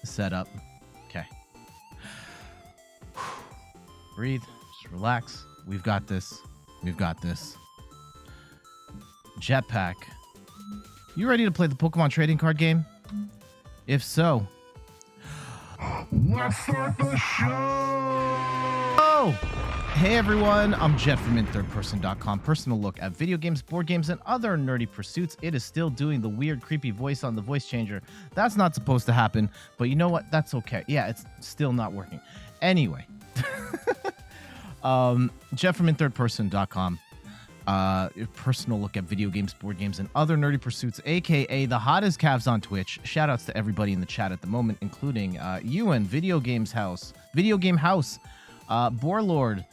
set up. Okay. Breathe. Just relax. We've got this. We've got this. Jetpack. You ready to play the Pokemon trading card game? If so, let's start the show! Oh! Hey everyone, I'm Jet from InThirdPerson.com. Personal look at video games, board games, and other nerdy pursuits. It is still doing the weird, creepy voice on the voice changer. That's not supposed to happen, but you know what? That's okay. Yeah, it's still not working. Anyway, Jet from InThirdPerson.com. Personal look at video games, board games, and other nerdy pursuits, aka the hottest calves on Twitch. Shout outs to everybody in the chat at the moment, including Ewan, Video Game House, Borlord,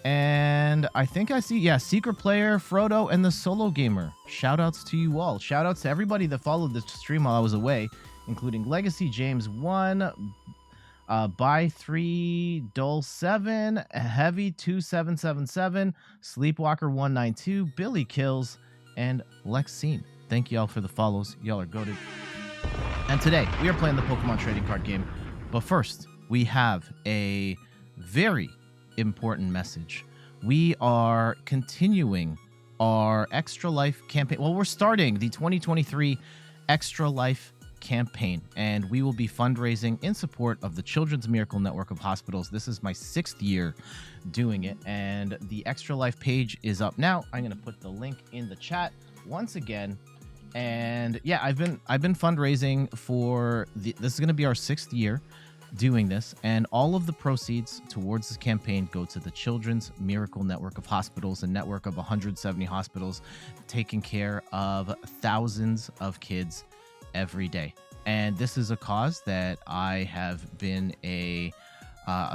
and I think I see, Secret Player, Frodo, and the Solo Gamer. Shout outs to you all. Shout outs to everybody that followed the stream while I was away, including Legacy James 1, by 3, Dole 7, Heavy 2777, Sleepwalker 192, Billy Kills, and Lexine. Thank y'all for the follows. Y'all are goated. And today we are playing the Pokemon trading card game. But first, we have a very important message. We are continuing our Extra Life campaign. Well, we're starting the 2023 Extra Life campaign, and we will be fundraising in support of the Children's Miracle Network of Hospitals. This is my 6th year doing it, and the Extra Life page is up now. I'm going to put the link in the chat once again. And yeah, I've been fundraising for this is going to be our 6th year doing this, and all of the proceeds towards this campaign go to the Children's Miracle Network of Hospitals, a network of 170 hospitals taking care of thousands of kids every day. And this is a cause that I have been a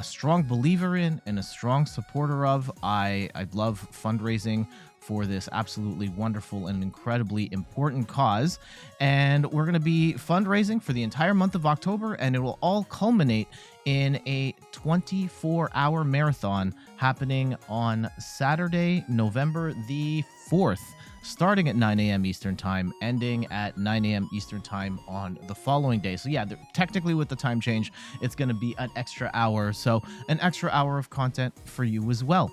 strong believer in and a strong supporter of. I love fundraising for this absolutely wonderful and incredibly important cause. And we're going to be fundraising for the entire month of October, and it will all culminate in a 24-hour marathon happening on Saturday, November the 4th, starting at 9 a.m. Eastern Time, ending at 9 a.m. Eastern Time on the following day. So yeah, technically with the time change, it's going to be an extra hour. So an extra hour of content for you as well.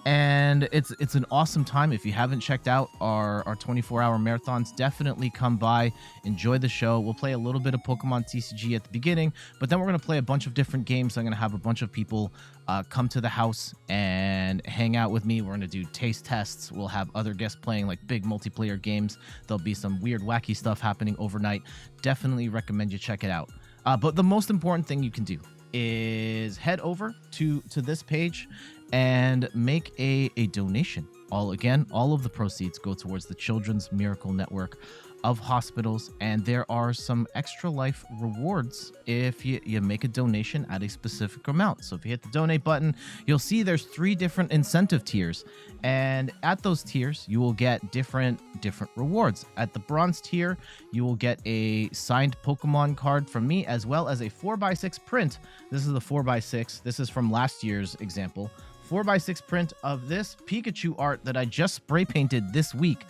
And it's an awesome time. If you haven't checked out our 24-hour marathons, definitely come by, enjoy the show. We'll play a little bit of Pokemon TCG at the beginning, but then we're going to play a bunch of different games. I'm going to have a bunch of people come to the house and hang out with me. We're going to do taste tests. We'll have other guests playing like big multiplayer games. There'll be some weird, wacky stuff happening overnight. Definitely recommend you check it out. But the most important thing you can do is head over to this page and make a donation. All of the proceeds go towards the Children's Miracle Network of Hospitals, and there are some Extra Life rewards if you make a donation at a specific amount. So if you hit the donate button, you'll see there's 3 different incentive tiers, and at those tiers you will get different rewards. At the bronze tier, you will get a signed Pokemon card from me, as well as a 4x6 print. This is the 4x6. This is from last year's example. 4x6 print of this Pikachu art that I just spray painted this week.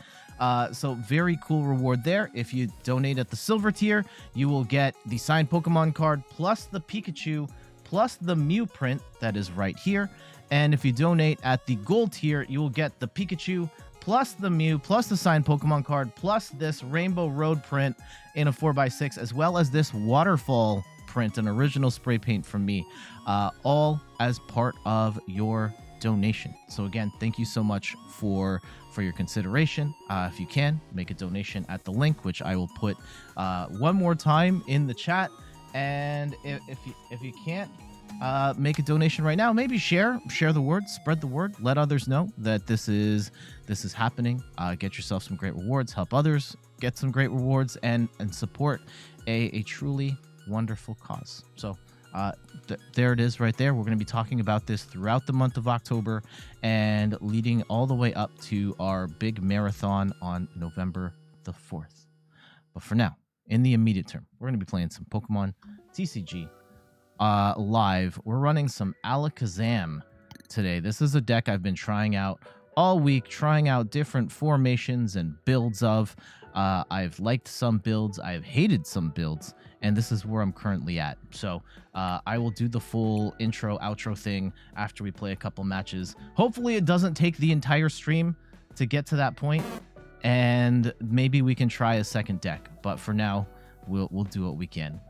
So very cool reward there. If you donate at the silver tier, you will get the signed Pokemon card plus the Pikachu plus the Mew print that is right here. And if you donate at the gold tier, you will get the Pikachu plus the Mew plus the signed Pokemon card plus this Rainbow Road print in a 4x6, as well as this waterfall print, an original spray paint from me, all as part of your donation. So again, thank you so much for your consideration. If you can, make a donation at the link, which I will put one more time in the chat. And if you can't make a donation right now, maybe share the word, spread the word, let others know that this is happening. Get yourself some great rewards, help others get some great rewards, and support a truly wonderful cause. So there it is right there. We're going to be talking about this throughout the month of October and leading all the way up to our big marathon on November the 4th. But for now, in the immediate term, we're going to be playing some Pokemon TCG live. We're running some Alakazam today. This is a deck I've been trying out all week, trying out different formations and builds of. I've liked some builds, I've hated some builds, and this is where I'm currently at. So I will do the full intro, outro thing after we play a couple matches. Hopefully it doesn't take the entire stream to get to that point, and maybe we can try a second deck. But for now, we'll do what we can.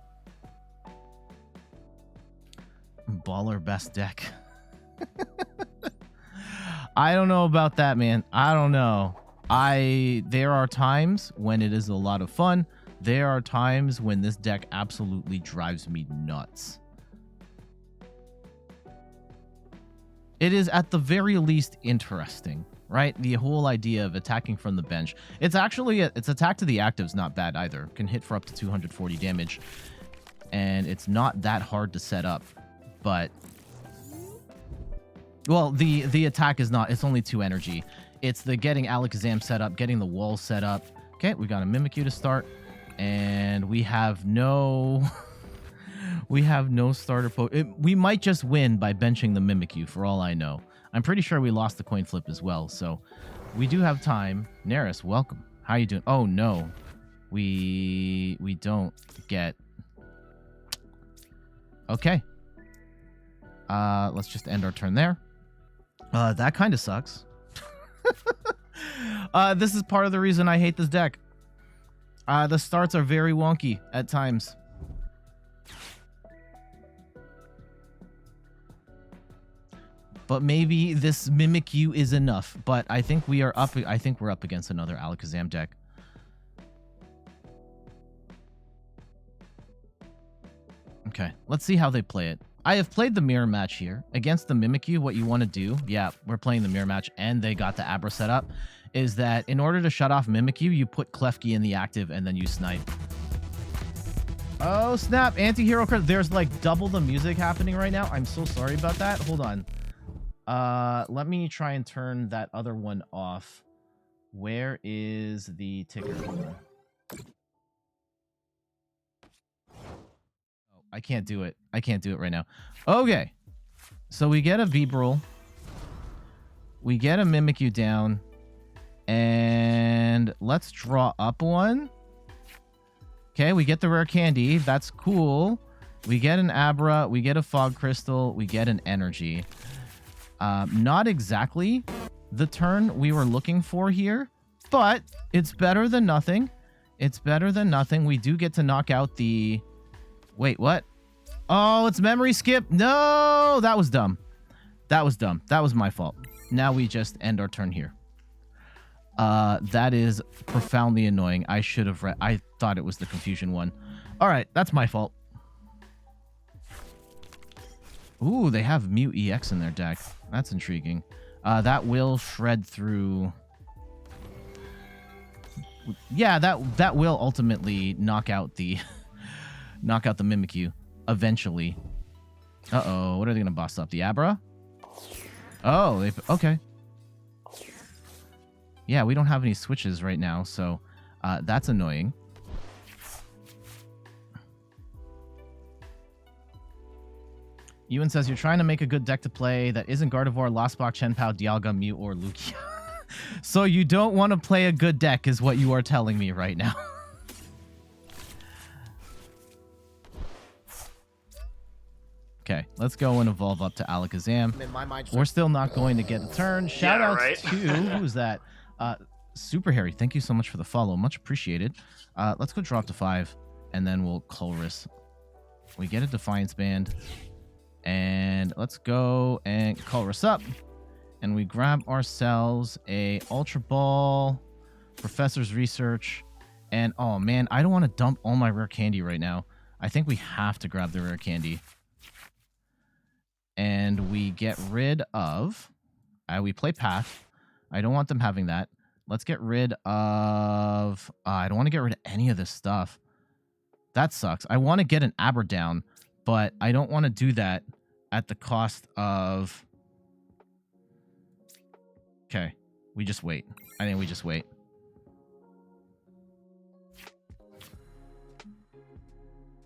Baller best deck. I don't know about that, man. I don't know. There are times when it is a lot of fun. There are times when this deck absolutely drives me nuts. It is at the very least interesting, right? The whole idea of attacking from the bench. It's actually its attack to the active's not bad either. Can hit for up to 240 damage, and it's not that hard to set up. But well, the attack is not. It's only 2 energy. It's the getting Alakazam set up, getting the wall set up. Okay, we got a Mimikyu to start, and we have no starter we might just win by benching the Mimikyu for all I know. I'm pretty sure we lost the coin flip as well, so we do have time. Neris, welcome. How you doing? Oh no, we don't get. Okay. Let's just end our turn there. That kind of sucks. This is part of the reason I hate this deck. The starts are very wonky at times. But maybe this Mimikyu is enough. But I think we are up. I think we're up against another Alakazam deck. Okay, let's see how they play it. I have played the mirror match here. Against the Mimikyu, what you want to do, yeah, we're playing the mirror match, and they got the Abra set up, is that in order to shut off Mimikyu, you put Klefki in the active, and then you snipe. Oh, snap. Anti-hero card. There's, like, double the music happening right now. I'm so sorry about that. Hold on. Let me try and turn that other one off. Where is the ticker? I can't do it. I can't do it right now. Okay. So we get a Bibarel. We get a Mimikyu down. And let's draw up one. Okay, we get the Rare Candy. That's cool. We get an Abra. We get a Fog Crystal. We get an Energy. Not exactly the turn we were looking for here, but it's better than nothing. It's better than nothing. We do get to knock out the... Wait, what? Oh, it's memory skip. No, that was dumb. That was dumb. That was my fault. Now we just end our turn here. That is profoundly annoying. I should have read. I thought it was the confusion one. All right, that's my fault. Ooh, they have Mew EX in their deck. That's intriguing. That will shred through. Yeah, that will ultimately knock out the Mimikyu eventually. Uh-oh, what are they gonna boss up? The Abra? Oh, okay. Yeah, we don't have any switches right now, so that's annoying. Ewan says, you're trying to make a good deck to play that isn't Gardevoir, Lostbach, Chenpao, Dialga, Mew, or Lugia. So you don't want to play a good deck is what you are telling me right now. Okay, let's go and evolve up to Alakazam. We're still not going to get the turn. Shout out to, who's that? Super Harry, thank you so much for the follow. Much appreciated. Let's go drop to 5, and then we'll Colress. We get a Defiance Band. And let's go and Colress up. And we grab ourselves a Ultra Ball, Professor's Research. And, oh, man, I don't want to dump all my Rare Candy right now. I think we have to grab the Rare Candy. And we get rid of... we play Path. I don't want them having that. Let's get rid of... I don't want to get rid of any of this stuff. That sucks. I want to get an Abra down, but I don't want to do that at the cost of... Okay. We just wait. I think we just wait.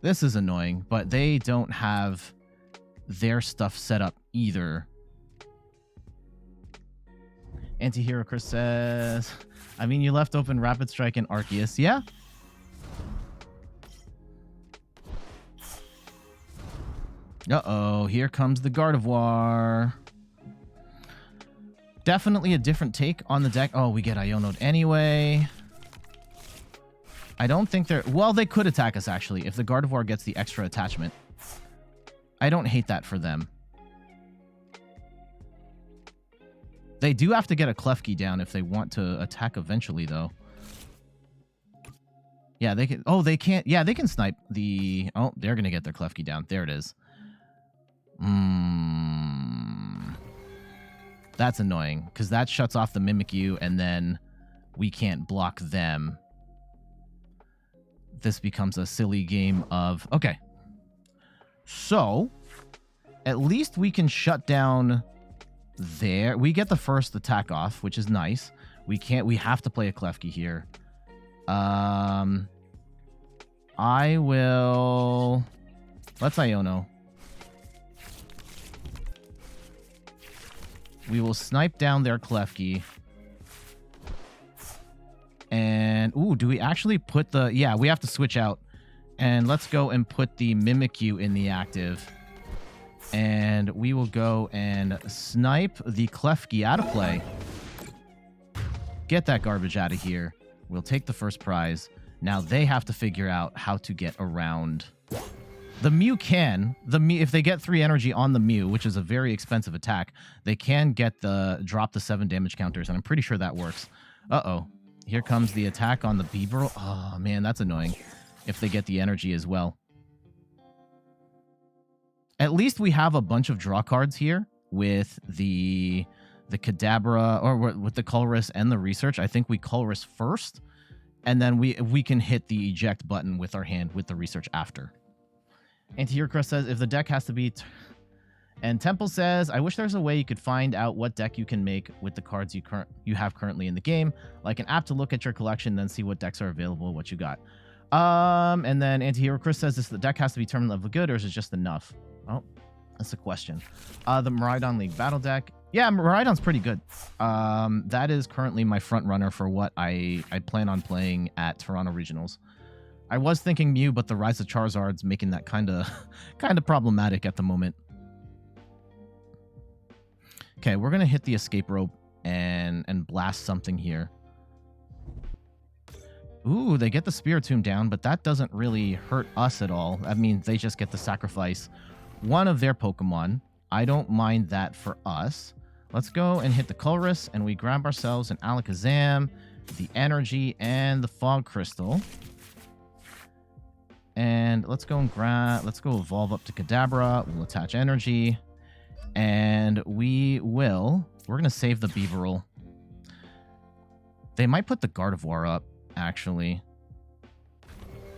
This is annoying, but they don't have their stuff set up either. Antihero Chris says, I mean, you left open Rapid Strike and Arceus. Yeah. Uh-oh, here comes the Gardevoir. Definitely a different take on the deck. Oh, we get Iono'd anyway. I don't think they're... Well, they could attack us, actually, if the Gardevoir gets the extra attachment. I don't hate that for them. They do have to get a Klefki down if they want to attack eventually, though. Yeah, they can... Oh, they can't... Yeah, they can snipe the... Oh, they're going to get their Klefki down. There it is. That's annoying, because that shuts off the Mimikyu, and then we can't block them. This becomes a silly game of... Okay. So, at least we can shut down there. We get the first attack off, which is nice. We have to play a Klefki here. I will... Let's Iono. We will snipe down their Klefki. And, ooh, do we actually put the... Yeah, we have to switch out. And let's go and put the Mimikyu in the active. And we will go and snipe the Klefki out of play. Get that garbage out of here. We'll take the first prize. Now they have to figure out how to get around... The Mew can. If they get 3 energy on the Mew, which is a very expensive attack, they can get drop the 7 damage counters, and I'm pretty sure that works. Uh-oh. Here comes the attack on the Bibarel. Oh, man, that's annoying. If they get the energy as well. At least we have a bunch of draw cards here with the Kadabra, or with the Colress and the Research. I think we Colress first, and then we can hit the eject button with our hand with the Research after. Antihero says, if the deck has to be... And Temple says, I wish there's a way you could find out what deck you can make with the cards you have currently in the game. Like an app to look at your collection, then see what decks are available, what you got. And then Antihero Chris says, the deck has to be tournament level good, or is it just enough? Oh, that's a question. The Miraidon League Battle deck. Yeah, Miraidon's pretty good. That is currently my front runner for what I plan on playing at Toronto Regionals. I was thinking Mew, but the Rise of Charizard's making that kind of problematic at the moment. Okay, we're going to hit the Escape Rope and blast something here. Ooh, they get the Spiritomb down, but that doesn't really hurt us at all. I mean, they just get to sacrifice one of their Pokemon. I don't mind that for us. Let's go and hit the Colress, and we grab ourselves an Alakazam, the Energy, and the Fog Crystal. And let's go evolve up to Kadabra. We'll attach Energy. And we're going to save the Bibarel. They might put the Gardevoir up, actually.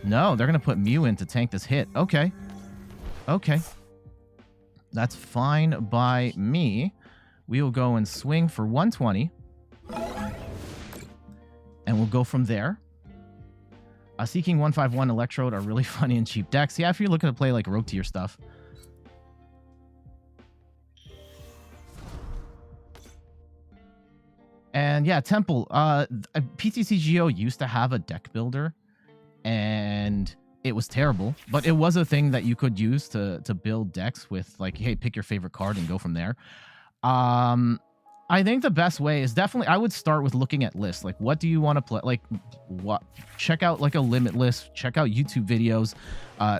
No, they're going to put Mew in to tank this hit. Okay. Okay. That's fine by me. We will go and swing for 120. And we'll go from there. Seeking 151 Electrode are really funny and cheap decks. Yeah, if you're looking to play like rogue tier stuff. And yeah, Temple. PTCGO used to have a deck builder, and it was terrible. But it was a thing that you could use to build decks with, like, hey, pick your favorite card and go from there. I think the best way is definitely, I would start with looking at lists. Like, what do you want to play? Like, what? Check out like a limit list. Check out YouTube videos.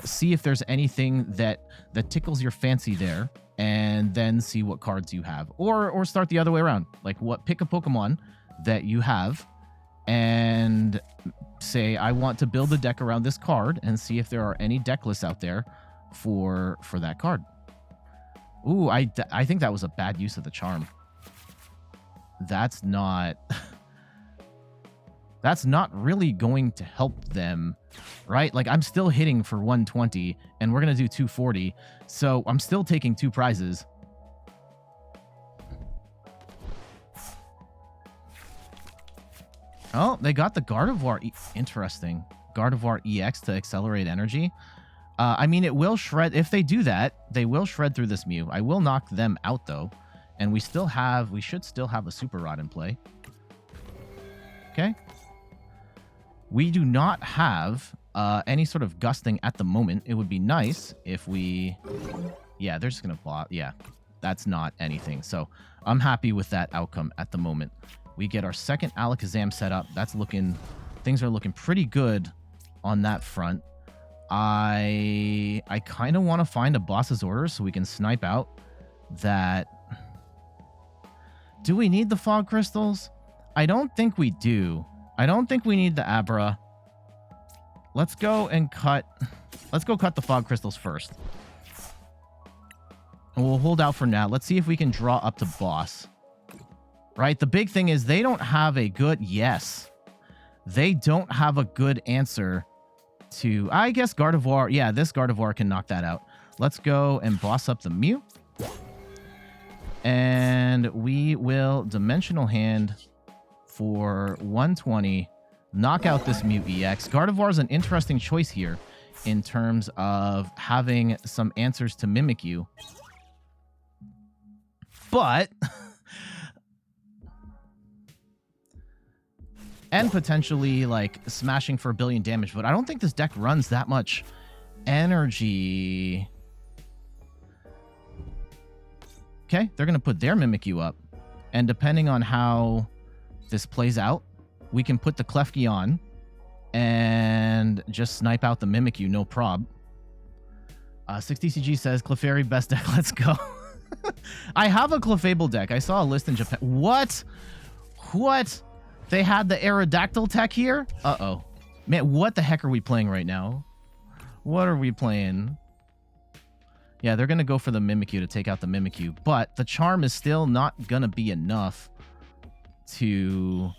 See if there's anything that tickles your fancy there, and then see what cards you have. Or start the other way around. Like, pick a Pokemon that you have, and say, I want to build a deck around this card, and see if there are any deck lists out there for that card. Ooh, I think that was a bad use of the charm. That's not really going to help them, right? Like, I'm still hitting for 120, and we're going to do 240, so I'm still taking 2 prizes. Oh, they got the Gardevoir. Interesting. Gardevoir EX to accelerate energy. I mean, it will shred. If they do that, they will shred through this Mew. I will knock them out, though. And we should still have a Super Rod in play. Okay. We do not have any sort of gusting at the moment. It would be nice if we... Yeah, they're just going to block. Yeah, that's not anything. So I'm happy with that outcome at the moment. We get our second Alakazam set up. That's looking... Things are looking pretty good on that front. I kind of want to find a boss's order so we can snipe out that... Do we need the Fog Crystals? I don't think we do. I don't think we need the Abra. Let's go cut the Fog Crystals first. And we'll hold out for now. Let's see if we can draw up to boss. Right? The big thing is they don't have a good... Yes. They don't have a good answer to... I guess Gardevoir... Yeah, this Gardevoir can knock that out. Let's go and boss up the Mew. And we will Dimensional Hand for 120. Knock out this Mew EX. Gardevoir is an interesting choice here in terms of having some answers to Mimikyu. But... and potentially, like, smashing for 1 billion damage. But I don't think this deck runs that much energy. Okay, they're going to put their Mimikyu up. And depending on how this plays out, we can put the Klefki on and just snipe out the Mimikyu, no prob. 6TCG says, Clefairy best deck, let's go. I have a Clefable deck. I saw a list in Japan. What? What? They had the Aerodactyl tech here? Uh-oh. Man, what the heck are we playing right now? What are we playing? Yeah, they're going to go for the Mimikyu to take out the Mimikyu. But the Charm is still not going to be enough to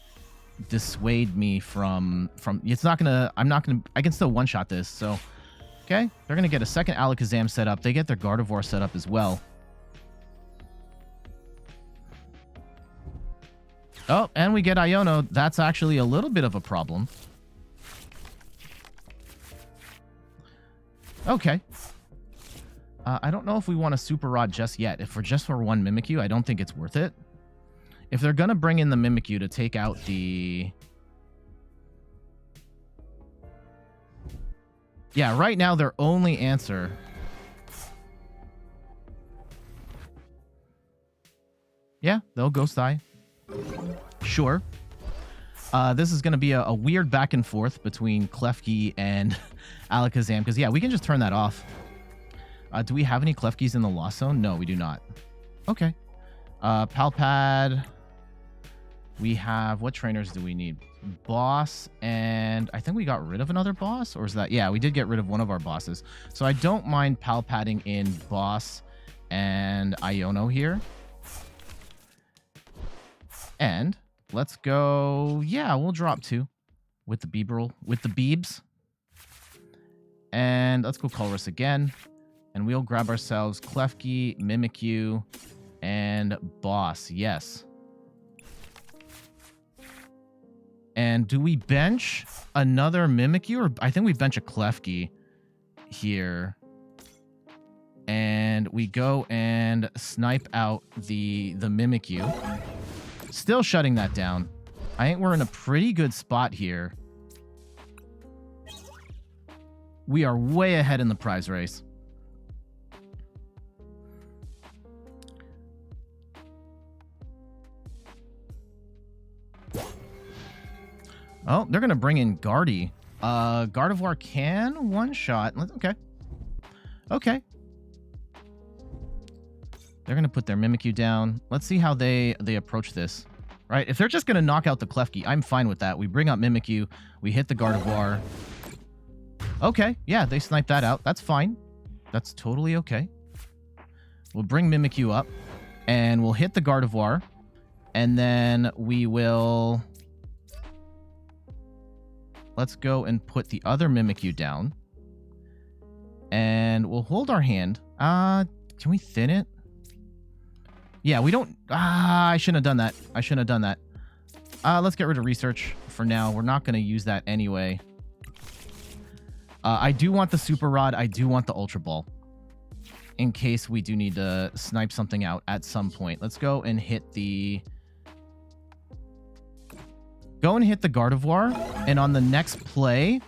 dissuade me from... It's not going to... I'm not going to... I can still one-shot this, so... Okay, they're going to get a second Alakazam set up. They get their Gardevoir set up as well. Oh, and we get Iono. That's actually a little bit of a problem. Okay. I don't know if we want a Super Rod just yet. If we're just for one Mimikyu, I don't think it's worth it. If they're going to bring in the Mimikyu to take out the... Yeah, right now their only answer... Yeah, they'll Ghost Eye. Sure. This is going to be a weird back and forth between Klefki and Alakazam. Because, yeah, we can just turn that off. Do we have any Klefkis in the Lost Zone? No, we do not. Okay. Pal Pad. We have... What trainers do we need? Boss. And I think we got rid of another boss. Or is that... Yeah, we did get rid of one of our bosses. So I don't mind Pal Padding in Boss and Iono here. And let's go... Yeah, we'll drop 2 with the Bibarel, with the Beebs. And let's go Colress again. And we'll grab ourselves Klefki, Mimikyu, and Boss. Yes. And do we bench another Mimikyu? Or I think we bench a Klefki here. And we go and snipe out the Mimikyu. Still shutting that down. I think we're in a pretty good spot here. We are way ahead in the prize race. Oh, they're going to bring in Guardy. Gardevoir can one-shot. Okay. Okay. They're going to put their Mimikyu down. Let's see how they approach this. Right? If they're just going to knock out the Klefki, I'm fine with that. We bring up Mimikyu. We hit the Gardevoir. Okay. Yeah, they snipe that out. That's fine. That's totally okay. We'll bring Mimikyu up. And we'll hit the Gardevoir. And then we will... Let's go and put the other Mimikyu down. And we'll hold our hand. Can we thin it? Yeah, we don't... I shouldn't have done that. I shouldn't have done that. Let's get rid of research for now. We're not going to use that anyway. I do want the Super Rod. I do want the Ultra Ball. in case we do need to snipe something out at some point. Let's go and hit the... Gardevoir, and on the next play,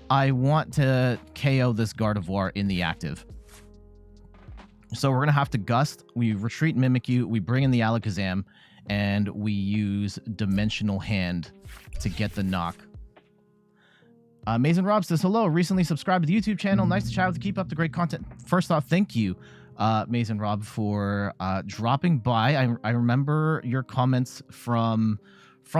I want to KO this Gardevoir in the active. So we're going to have to Gust. We retreat Mimikyu, we bring in the Alakazam, and we use Dimensional Hand to get the knock. Mason Rob says, hello, recently subscribed to the YouTube channel. Nice to chat with you. Keep up the great content. First off, thank you, Mason Rob, for dropping by. I remember your comments from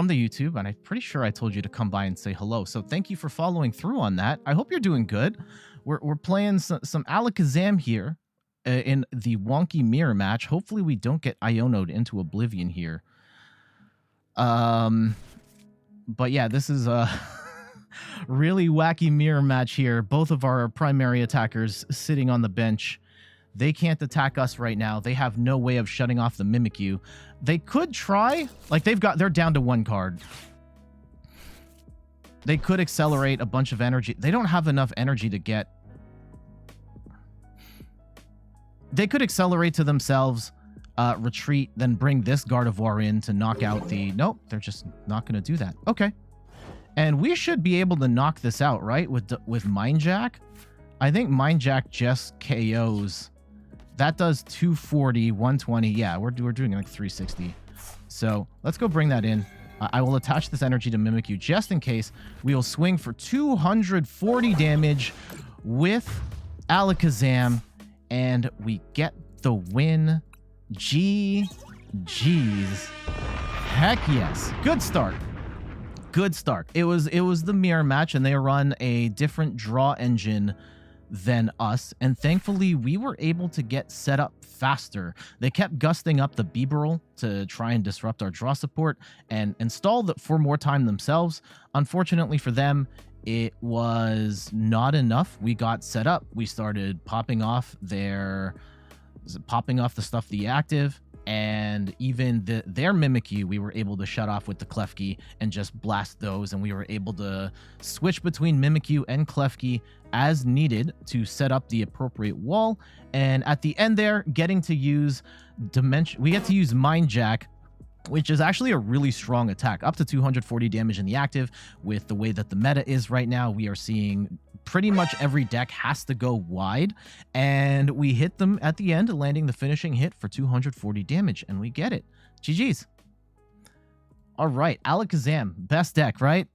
the YouTube, and I'm pretty sure I told you to come by and say hello. So thank you for following through on that. I hope you're doing good. We're playing some Alakazam here in the wonky mirror match. Hopefully we don't get Iono'd into oblivion here. But yeah, this is a really wacky mirror match here. Both of our primary attackers sitting on the bench. They can't attack us right now. They have no way of shutting off the Mimikyu. They could try. Like, they're down to 1 card. They could accelerate a bunch of energy. They don't have enough energy to get... They could accelerate to themselves, retreat, then bring this Gardevoir in to knock out the... Nope, they're just not going to do that. Okay. And we should be able to knock this out, right? With Mind Jack? I think Mind Jack just KOs... That does 240, 120. Yeah, we're doing like 360. So let's go bring that in. I will attach this energy to Mimikyu just in case. We'll swing for 240 damage with Alakazam, and we get the win. GG's. Heck yes. Good start. Good start. It was the mirror match, and they run a different draw engine than us, and thankfully we were able to get set up faster. They kept gusting up the Bibarel to try and disrupt our draw support and install it for more time themselves. Unfortunately for them, it was not enough. We got set up. We started popping off the stuff, the active, and even their Mimikyu we were able to shut off with the Klefki and just blast those, and we were able to switch between Mimikyu and Klefki as needed to set up the appropriate wall. And at the end there, getting to use we get to use Mind Jack, which is actually a really strong attack, up to 240 damage in the active. With the way that the meta is right now, we are seeing pretty much every deck has to go wide, and we hit them at the end, landing the finishing hit for 240 damage, and we get it. GG's. All right, Alakazam, best deck, right?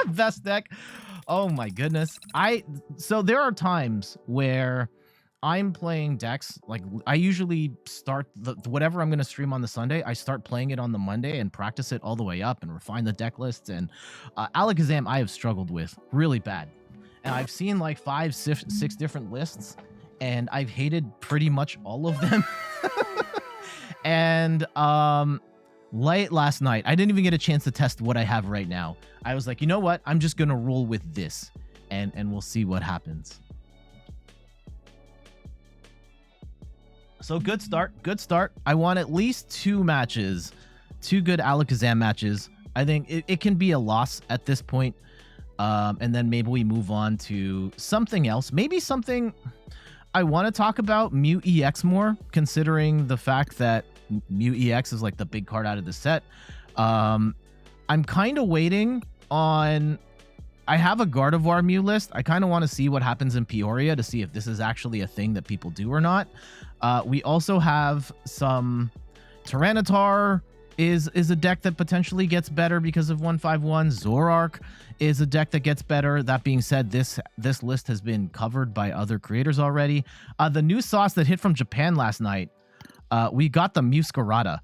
Best deck. Oh my goodness. So there are times where I'm playing decks, like I usually start whatever I'm going to stream on the Sunday, I start playing it on the Monday and practice it all the way up and refine the deck lists. And Alakazam I have struggled with really bad. And I've seen like 5, 6 different lists, and I've hated pretty much all of them. And late last night, I didn't even get a chance to test what I have right now. I was like, you know what? I'm just going to roll with this, and we'll see what happens. So good start. Good start. I want at least 2 matches, 2 good Alakazam matches. I think it can be a loss at this point. And then maybe we move on to something else. Maybe something I want to talk about Mew EX more, considering the fact that Mew EX is like the big card out of the set. I'm kind of waiting on... I have a Gardevoir Mew list. I kind of want to see what happens in Peoria to see if this is actually a thing that people do or not. We also have some... Tyranitar is a deck that potentially gets better because of 151. Zoroark is a deck that gets better. That being said, this list has been covered by other creators already. The new sauce that hit from Japan last night, we got the Muscarada.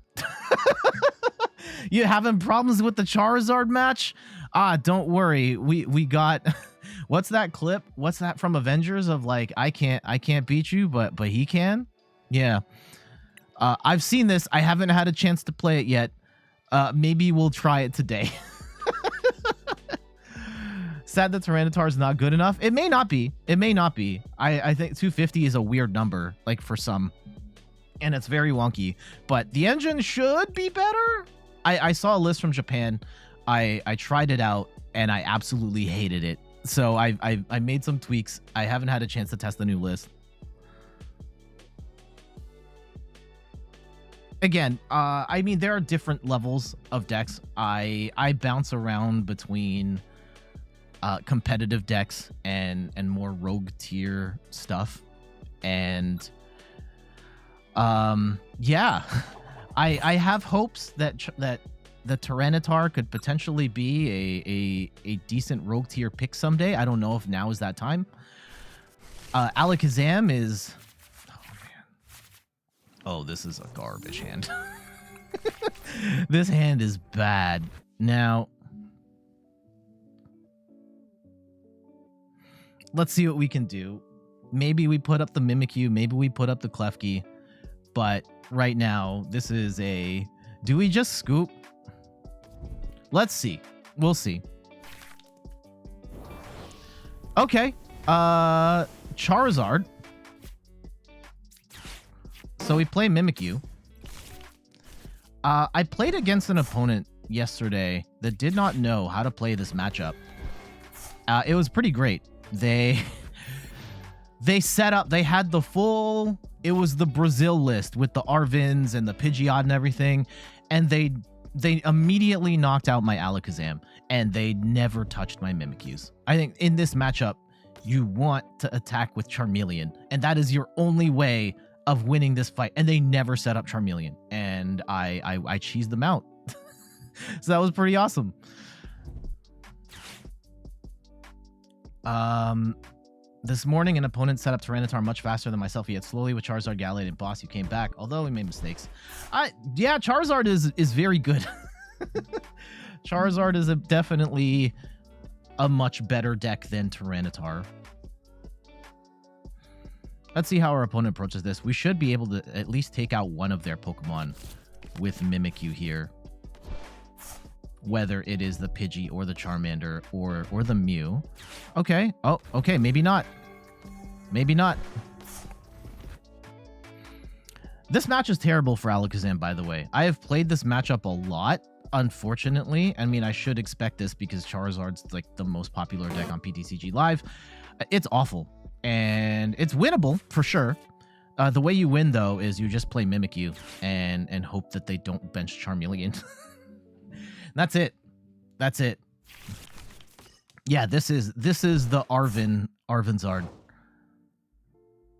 You having problems with the Charizard match? Don't worry. We got... What's that clip? What's that from Avengers of like, I can't beat you, but he can? Yeah. I've seen this. I haven't had a chance to play it yet. Maybe we'll try it today. Sad that Tyranitar is not good enough. It may not be. It may not be. I think 250 is a weird number, like for some. And it's very wonky. But the engine should be better. I saw a list from Japan. I tried it out, and I absolutely hated it. So I made some tweaks. I haven't had a chance to test the new list. again, I mean, there are different levels of decks. I bounce around between competitive decks and more rogue tier stuff, and yeah, I have hopes that the Tyranitar could potentially be a decent rogue tier pick someday. I don't know if now is that time. Alakazam is... Oh, man. Oh, this is a garbage hand. This hand is bad. Now, let's see what we can do. Maybe we put up the Mimikyu. Maybe we put up the Klefki. But right now, this is a... Do we just scoop? Let's see. We'll see. Okay. Charizard. So we play Mimikyu. I played against an opponent yesterday that did not know how to play this matchup. It was pretty great. They set up, they had the full, it was the Brazil list with the Arvins and the Pidgeot and everything, and they immediately knocked out my Alakazam, and they never touched my Mimikyus. I think in this matchup, you want to attack with Charmeleon, and that is your only way of winning this fight, and they never set up Charmeleon, and I cheesed them out. So that was pretty awesome. This morning, an opponent set up Tyranitar much faster than myself. He had slowly with Charizard, Gallade, and Boss. You came back, although we made mistakes. Yeah, Charizard is very good. Charizard is definitely a much better deck than Tyranitar. Let's see how our opponent approaches this. We should be able to at least take out one of their Pokemon with Mimikyu here. Whether it is the Pidgey or the Charmander or the Mew. Okay. Oh, okay. Maybe not. Maybe not. This match is terrible for Alakazam, by the way. I have played this matchup a lot, unfortunately. I mean, I should expect this because Charizard's like the most popular deck on PTCG Live. It's awful. And it's winnable, for sure. The way you win, though, is you just play Mimikyu and hope that they don't bench Charmeleon. That's it. That's it. Yeah, this is the Arvinzard.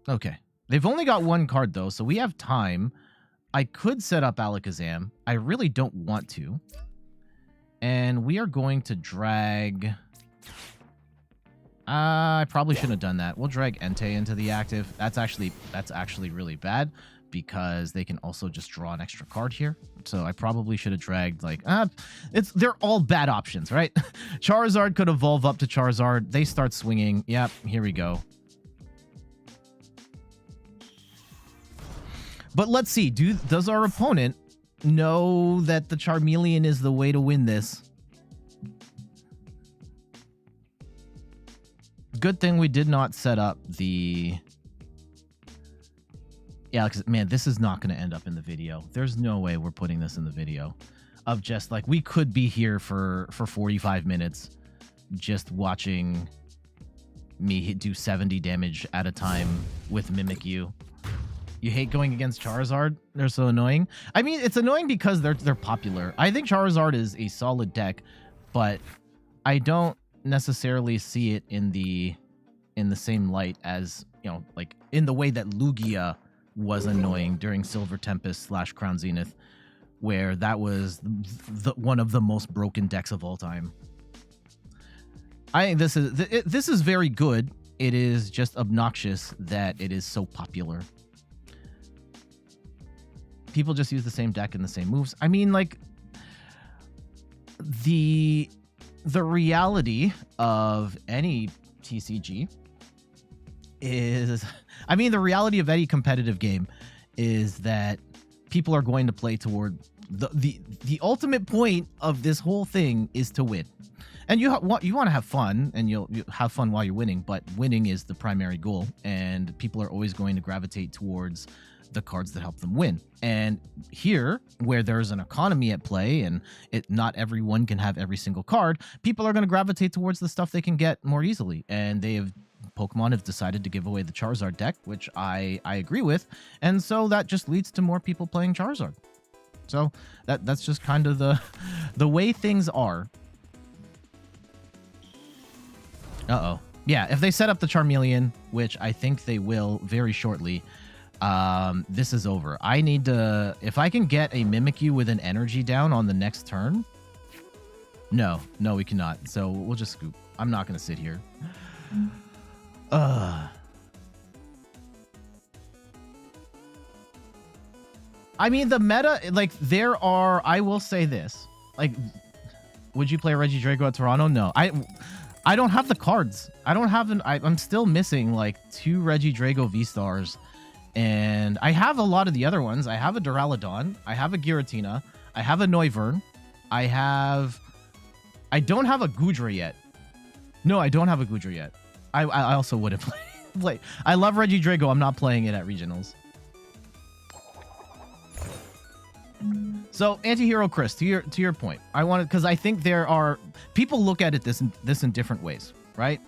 Okay. They've only got one card, though, so we have time. I could set up Alakazam. I really don't want to. And we are going to drag... I probably shouldn't have done that. We'll drag Entei into the active. That's actually really bad because they can also just draw an extra card here. So I probably should have dragged like they're all bad options, right? Charizard could evolve up to Charizard. They start swinging. Yep, here we go. But let's see. Does our opponent know that the Charmeleon is the way to win this? Good thing we did not set up the... Yeah, because, man, this is not going to end up in the video. There's no way we're putting this in the video. Of just, like, we could be here for 45 minutes just watching me do 70 damage at a time with Mimikyu. You hate going against Charizard? They're so annoying. I mean, it's annoying because they're popular. I think Charizard is a solid deck, but I don't necessarily see it in the same light as, you know, like in the way that Lugia was annoying during Silver Tempest / Crown Zenith, where that was one of the most broken decks of all time. I think this is very good. It is just obnoxious that it is so popular. People just use the same deck and the same moves. I mean, like, the reality of any TCG is, I mean, the reality of any competitive game is that people are going to play toward the ultimate point of this whole thing is to win. And you want to have fun, and you'll have fun while you're winning, but winning is the primary goal, and people are always going to gravitate towards the cards that help them win. And here, where there's an economy at play and not everyone can have every single card, people are going to gravitate towards the stuff they can get more easily. And they have Pokemon have decided to give away the Charizard deck, which I agree with, and so that just leads to more people playing Charizard. So that's just kind of the way things are. Uh-oh. Yeah, if they set up the Charmeleon, which I think they will very shortly, this is over. I need to... If I can get a Mimikyu with an energy down on the next turn... No, we cannot. So we'll just scoop. I'm not going to sit here. I mean, the meta... Like, there are... I will say this. Like, would you play Regidrago at Toronto? No. I don't have the cards. I don't have an... I'm still missing, like, 2 Regidrago V-Stars. And I have a lot of the other ones. I have a Duraludon. I have a Giratina. I have a Noivern. I don't have a Goodra yet. No, I don't have a Goodra yet. I also wouldn't play. I love Regidrago. I'm not playing it at regionals. So, Antihero Chris, to your point, I wanted, because I think there are people look at it this in different ways, right?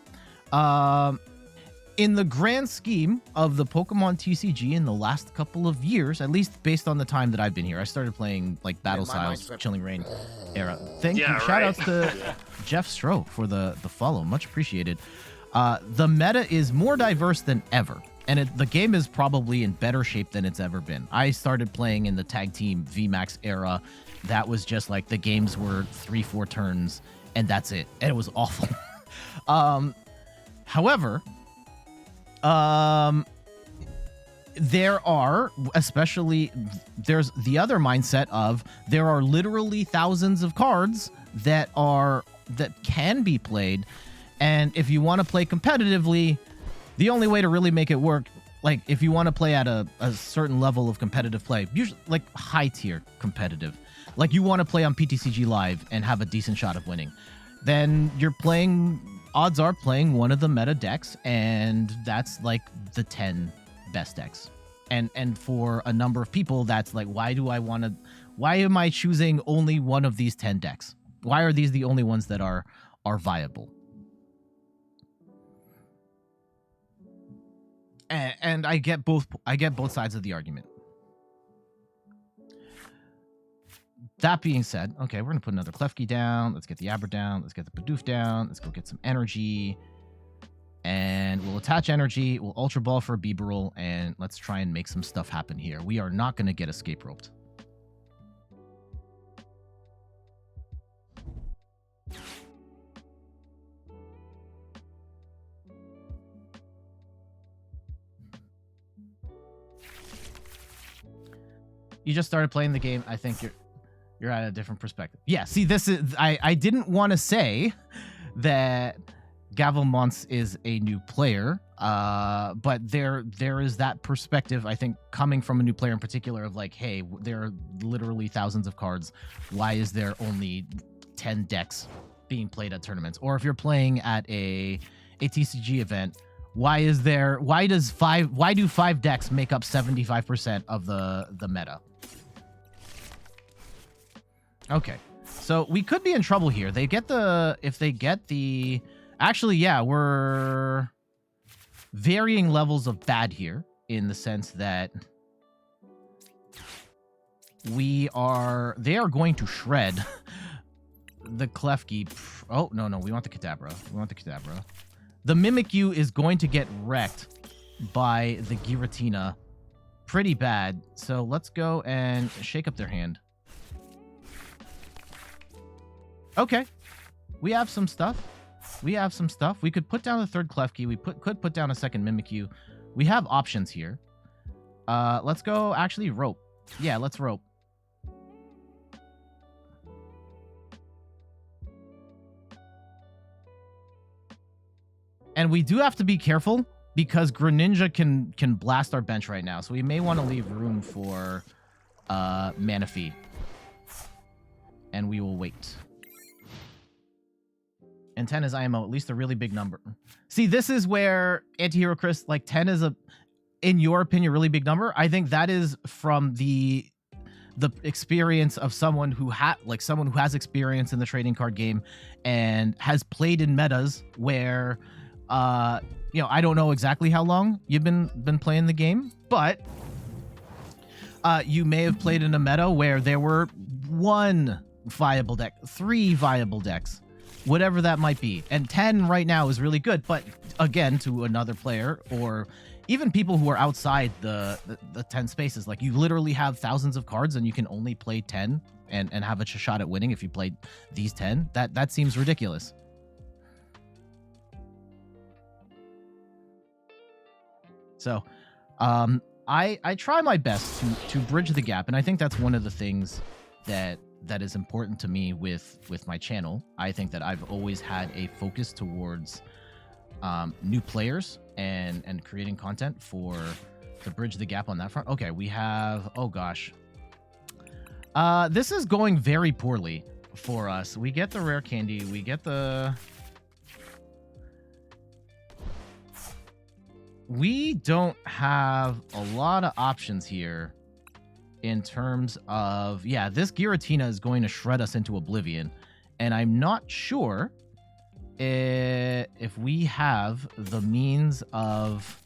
In the grand scheme of the Pokemon TCG in the last couple of years, at least based on the time that I've been here, I started playing like Battle Styles, Chilling Reign era. Thank you. Right. Shout outs to Jeff Stroh for the follow, much appreciated. The meta is more diverse than ever. And the game is probably in better shape than it's ever been. I started playing in the tag team VMAX era. That was just like the games were 3-4 turns and that's it. And it was awful. However, there are, especially, there's the other mindset of there are literally thousands of cards that can be played. And if you want to play competitively, the only way to really make it work, like if you want to play at a certain level of competitive play, usually like high tier competitive, like you want to play on PTCG Live and have a decent shot of winning, then you're playing, odds are playing one of the meta decks, and that's like the 10 best decks. And for a number of people, that's like, why am I choosing only one of these 10 decks? Why are these the only ones that are viable? And I get both sides of the argument. That being said, okay, we're gonna put another Klefki down. Let's get the Abra down. Let's get the Bidoof down. Let's go get some energy. And we'll attach energy. We'll Ultra Ball for a Bibarel, and let's try and make some stuff happen here. We are not gonna get Escape Roped. You just started playing the game. I think you're at a different perspective. Yeah, see, this is I didn't want to say that Gavelmonts is a new player, but there is that perspective, I think, coming from a new player in particular of like, hey, there are literally thousands of cards. Why is there only 10 decks being played at tournaments? Or if you're playing at a TCG event, why do 5 decks make up 75% of the meta? Okay, so we could be in trouble here. Actually, yeah, we're varying levels of bad here in the sense that they are going to shred the Klefki. Oh, no, we want the Kadabra. The Mimikyu is going to get wrecked by the Giratina pretty bad. So let's go and shake up their hand. Okay. We have some stuff. We could put down a third Klefki. We could put down a second Mimikyu. We have options here. Let's go actually rope. Yeah, let's rope. And we do have to be careful because Greninja can blast our bench right now. So we may want to leave room for Manaphy. And we will wait. And 10 is IMO, at least a really big number. See, this is where Antihero Chris, like 10 is in your opinion, really big number. I think that is from the experience of someone who has experience in the trading card game and has played in metas where you know, I don't know exactly how long you've been playing the game, but you may have played in a meta where there were 1 viable deck, 3 viable decks, whatever that might be. And 10 right now is really good, but again, to another player or even people who are outside the 10 spaces, like you literally have thousands of cards and you can only play 10 and have a shot at winning if you played these 10. That seems ridiculous. So I try my best to bridge the gap, and I think that's one of the things that is important to me with my channel. I think that I've always had a focus towards new players and creating content to bridge the gap on that front. Okay, we have, oh gosh. This is going very poorly for us. We get the rare candy, we get the... We don't have a lot of options here in terms of, yeah, this Giratina is going to shred us into oblivion. And I'm not sure if we have the means of...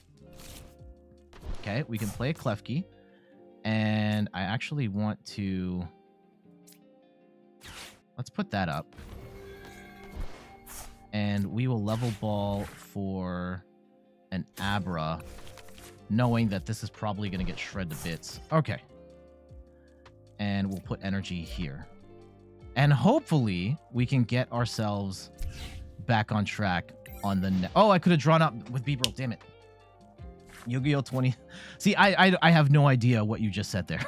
Okay, we can play a Klefki. And I actually want to... Let's put that up. And we will level ball for an Abra, knowing that this is probably going to get shredded to bits. Okay. And we'll put energy here. And hopefully we can get ourselves back on track on the... Oh, I could have drawn up with Bibarel. Damn it. Yu-Gi-Oh! 20... See, I have no idea what you just said there.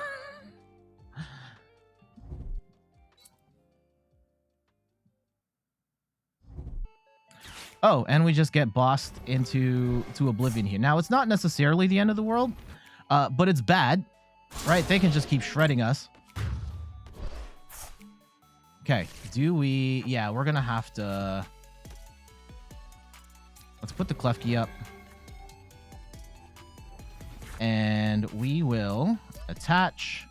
Oh, and we just get bossed into oblivion here. Now, it's not necessarily the end of the world, but it's bad, right? They can just keep shredding us. Okay, do we... Yeah, we're going to have to... Let's put the Klefki up. And we will attach.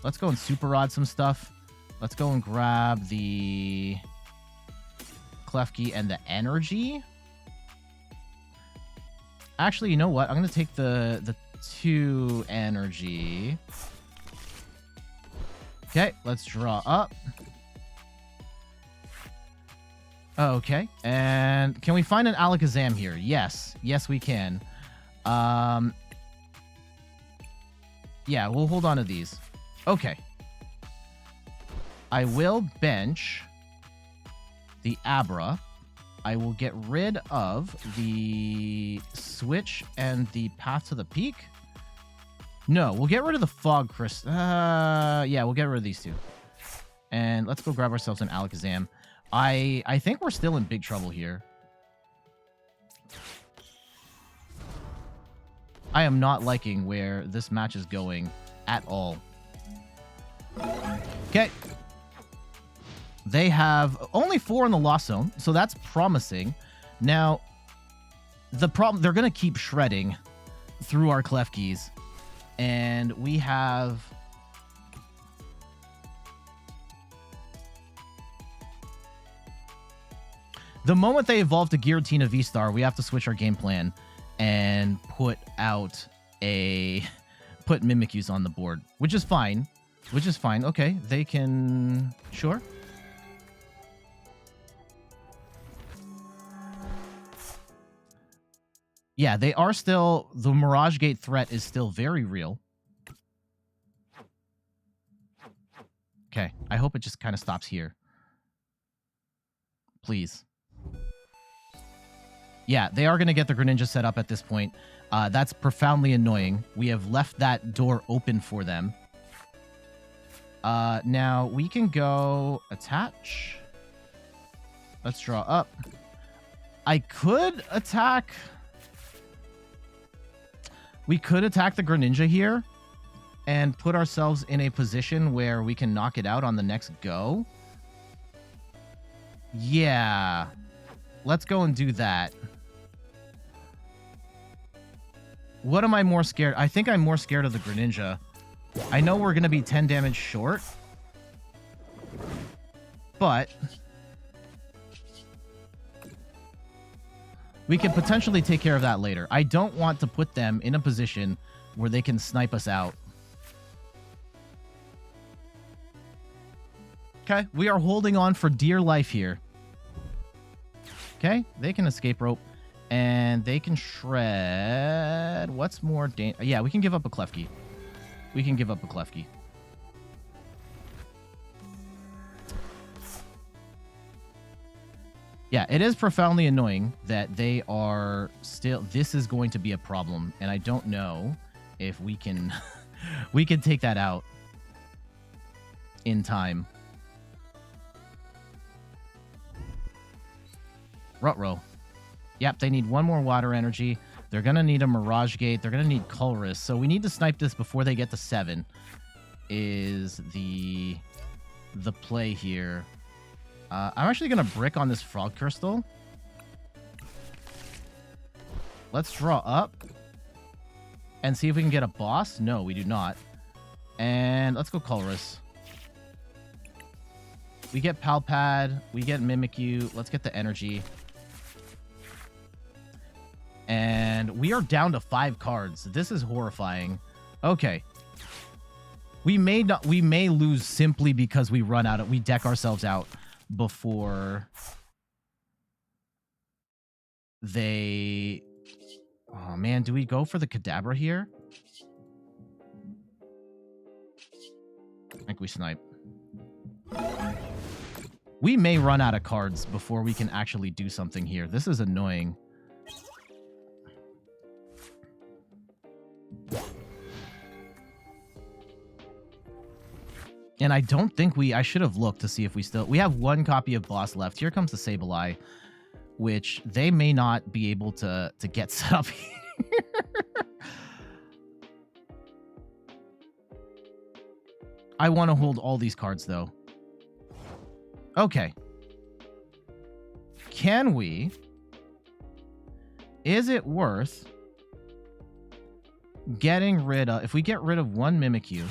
Let's go and super rod some stuff. Let's go and grab the Klefki and the energy. Actually, you know what? I'm going to take the 2 energy. Okay, let's draw up. Okay, and can we find an Alakazam here? Yes. Yes, we can. Yeah, we'll hold on to these. Okay. I will bench the Abra. I will get rid of the Switch and the Path to the Peak. No, we'll get rid of the Fog Crystal. Yeah, we'll get rid of these 2. And let's go grab ourselves an Alakazam. I think we're still in big trouble here. I am not liking where this match is going at all. Okay. They have only 4 in the lost zone, so that's promising. Now, the problem, they're going to keep shredding through our Klefkis. And we have... The moment they evolve to Giratina V-Star, we have to switch our game plan and put Mimikyus on the board, which is fine. Okay, they can... Sure. Yeah, they are still... The Mirage Gate threat is still very real. Okay, I hope it just kind of stops here. Please. Yeah, they are going to get the Greninja set up at this point. That's profoundly annoying. We have left that door open for them. Now, we can go attach. Let's draw up. I could attack... We could attack the Greninja here and put ourselves in a position where we can knock it out on the next go. Yeah. Let's go and do that. What am I more scared? I think I'm more scared of the Greninja. I know we're going to be 10 damage short. But... We can potentially take care of that later. I don't want to put them in a position where they can snipe us out. Okay, we are holding on for dear life here. Okay, they can escape rope. And they can shred. What's more dangerous? Yeah, we can give up a Klefki. We can give up a Klefki. Yeah, it is profoundly annoying that they are still... This is going to be a problem, and I don't know if we can... we can take that out in time. Rutrow. Yep, they need one more water energy. They're going to need a Mirage Gate. They're going to need Colress. So we need to snipe this before they get to 7 is the play here. I'm actually going to brick on this Fog Crystal. Let's draw up and see if we can get a boss. No, we do not. And let's go Colress. We get Pal Pad. We get Mimikyu. Let's get the energy. And we are down to 5 cards. This is horrifying. Okay. We may lose simply because we run out of... We deck ourselves out before they... Oh, man. Do we go for the Kadabra here? I think we snipe. We may run out of cards before we can actually do something here. This is annoying. And I don't think I should have looked to see if we still... We have 1 copy of Boss left. Here comes the Sableye, which they may not be able to get set up here. I want to hold all these cards, though. Okay. Can we... Is it worth getting rid of... If we get rid of 1 Mimikyu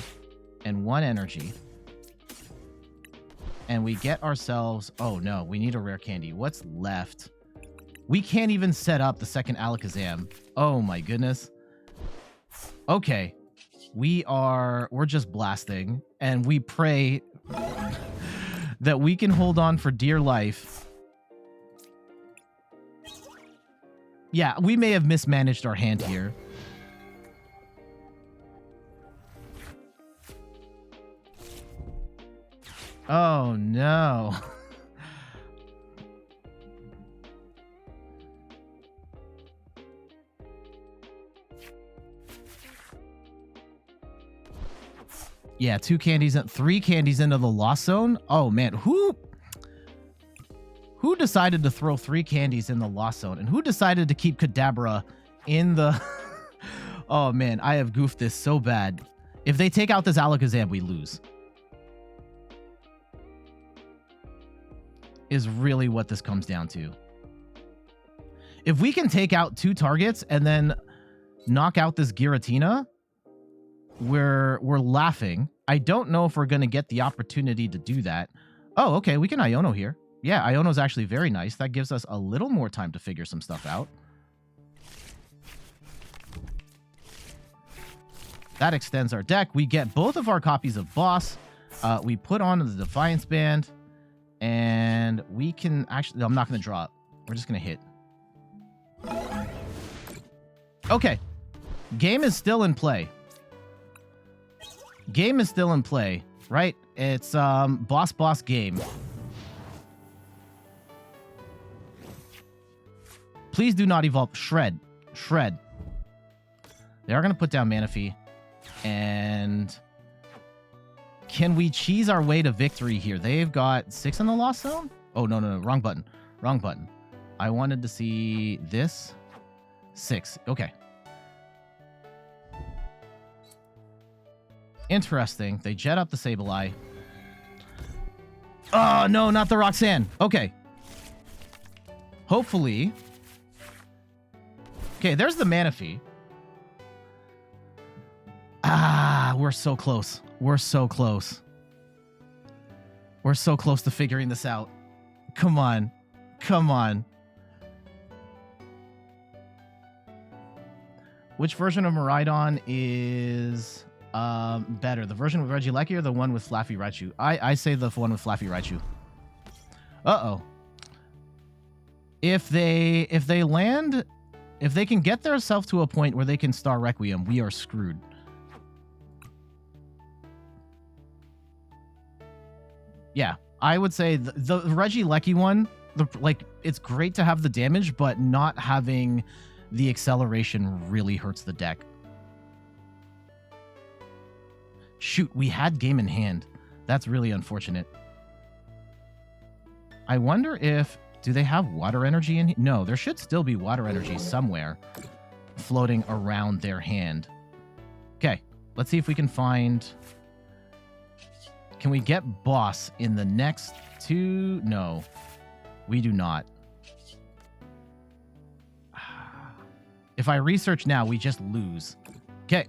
and 1 energy... And we get ourselves... Oh, no. We need a Rare Candy. What's left? We can't even set up the second Alakazam. Oh, my goodness. Okay. We're just blasting. And we pray that we can hold on for dear life. Yeah, we may have mismanaged our hand here. Oh, no. Yeah, 2 candies, 3 candies into the Lost Zone. Oh, man. Who decided to throw 3 candies in the Lost Zone? And who decided to keep Kadabra in the... Oh, man. I have goofed this so bad. If they take out this Alakazam, we lose. Is really what this comes down to. If we can take out 2 targets and then knock out this Giratina, we're laughing. I don't know if we're going to get the opportunity to do that. Oh, okay, we can Iono here. Yeah, Iono's actually very nice. That gives us a little more time to figure some stuff out. That extends our deck. We get both of our copies of Boss. We put on the Defiance Band. And we can actually... I'm not going to draw it. We're just going to hit. Okay. Game is still in play. Game is still in play, right? It's boss game. Please do not evolve. Shred. Shred. They are going to put down Manaphy. And... Can we cheese our way to victory here? They've got 6 in the Lost Zone? Oh, no. Wrong button. Wrong button. I wanted to see this. 6. Okay. Interesting. They jet up the Sableye. Oh, no, not the Roxanne. Okay. Hopefully. Okay, there's the Manaphy. Ah, we're so close. We're so close. We're so close to figuring this out. Come on. Come on. Which version of Miraidon is better? The version with Regieleki or the one with Flaffy Raichu? I say the one with Flaffy Raichu. Uh-oh. If they can get themselves to a point where they can Star Requiem, we are screwed. Yeah, I would say the Regieleki one, like, it's great to have the damage, but not having the acceleration really hurts the deck. Shoot, we had game in hand. That's really unfortunate. I wonder if... Do they have water energy in here? No, there should still be water energy somewhere floating around their hand. Okay, let's see if we can find... Can we get boss in the next two? No, we do not. If I research now, we just lose. Okay.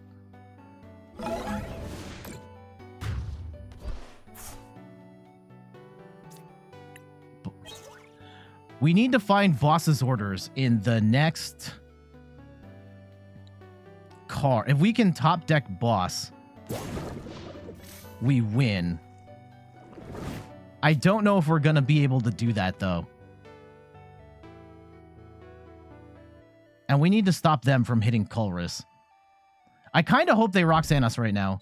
We need to find boss's orders in the next card. If we can top deck boss, we win. I don't know if we're going to be able to do that, though. And we need to stop them from hitting Colress. I kind of hope they Roxanne us right now.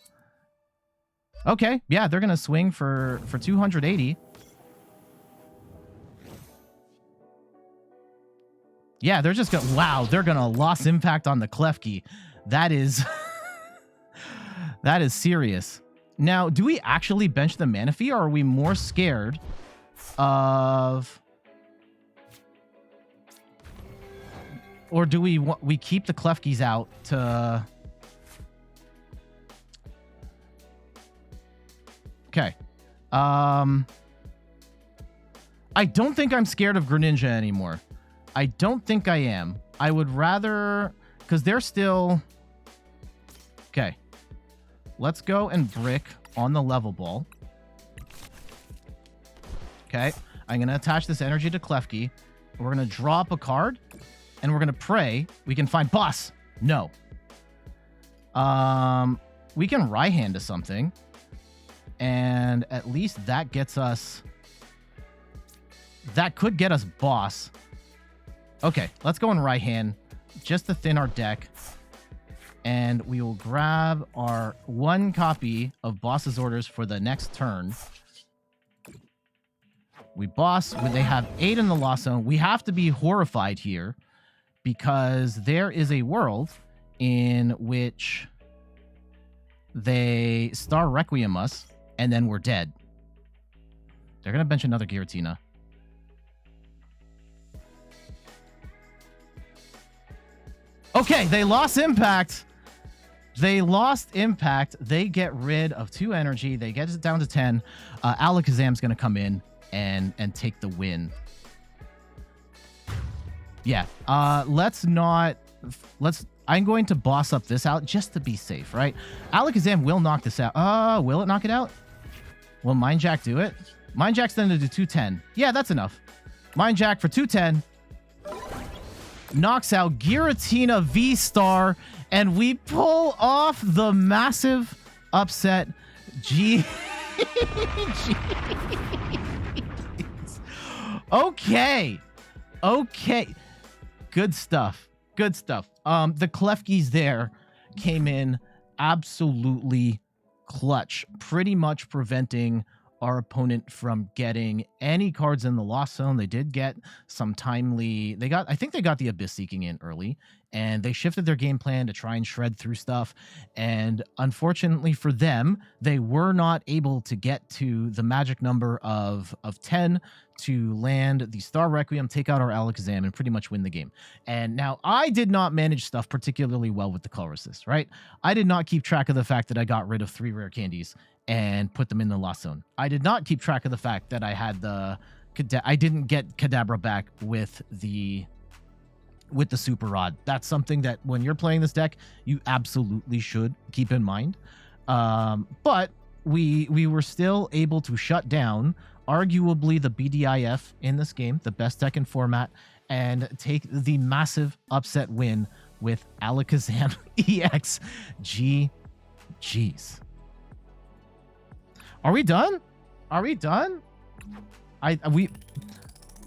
Okay, yeah, they're going to swing for 280. Yeah, they're just going to... Wow, they're going to loss impact on the Klefki. That is... that is serious. Now, do we actually bench the Manaphy, or are we more scared of... Or do we keep the Klefkis out to... Okay. I don't think I'm scared of Greninja anymore. I don't think I am. I would rather... Because they're still... Okay. Let's go and brick on the level ball. Okay. I'm going to attach this energy to Klefki. We're going to draw up a card. And we're going to pray we can find boss. No. We can Raihan to something. And at least that gets us... That could get us boss. Okay, let's go in Raihan just to thin our deck. And we will grab our one copy of boss's orders for the next turn. We boss. They have 8 in the loss zone. We have to be horrified here, because there is a world in which they Star Requiem us, and then we're dead. They're going to bench another Giratina. Okay, they lost impact. They lost impact. They get rid of 2 energy. They get it down to 10. Alakazam's going to come in and take the win. Yeah, I'm going to boss up this out just to be safe, right? Alakazam will knock this out. Will it knock it out? Will Mind Jack do it? Mind Jack's then to do 210. Yeah, that's enough. Mind Jack for 210. Knocks out Giratina V-Star, and we pull off the massive upset. Okay. Okay. Good stuff. Good stuff. The Klefkis there came in absolutely clutch, pretty much preventing our opponent from getting any cards in the loss zone. They did get some timely... I think they got the Abyss Seeking in early, and they shifted their game plan to try and shred through stuff. And unfortunately for them, they were not able to get to the magic number of 10 to land the Star Requiem, take out our Alakazam, and pretty much win the game. And now I did not manage stuff particularly well with the Colress, right? I did not keep track of the fact that I got rid of 3 rare candies and put them in the lost zone. I did not keep track of the fact that I had I didn't get Kadabra back with the Super Rod. That's something that when you're playing this deck, you absolutely should keep in mind. But we were still able to shut down arguably the BDIF in this game, the best deck in format, and take the massive upset win with Alakazam EX GGs. Are we done? Are we done?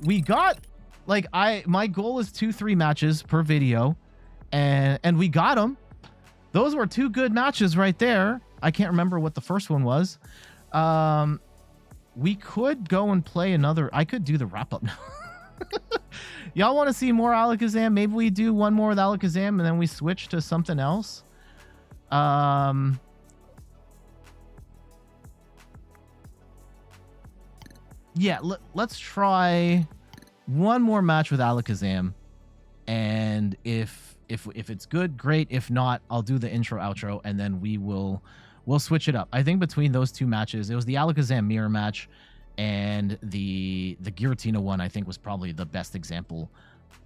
We got, like, my goal is 2-3 matches per video, and we got them. Those were 2 good matches right there. I can't remember what the first one was. We could go and play another. I could do the wrap up now. Y'all want to see more Alakazam? Maybe we do one more with Alakazam and then we switch to something else. Yeah, let's try one more match with Alakazam, and if it's good, great. If not, I'll do the intro outro, and then we'll switch it up. I think between those 2 matches, it was the Alakazam mirror match and the Giratina one, I think, was probably the best example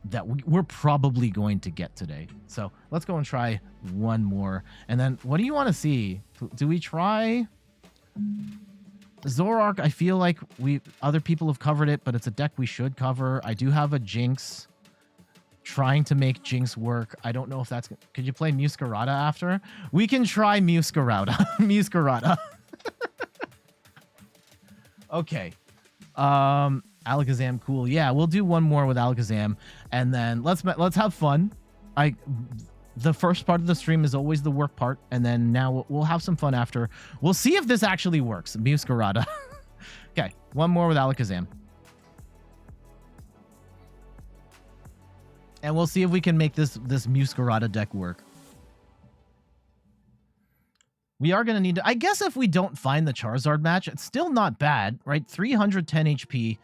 that we're probably going to get today. So let's go and try one more. And then what do you want to see? Do we try Zoroark? I feel like other people have covered it, but it's a deck we should cover. I do have a Jinx, trying to make Jinx work. I don't know if that's... Could you play Muscarada after? We can try Muscarada. Muscarada. Okay. Alakazam, cool. Yeah, we'll do one more with Alakazam, and then let's have fun. The first part of the stream is always the work part, and then now we'll have some fun after. We'll see if this actually works. Muscarada. Okay, one more with Alakazam. And we'll see if we can make this Muscarada deck work. We are going to need to... I guess if we don't find the Charizard match, it's still not bad, right? 310 HP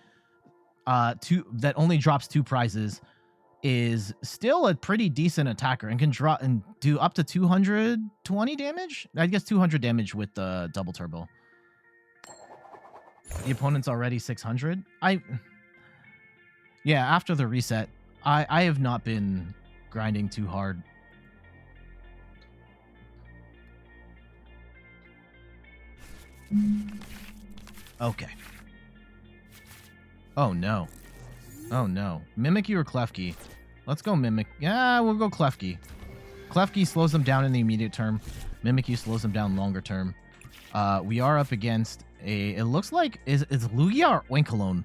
that only drops 2 prizes is still a pretty decent attacker and can drop and do up to 220 damage. I guess 200 damage with the double turbo. The opponent's already 600. Yeah, after the reset, I have not been grinding too hard. Okay. Oh no. Oh no. Mimikyu or Klefki? Let's go Mimic. Yeah, we'll go Klefki. Klefki slows them down in the immediate term. Mimikyu slows them down longer term. We are up against a... It looks like... Is Lugia or Oinkologne?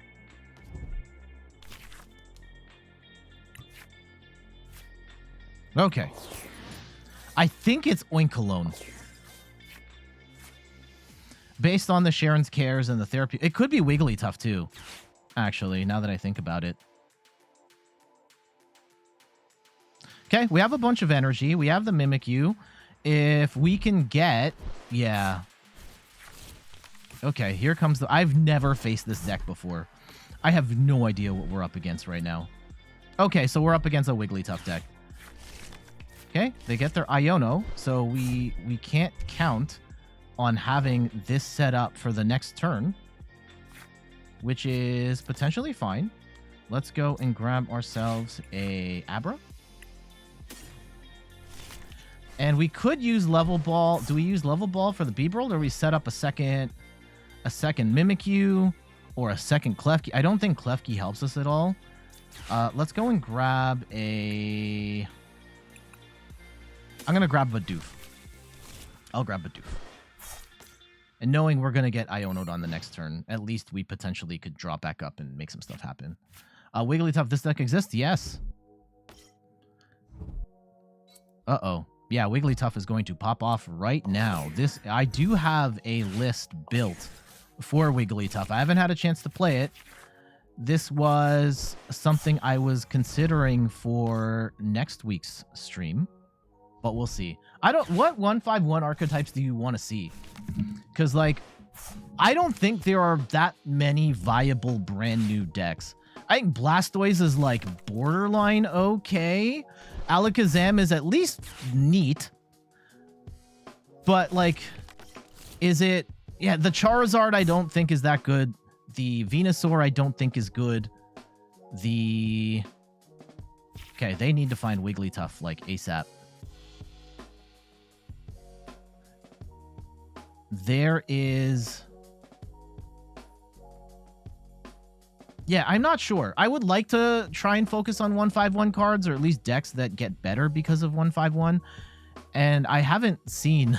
Okay. I think it's Oinkologne. Based on the Sharon's Cares and the therapy... It could be Wigglytuff too, actually, now that I think about it. Okay, we have a bunch of energy. We have the Mimikyu. If we can get... Yeah. Okay, here comes the... I've never faced this deck before. I have no idea what we're up against right now. Okay, so we're up against a Wigglytuff deck. Okay, they get their Iono, so we can't count on having this set up for the next turn, which is potentially fine. Let's go and grab ourselves a Abra. And we could use Level Ball. Do we use Level Ball for the Bibarel, or we set up a second Mimikyu or a second Klefki? I don't think Klefki helps us at all. Let's go and grab a... I'm going to grab Bidoof. I'll grab Bidoof. And knowing we're going to get Iono'd on the next turn, at least we potentially could drop back up and make some stuff happen. Wigglytuff, this deck exists? Yes. Uh-oh. Yeah, Wigglytuff is going to pop off right now. I do have a list built for Wigglytuff. I haven't had a chance to play it. This was something I was considering for next week's stream, but we'll see. What 151 archetypes do you want to see? Because, like, I don't think there are that many viable brand new decks. I think Blastoise is, like, borderline okay. Alakazam is at least neat. But, like, is it... Yeah, the Charizard I don't think is that good. The Venusaur I don't think is good. The... Okay, they need to find Wigglytuff, like, ASAP. There is... Yeah, I'm not sure. I would like to try and focus on 151 cards, or at least decks that get better because of 151. And I haven't seen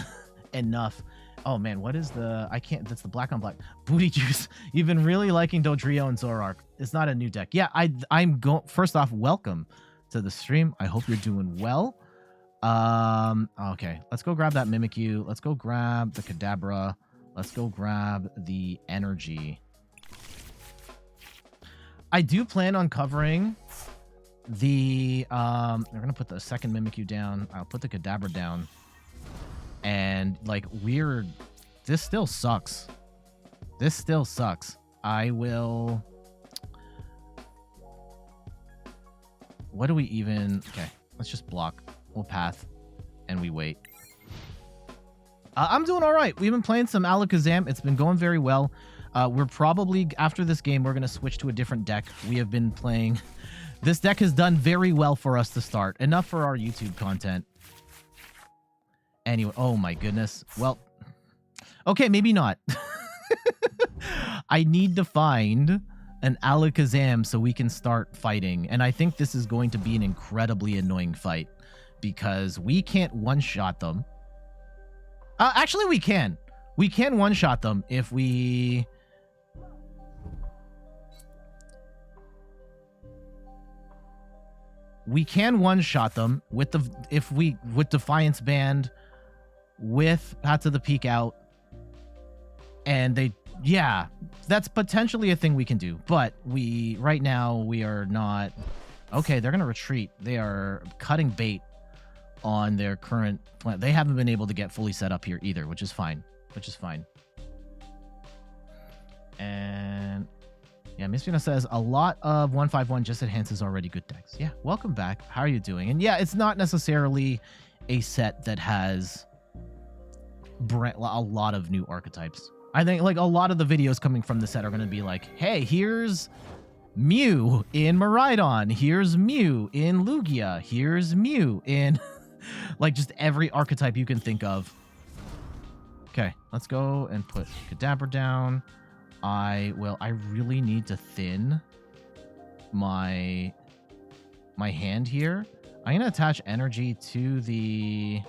enough. Oh man, what is the... I can't... That's the black on black. Booty Juice. You've been really liking Dodrio and Zoroark. It's not a new deck. Yeah, I'm going... First off, welcome to the stream. I hope you're doing well. Okay, let's go grab that Mimikyu. Let's go grab the Kadabra. Let's go grab the Energy. I do plan on covering the... we're going to put the second Mimikyu down. I'll put the Kadabra down. And, like, weird... This still sucks. This still sucks. I will... What do we even... Okay, let's just block. We'll path. And we wait. I'm doing all right. We've been playing some Alakazam. It's been going very well. We're probably, after this game, we're going to switch to a different deck. We have been playing... This deck has done very well for us to start. Enough for our YouTube content. Anyway, oh my goodness. Well, okay, maybe not. I need to find an Alakazam so we can start fighting. And I think this is going to be an incredibly annoying fight because we can't one-shot them. Actually, we can. We can one-shot them if we... We can one-shot them with the with Defiance Band, with Path to the Peak out, and they, yeah, that's potentially a thing we can do. But right now we are not. Okay, they're gonna retreat. They are cutting bait on their current plan. They haven't been able to get fully set up here either, which is fine. And yeah, Miss Vina says a lot of 151 just enhances already good decks. Yeah, welcome back. How are you doing? And yeah, it's not necessarily a set that has a lot of new archetypes. I think like a lot of the videos coming from the set are going to be like, hey, here's Mew in Miraidon. Here's Mew in Lugia. Here's Mew in like just every archetype you can think of. Okay, let's go and put Kadabra down. I really need to thin my hand here. I'm going to attach energy to the...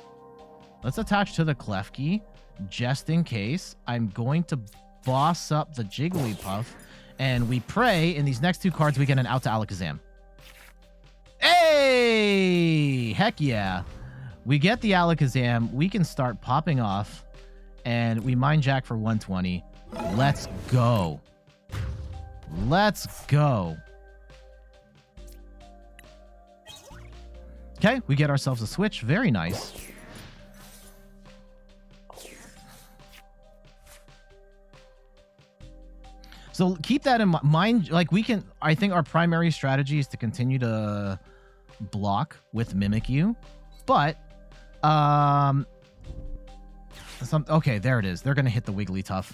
Let's attach to the Klefki, just in case. I'm going to boss up the Jigglypuff, and we pray in these next two cards we get an out to Alakazam. Hey! Heck yeah. We get the Alakazam. We can start popping off, and we Mind Jack for 120. Let's go. Let's go. Okay, we get ourselves a switch. Very nice. So keep that in mind. Like we can, I think our primary strategy is to continue to block with Mimikyu, but okay, there it is. They're gonna hit the Wigglytuff.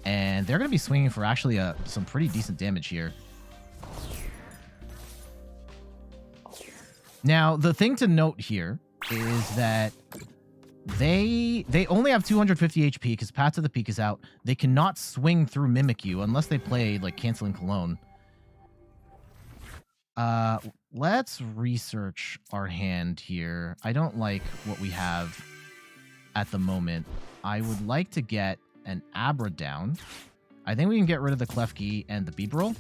And they're going to be swinging for actually some pretty decent damage here. Now, the thing to note here is that they only have 250 HP because Path to the Peak is out. They cannot swing through Mimikyu unless they play, like, Canceling Cologne. Let's research our hand here. I don't like what we have at the moment. I would like to get an Abra down. I think we can get rid of the Klefki and the Bibarel.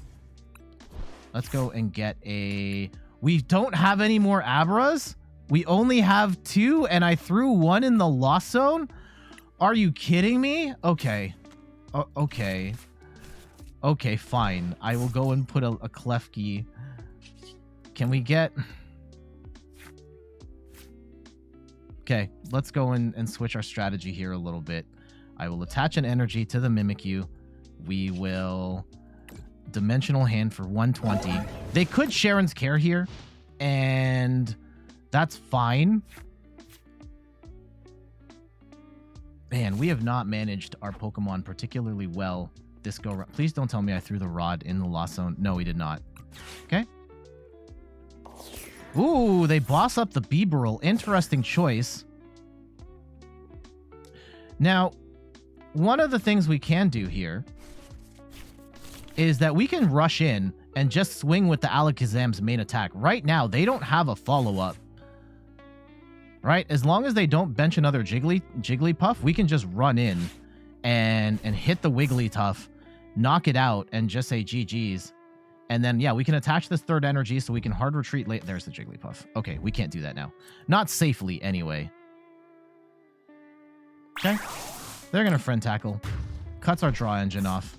Let's go and get a... We don't have any more Abras? We only have two, and I threw one in the Lost Zone? Are you kidding me? Okay. Okay. Okay, fine. I will go and put a Klefki. Can we get... Okay, let's go and switch our strategy here a little bit. I will attach an energy to the Mimikyu. We will Dimensional Hand for 120. They could Sharon's Care here, and that's fine. Man, we have not managed our Pokemon particularly well this go round. Please don't tell me I threw the rod in the Lost Zone. No, we did not. Okay. Ooh, they boss up the Bibarel. Interesting choice. Now, one of the things we can do here is that we can rush in and just swing with the Alakazam's main attack. Right now, they don't have a follow-up. Right? As long as they don't bench another Jigglypuff, we can just run in and hit the Wigglytuff, knock it out, and just say GG's. And then, yeah, we can attach this third energy so we can hard retreat late. There's the Jigglypuff. Okay, we can't do that now. Not safely, anyway. Okay. They're going to friend tackle. Cuts our draw engine off.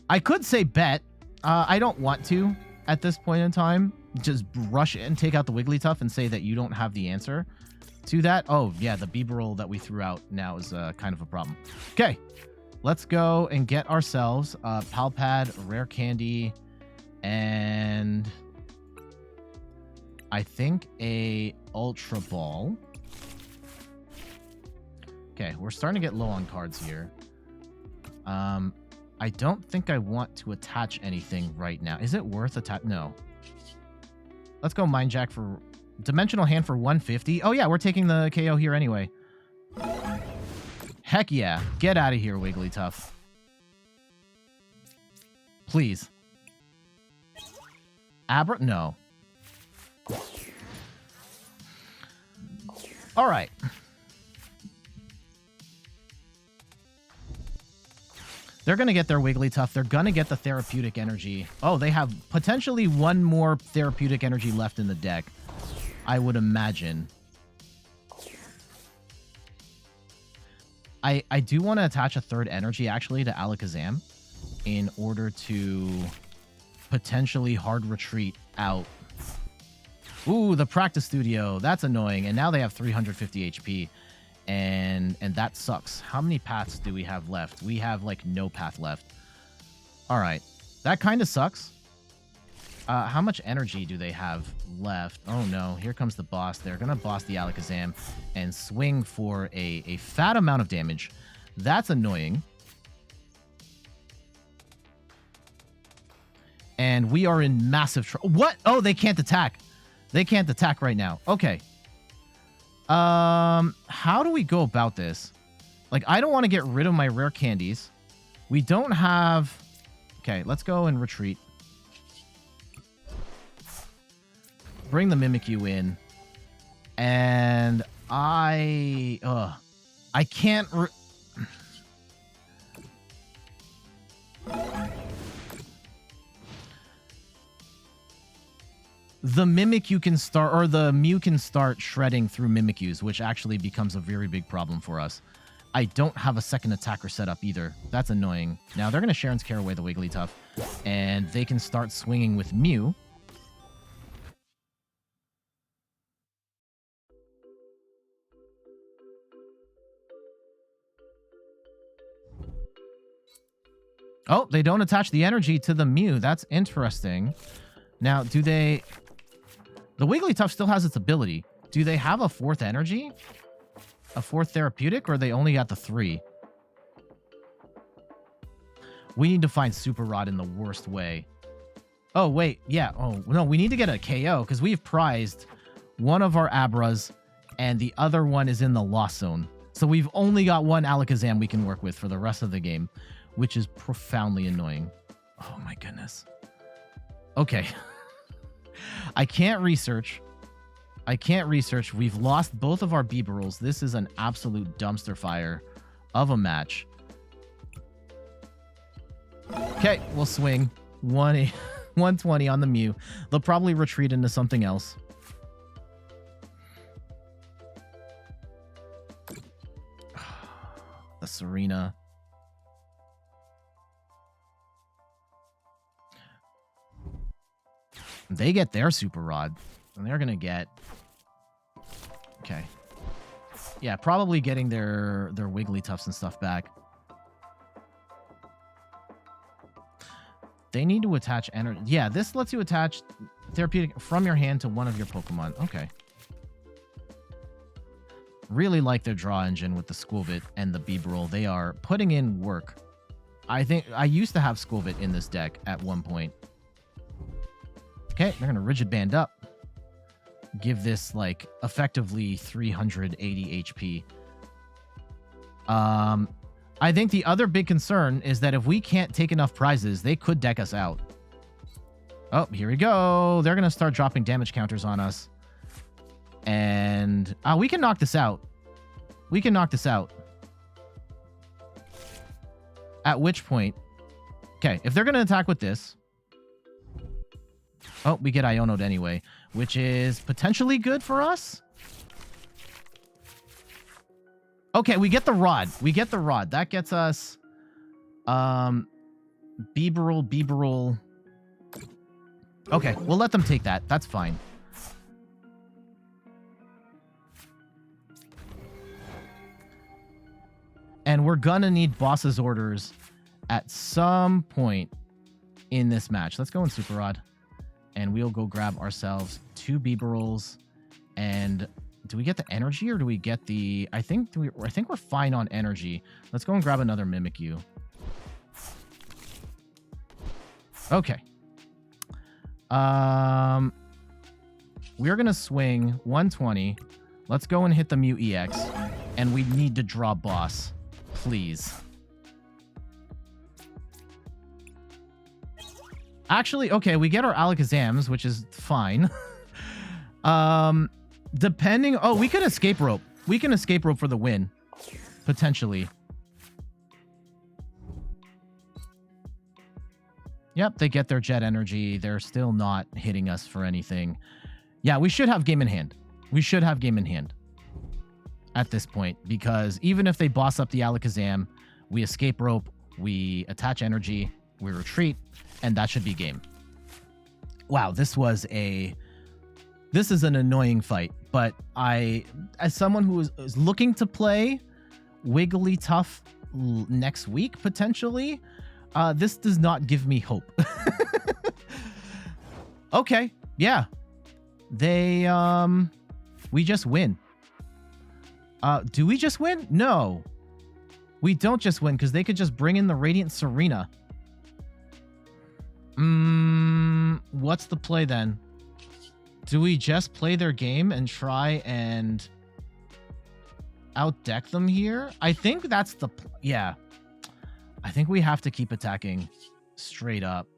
I could say bet. I don't want to at this point in time. Just rush in, take out the Wigglytuff, and say that you don't have the answer to that. Oh, yeah, the Bibarel that we threw out now is kind of a problem. Okay. Let's go and get ourselves Pal Pad, Rare Candy, and I think a Ultra Ball. Okay, we're starting to get low on cards here. I don't think I want to attach anything right now. Is it worth attach? No. Let's go Mind Jack for Dimensional Hand for 150. Oh yeah, we're taking the KO here anyway. Heck yeah. Get out of here, Wigglytuff. Please. Abra? No. All right. They're going to get their Wigglytuff. They're going to get the therapeutic energy. Oh, they have potentially one more therapeutic energy left in the deck, I would imagine. I do want to attach a third energy, actually, to Alakazam in order to potentially hard retreat out. Ooh, the practice studio. That's annoying. And now they have 350 HP. And that sucks. How many paths do we have left? We have, like, no path left. All right. That kind of sucks. How much energy do they have left? Oh, no. Here comes the boss. They're going to boss the Alakazam and swing for a fat amount of damage. That's annoying. And we are in massive trouble. What? Oh, they can't attack. They can't attack right now. Okay. How do we go about this? Like, I don't want to get rid of my rare candies. We don't have... Okay, let's go and retreat. Bring the Mimikyu in. And I can't... The Mimikyu can start, or the Mew can start shredding through Mimikyus, which actually becomes a very big problem for us. I don't have a second attacker set up either. That's annoying. Now, they're going to Sharon's Care away the Wigglytuff, and they can start swinging with Mew. Oh, they don't attach the energy to the Mew. That's interesting. Now, do they... The Wigglytuff still has its ability. Do they have a fourth energy? A fourth therapeutic, or they only got the 3? We need to find Super Rod in the worst way. Oh, wait. Yeah. Oh, no. We need to get a KO, because we've prized one of our Abras, and the other one is in the Lost Zone. So we've only got one Alakazam we can work with for the rest of the game, which is profoundly annoying. Oh, my goodness. Okay. I can't research. We've lost both of our Bibarels. This is an absolute dumpster fire of a match. Okay, we'll swing. 120 on the Mew. They'll probably retreat into something else. The Serena. They get their Super Rod, and they're going to get... Okay. Yeah, probably getting their Wigglytuffs and stuff back. They need to attach energy. Yeah, this lets you attach therapeutic from your hand to one of your Pokemon. Okay. Really like their draw engine with the Squovit and the Bibarel. They are putting in work. I think I used to have Squovit in this deck at one point. Okay, they're going to Rigid Band up. Give this, like, effectively 380 HP. I think the other big concern is that if we can't take enough prizes, they could deck us out. Oh, here we go. They're going to start dropping damage counters on us. And we can knock this out. We can knock this out. At which point... Okay, if they're going to attack with this... Oh, we get Iono'd anyway, which is potentially good for us. Okay, we get the rod. We get the rod. That gets us... Bibarel. Okay, we'll let them take that. That's fine. And we're gonna need boss's orders at some point in this match. Let's go in Super Rod. And we'll go grab ourselves 2 Bibarels. And do we get the energy or do we get the... I think we're fine on energy. Let's go and grab another Mimikyu. Okay. We're gonna swing 120. Let's go and hit the Mew EX. And we need to draw boss. Please. Actually, okay, we get our Alakazams, which is fine. Depending... Oh, we could escape rope. We can escape rope for the win. Potentially. Yep, they get their jet energy. They're still not hitting us for anything. Yeah, we should have game in hand. We should have game in hand at this point, because even if they boss up the Alakazam, we escape rope, we attach energy, we retreat, and that should be game. Wow, this is an annoying fight, but as someone who is looking to play Wigglytuff next week, potentially, this does not give me hope. Okay, yeah. We just win. Do we just win? No. We don't just win, because they could just bring in the Radiant Serena. What's the play then? Do we just play their game and try and outdeck them here? I think that's the... Yeah. I think we have to keep attacking straight up.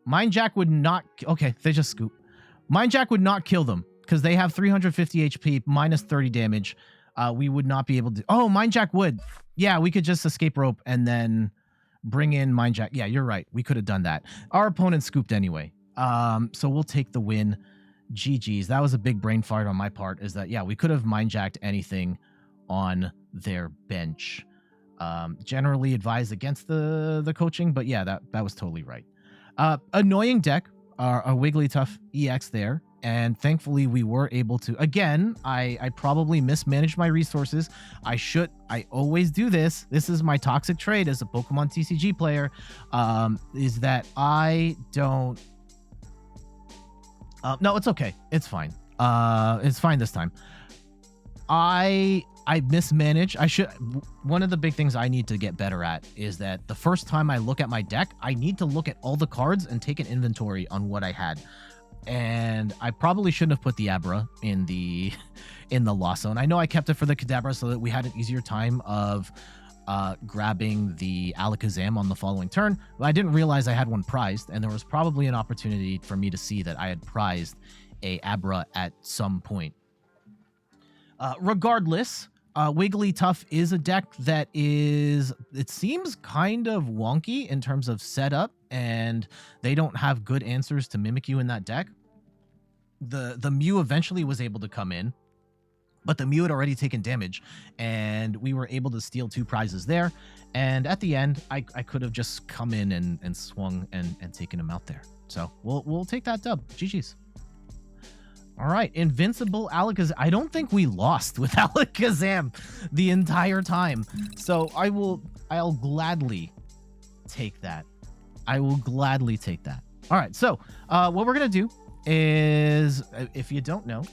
Mind Jack would not... Okay, they just scoop. Mind Jack would not kill them, because they have 350 HP, minus 30 damage. We would not be able to... Oh, Mind Jack would. Yeah, we could just escape rope and then bring in Mind Jack. Yeah, you're right. We could have done that. Our opponent scooped anyway. So we'll take the win. GG's. That was a big brain fart on my part, is that, yeah, we could have Mind Jacked anything on their bench. Generally advised against the coaching, but yeah, that was totally right. Annoying deck, a Wigglytuff EX there. And thankfully, we were able to... Again, I probably mismanaged my resources. I always do this. This is my toxic trait as a Pokemon TCG player, is that I don't... no, it's okay. It's fine. It's fine this time. I mismanaged. One of the big things I need to get better at is that the first time I look at my deck, I need to look at all the cards and take an inventory on what I had. And I probably shouldn't have put the Abra in the loss zone. I know I kept it for the Kadabra so that we had an easier time of grabbing the Alakazam on the following turn. But I didn't realize I had one prized, and there was probably an opportunity for me to see that I had prized a Abra at some point. Regardless, Wigglytuff is a deck that it seems kind of wonky in terms of setup, and they don't have good answers to Mimikyu in that deck. The Mew eventually was able to come in, but the Mew had already taken damage, and we were able to steal 2 prizes there. And at the end, I could have just come in and swung and taken him out there. So we'll take that dub. GG's. All right, Invincible Alakazam. I don't think we lost with Alakazam the entire time. So I'll gladly take that. I will gladly take that. All right, so what we're going to do is, if you don't know,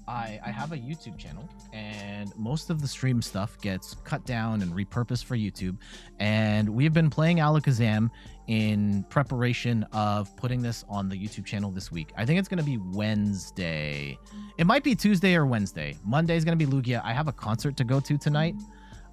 I have a YouTube channel, and most of the stream stuff gets cut down and repurposed for YouTube. And we've been playing Alakazam in preparation of putting this on the YouTube channel this week. I think it's going to be Wednesday. It might be Tuesday or Wednesday. Monday is going to be Lugia. I have a concert to go to tonight.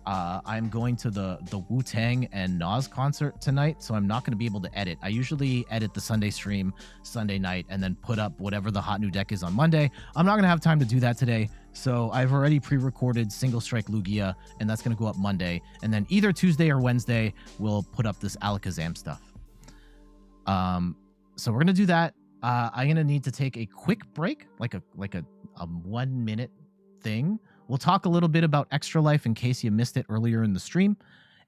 I'm going to the Wu-Tang and Nas concert tonight, so I'm not going to be able to edit. I usually edit the Sunday stream Sunday night and then put up whatever the hot new deck is on Monday. I'm not going to have time to do that today, so I've already pre-recorded Single Strike Lugia, and that's going to go up Monday. And then either Tuesday or Wednesday, we'll put up this Alakazam stuff. So we're going to do that. I'm going to need to take a quick break, like a 1 minute thing. We'll talk a little bit about Extra Life in case you missed it earlier in the stream.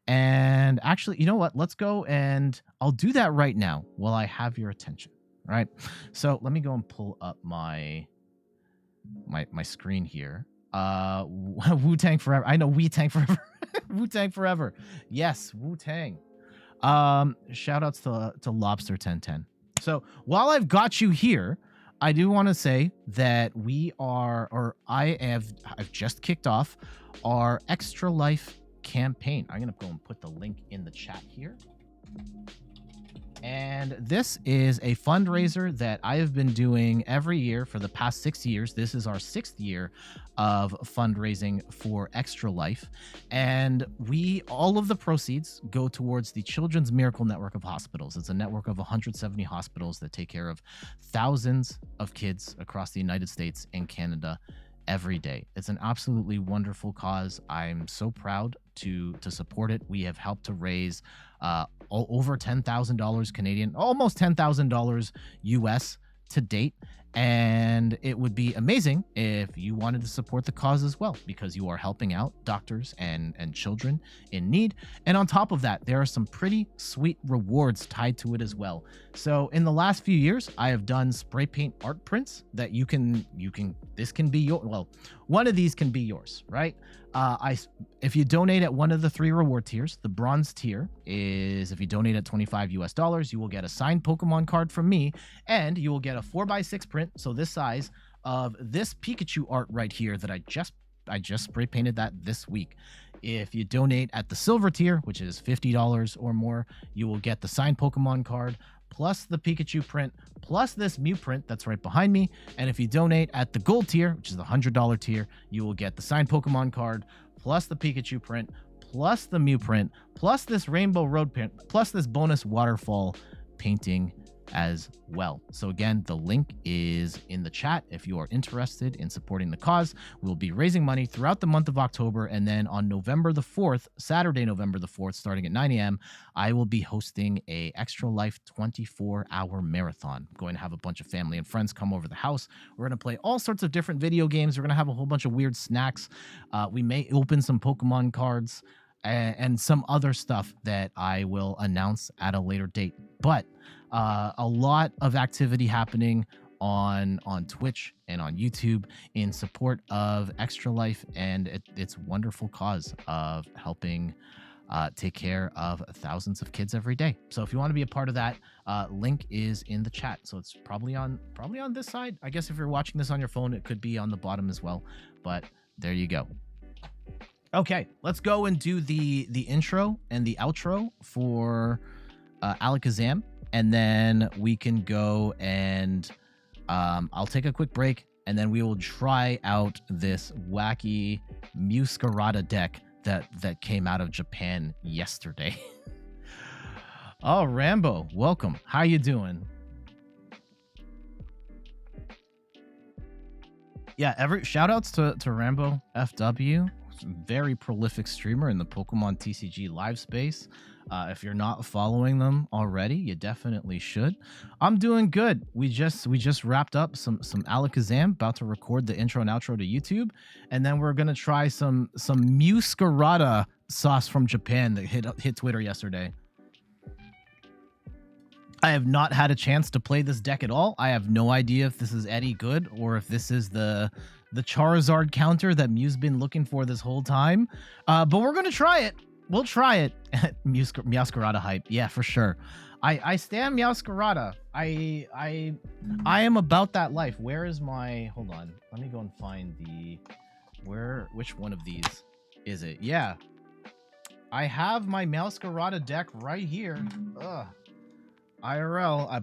And actually, you know what? Let's go, and I'll do that right now while I have your attention. All right. So let me go and pull up my screen here. Wu-Tang Forever. I know Wu-Tang Forever. Wu-Tang Forever. Yes, Wu-Tang. Shout outs to Lobster 1010. So while I've got you here, I do want to say that I've just kicked off our Extra Life campaign. I'm going to go and put the link in the chat here. And this is a fundraiser that I have been doing every year for the past 6 years. This is our 6th year of fundraising for Extra Life. And all of the proceeds go towards the Children's Miracle Network of Hospitals. It's a network of 170 hospitals that take care of thousands of kids across the United States and Canada every day. It's an absolutely wonderful cause. I'm so proud to support it. We have helped to raise over $10,000 Canadian, almost $10,000 US to date. And it would be amazing if you wanted to support the cause as well, because you are helping out doctors and children in need. And on top of that, there are some pretty sweet rewards tied to it as well. So in the last few years, I have done spray paint art prints that this can be your, well, one of these can be yours, right? If you donate at one of the 3 reward tiers, the bronze tier is if you donate at $25 US, you will get a signed Pokemon card from me, and you will get a 4x6 print, so this size, of this Pikachu art right here that I just spray painted that this week. If you donate at the silver tier, which is $50 or more, you will get the signed Pokemon card, plus the Pikachu print, plus this Mew print that's right behind me. And if you donate at the gold tier, which is the $100 tier, you will get the signed Pokemon card, plus the Pikachu print, plus the Mew print, plus this Rainbow Road print, plus this bonus waterfall painting as well. So again, the link is in the chat if you are interested in supporting the cause. We'll be raising money throughout the month of October, and then on November the 4th, Saturday, November the 4th, starting at 9 a.m., I will be hosting a Extra Life 24-hour marathon. I'm going to have a bunch of family and friends come over the house. We're going to play all sorts of different video games. We're going to have a whole bunch of weird snacks. We may open some Pokemon cards and some other stuff that I will announce at a later date. But a lot of activity happening on Twitch and on YouTube in support of Extra Life and its wonderful cause of helping take care of thousands of kids every day. So if you want to be a part of that, link is in the chat. So it's probably on this side. I guess if you're watching this on your phone, it could be on the bottom as well. But there you go. Okay, let's go and do the intro and the outro for Alakazam. And then we can go and I'll take a quick break, and then we will try out this wacky Muscarada deck that came out of Japan yesterday. Oh, Rambo, welcome. How you doing? Yeah, shout outs to Rambo FW. Very prolific streamer in the Pokemon TCG live space. If you're not following them already, you definitely should. I'm doing good. We just wrapped up some Alakazam, about to record the intro and outro to YouTube, and then we're gonna try some Muscarada sauce from Japan that hit Twitter yesterday. I have not had a chance to play this deck at all. I have no idea if this is any good or if this is the Charizard counter that Mew's been looking for this whole time. But we're gonna try it. We'll try it. Meowscarada hype. Yeah, for sure. I stand Meowscarada. I am about that life. Where is my... Hold on. Let me go and find which one of these is it? Yeah. I have my Meowscarada deck right here. Ugh. IRL. I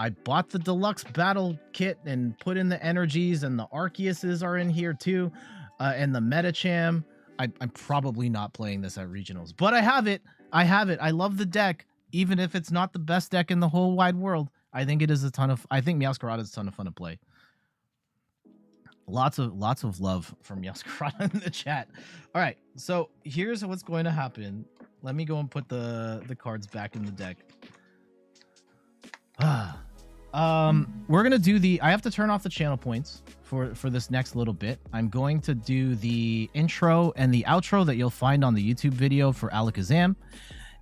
bought the deluxe battle kit and put in the energies, and the Arceuses are in here too. And the Metacham. I'm probably not playing this at regionals, but I have it. I love the deck, even if it's not the best deck in the whole wide world. I think it is a ton of. I think Meowscarada is a ton of fun to play. Lots of love from Meowscarada in the chat. All right, so here's what's going to happen. Let me go and put the cards back in the deck. We're gonna do the. I have to turn off the channel points for this next little bit. I'm going to do the intro and the outro that you'll find on the YouTube video for Alakazam,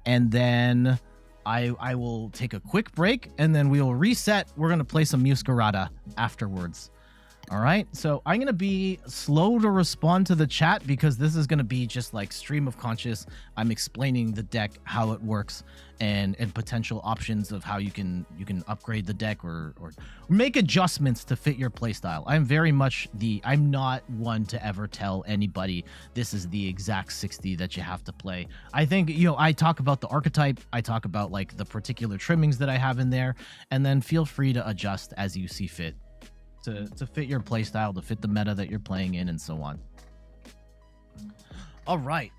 and then I will take a quick break, and then we will reset. We're gonna play some Meowscarada afterwards. All right, so I'm gonna be slow to respond to the chat because this is gonna be just like stream of conscious. I'm explaining the deck, how it works, and potential options of how you can upgrade the deck or make adjustments to fit your playstyle. I'm very much I'm not one to ever tell anybody this is the exact 60 that you have to play. I think, you know, I talk about the archetype, I talk about like the particular trimmings that I have in there, and then feel free to adjust as you see fit. To fit your playstyle, to fit the meta that you're playing in, and so on. All right.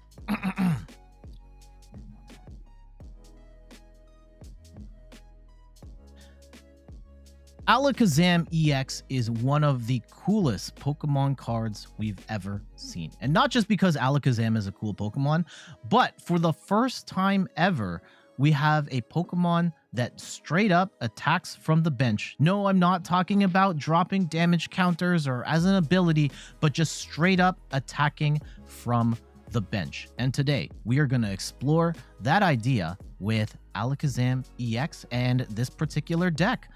Alakazam EX is one of the coolest Pokemon cards we've ever seen. And not just because Alakazam is a cool Pokemon, but for the first time ever, we have a Pokemon that straight up attacks from the bench. No, I'm not talking about dropping damage counters or as an ability, but just straight up attacking from the bench. And today we are going to explore that idea with Alakazam EX and this particular deck.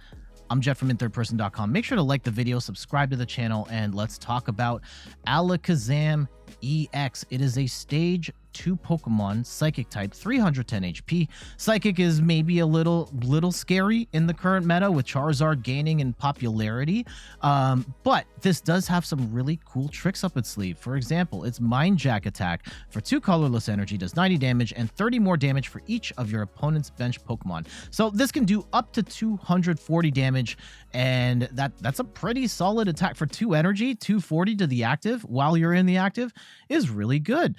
I'm Jet from inthirdperson.com. Make sure to like the video, subscribe to the channel, and let's talk about Alakazam EX. It is a stage 2 Pokemon, Psychic type, 310 HP. Psychic is maybe a little scary in the current meta with Charizard gaining in popularity, but this does have some really cool tricks up its sleeve. For example, its Mind Jack attack for 2 colorless energy does 90 damage and 30 more damage for each of your opponent's bench Pokemon. So this can do up to 240 damage, and that's a pretty solid attack for 2 energy. 240 to the active while you're in the active is really good.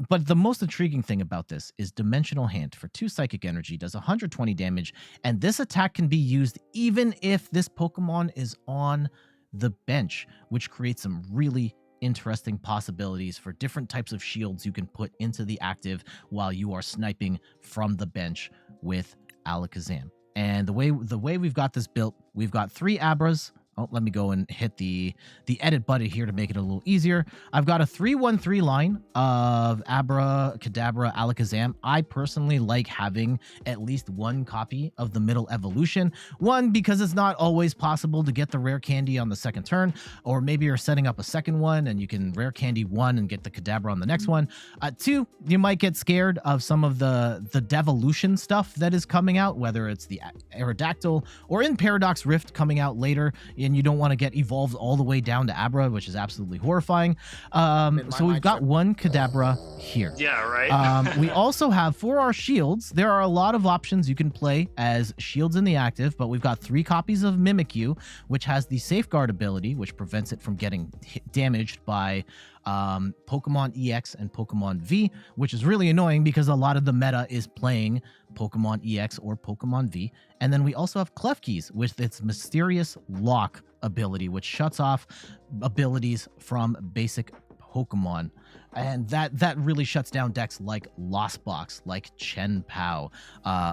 But the most intriguing thing about this is Dimensional Hand for 2 psychic energy does 120 damage, and this attack can be used even if this Pokemon is on the bench, which creates some really interesting possibilities for different types of shields you can put into the active while you are sniping from the bench with Alakazam. And the way we've got this built, we've got 3 Abras. Oh, let me go and hit the edit button here to make it a little easier. I've got a 3-1-3 line of Abra, Kadabra, Alakazam. I personally like having at least 1 copy of the middle evolution. 1, because it's not always possible to get the rare candy on the second turn, or maybe you're setting up a second one and you can rare candy 1 and get the Kadabra on the next one. 2, you might get scared of some of the devolution stuff that is coming out, whether it's the Aerodactyl or in Paradox Rift coming out later, and you don't want to get evolved all the way down to Abra, which is absolutely horrifying. So we've got 1 Kadabra here. Yeah, right. We also have, for our shields, there are a lot of options you can play as shields in the active, but we've got 3 copies of Mimikyu, which has the Safeguard ability, which prevents it from getting damaged by Pokemon EX and Pokemon V, which is really annoying because a lot of the meta is playing Pokemon EX or Pokemon V. And then we also have Klefki with its Mysterious Lock ability, which shuts off abilities from basic Pokemon. And that really shuts down decks like Lost Box, like Chen Pao,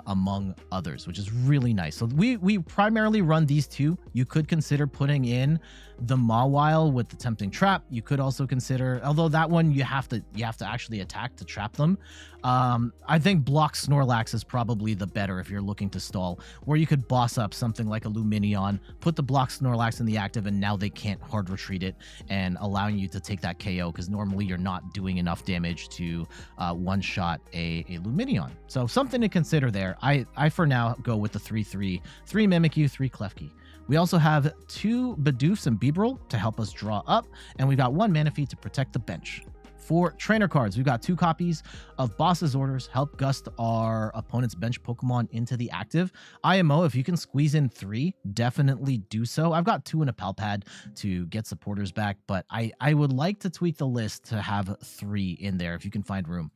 among others, which is really nice. So we primarily run these 2. You could consider putting in the Mawile with the Tempting Trap. You could also consider, although that one you have to actually attack to trap them. I think Block Snorlax is probably the better if you're looking to stall, where you could boss up something like a Lumineon, put the Block Snorlax in the active, and now they can't hard retreat it, and allowing you to take that KO, because normally you're not doing enough damage to one-shot a Lumineon. So something to consider there. I for now go with the 3-3, 3 Mimikyu, 3 Klefki. We also have 2 Bidoofs and Bibarel to help us draw up, and we've got 1 Manaphy to protect the bench. For trainer cards, we've got 2 copies of Boss's Orders, help gust our opponent's bench Pokemon into the active. IMO, if you can squeeze in 3, definitely do so. I've got 2 in a Pal Pad to get supporters back, but I would like to tweak the list to have 3 in there if you can find room.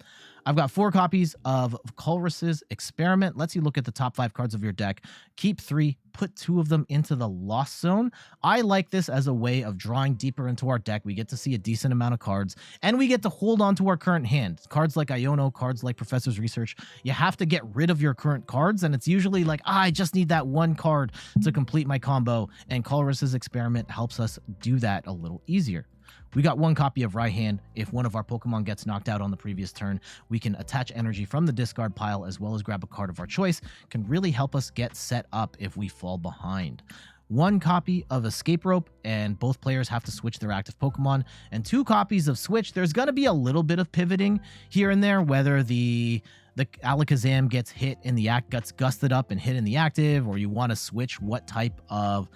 I've got 4 copies of Colress's Experiment. Lets you look at the top 5 cards of your deck, keep 3, put 2 of them into the Lost Zone. I like this as a way of drawing deeper into our deck. We get to see a decent amount of cards, and we get to hold on to our current hand. Cards like Iono, cards like Professor's Research, you have to get rid of your current cards, and it's usually like, I just need that one card to complete my combo, and Colress's Experiment helps us do that a little easier. We got 1 copy of Raihan. If one of our Pokemon gets knocked out on the previous turn, we can attach energy from the discard pile as well as grab a card of our choice. Can really help us get set up if we fall behind. 1 copy of Escape Rope, and both players have to switch their active Pokemon. And 2 copies of Switch. There's going to be a little bit of pivoting here and there, whether the Alakazam gets hit in the gets gusted up and hit in the active, or you want to switch what type of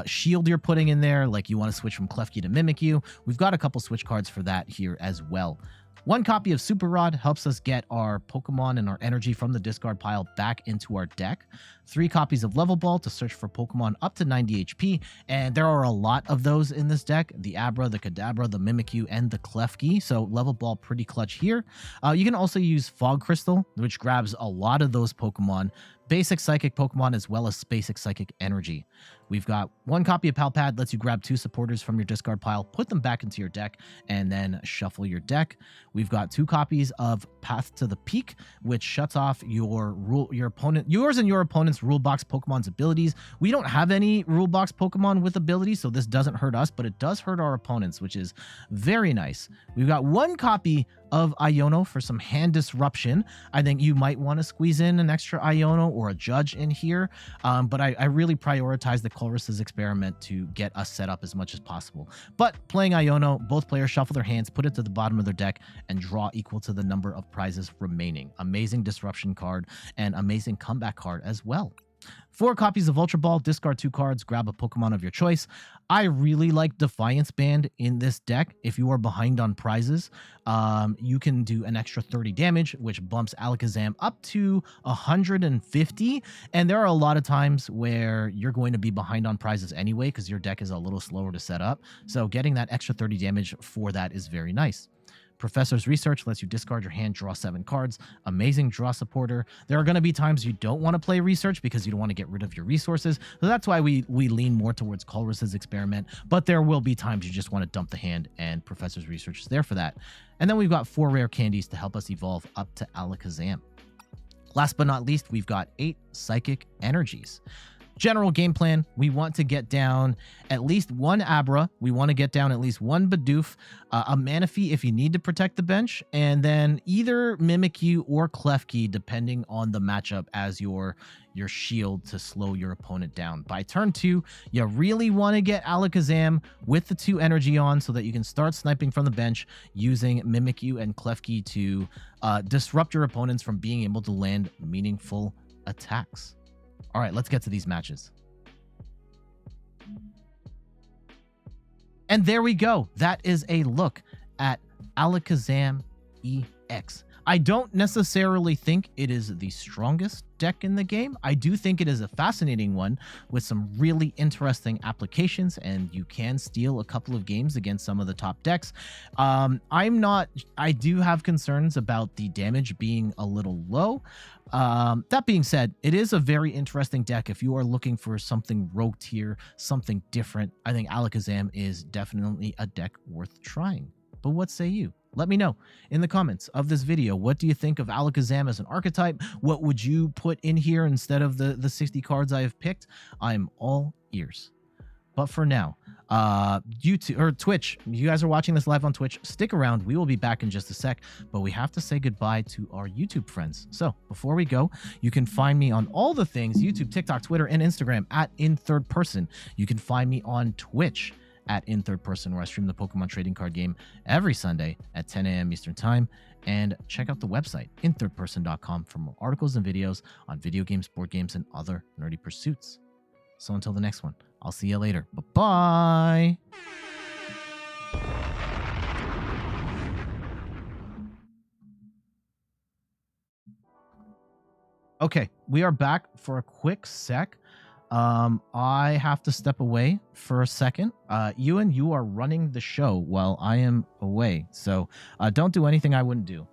shield you're putting in there, like you want to switch from Klefki to Mimikyu. We've got a couple switch cards for that here as well. 1 copy of Super Rod helps us get our Pokemon and our energy from the discard pile back into our deck. 3 copies of Level Ball to search for Pokemon up to 90 HP, and there are a lot of those in this deck. The Abra, the Kadabra, the Mimikyu, and the Klefki, so Level Ball pretty clutch here. You can also use Fog Crystal, which grabs a lot of those Pokemon, basic Psychic Pokemon, as well as basic Psychic Energy. We've got 1 copy of Pal Pad, lets you grab 2 supporters from your discard pile, put them back into your deck, and then shuffle your deck. We've got 2 copies of Path to the Peak, which shuts off yours and your opponent's rule box Pokemon's abilities. We don't have any rule box Pokemon with abilities, so this doesn't hurt us, but it does hurt our opponents, which is very nice. We've got 1 copy of Iono for some hand disruption. I think you might want to squeeze in an extra Iono or a Judge in here, but I really prioritize the Colress's Experiment to get us set up as much as possible. But playing Iono, both players shuffle their hands, put it to the bottom of their deck, and draw equal to the number of prizes remaining. Amazing disruption card and amazing comeback card as well. 4 copies of Ultra Ball, discard 2 cards, grab a Pokemon of your choice. I really like Defiance Band in this deck. If you are behind on prizes, you can do an extra 30 damage, which bumps Alakazam up to 150. And there are a lot of times where you're going to be behind on prizes anyway, because your deck is a little slower to set up. So getting that extra 30 damage for that is very nice. Professor's Research lets you discard your hand, draw 7 cards. Amazing draw supporter. There are going to be times you don't want to play Research because you don't want to get rid of your resources. So that's why we lean more towards Colress's Experiment. But there will be times you just want to dump the hand, and Professor's Research is there for that. And then we've got 4 rare candies to help us evolve up to Alakazam. Last but not least, we've got 8 Psychic Energies. General game plan, we want to get down at least 1 Abra. We want to get down at least 1 Bidoof, a Manaphy if you need to protect the bench, and then either Mimikyu or Klefki, depending on the matchup, as your shield to slow your opponent down. By turn 2, you really want to get Alakazam with the 2 energy on so that you can start sniping from the bench using Mimikyu and Klefki to disrupt your opponents from being able to land meaningful attacks. All right, let's get to these matches. And there we go. That is a look at Alakazam EX. I don't necessarily think it is the strongest deck in the game. I do think it is a fascinating one with some really interesting applications, and you can steal a couple of games against some of the top decks. I do have concerns about the damage being a little low. That being said, it is a very interesting deck. If you are looking for something rogue tier, something different, I think Alakazam is definitely a deck worth trying. But what say you? Let me know in the comments of this video. What do you think of Alakazam as an archetype? What would you put in here instead of the 60 cards I have picked? I'm all ears. But for now, YouTube or Twitch, you guys are watching this live on Twitch. Stick around. We will be back in just a sec, but we have to say goodbye to our YouTube friends. So before we go, you can find me on all the things: YouTube, TikTok, Twitter, and Instagram at In3rdPerson. You can find me on Twitch at In3rdPerson, where I stream the Pokemon trading card game every Sunday at 10 a.m. Eastern Time. And check out the website, in3rdperson.com, for more articles and videos on video games, board games, and other nerdy pursuits. So until the next one, I'll see you later. Bye-bye. Okay, we are back for a quick sec. I have to step away for a second. Ewan, you are running the show while I am away, so don't do anything I wouldn't do.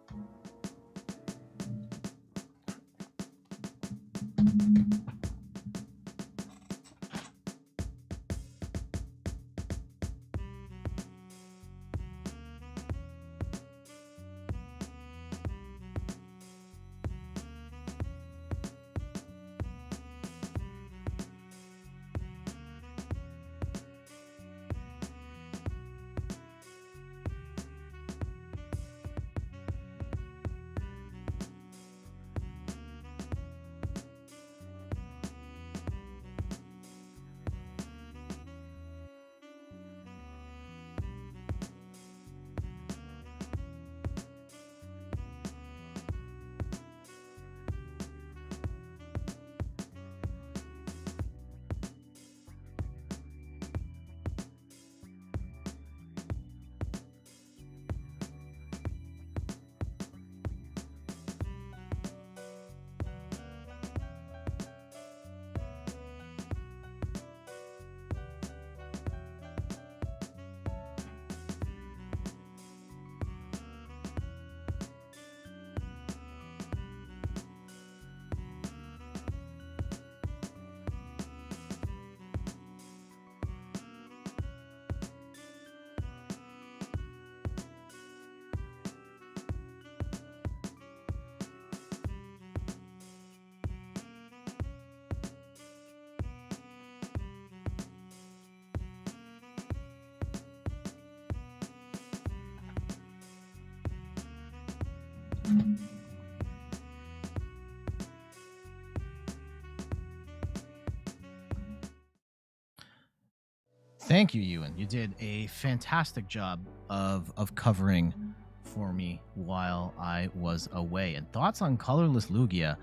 Thank you, Ewan. You did a fantastic job of covering for me while I was away. And thoughts on colorless Lugia?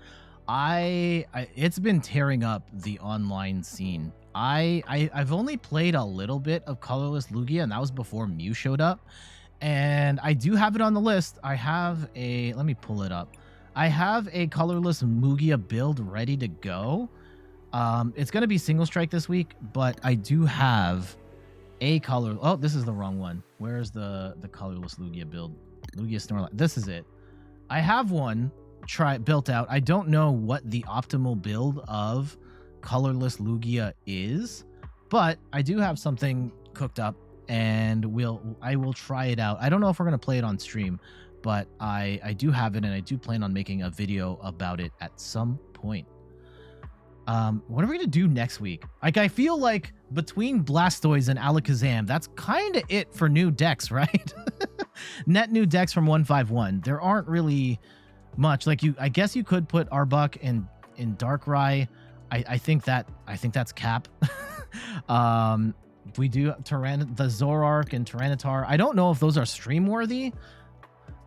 I it's been tearing up the online scene. I've only played a little bit of colorless Lugia, and that was before Mew showed up. And I do have it on the list. I have a, let me pull it up. I have a colorless Lugia build ready to go. It's going to be single strike this week, but I do have a color. Oh, this is the wrong one. Where's the colorless Lugia build? Lugia Snorlax. This is it. I have one built out. I don't know what the optimal build of colorless Lugia is, but I do have something cooked up, and I will try it out. I don't know if we're going to play it on stream, but I do have it, and I do plan on making a video about it at some point. What are we gonna do next week? Like, I feel like between Blastoise and Alakazam, that's kind of it for new decks, right? Net new decks from 151. There aren't really much. Like, I guess you could put Arbok in Darkrai. I think that's cap. We do the Zoroark and Tyranitar. I don't know if those are stream worthy.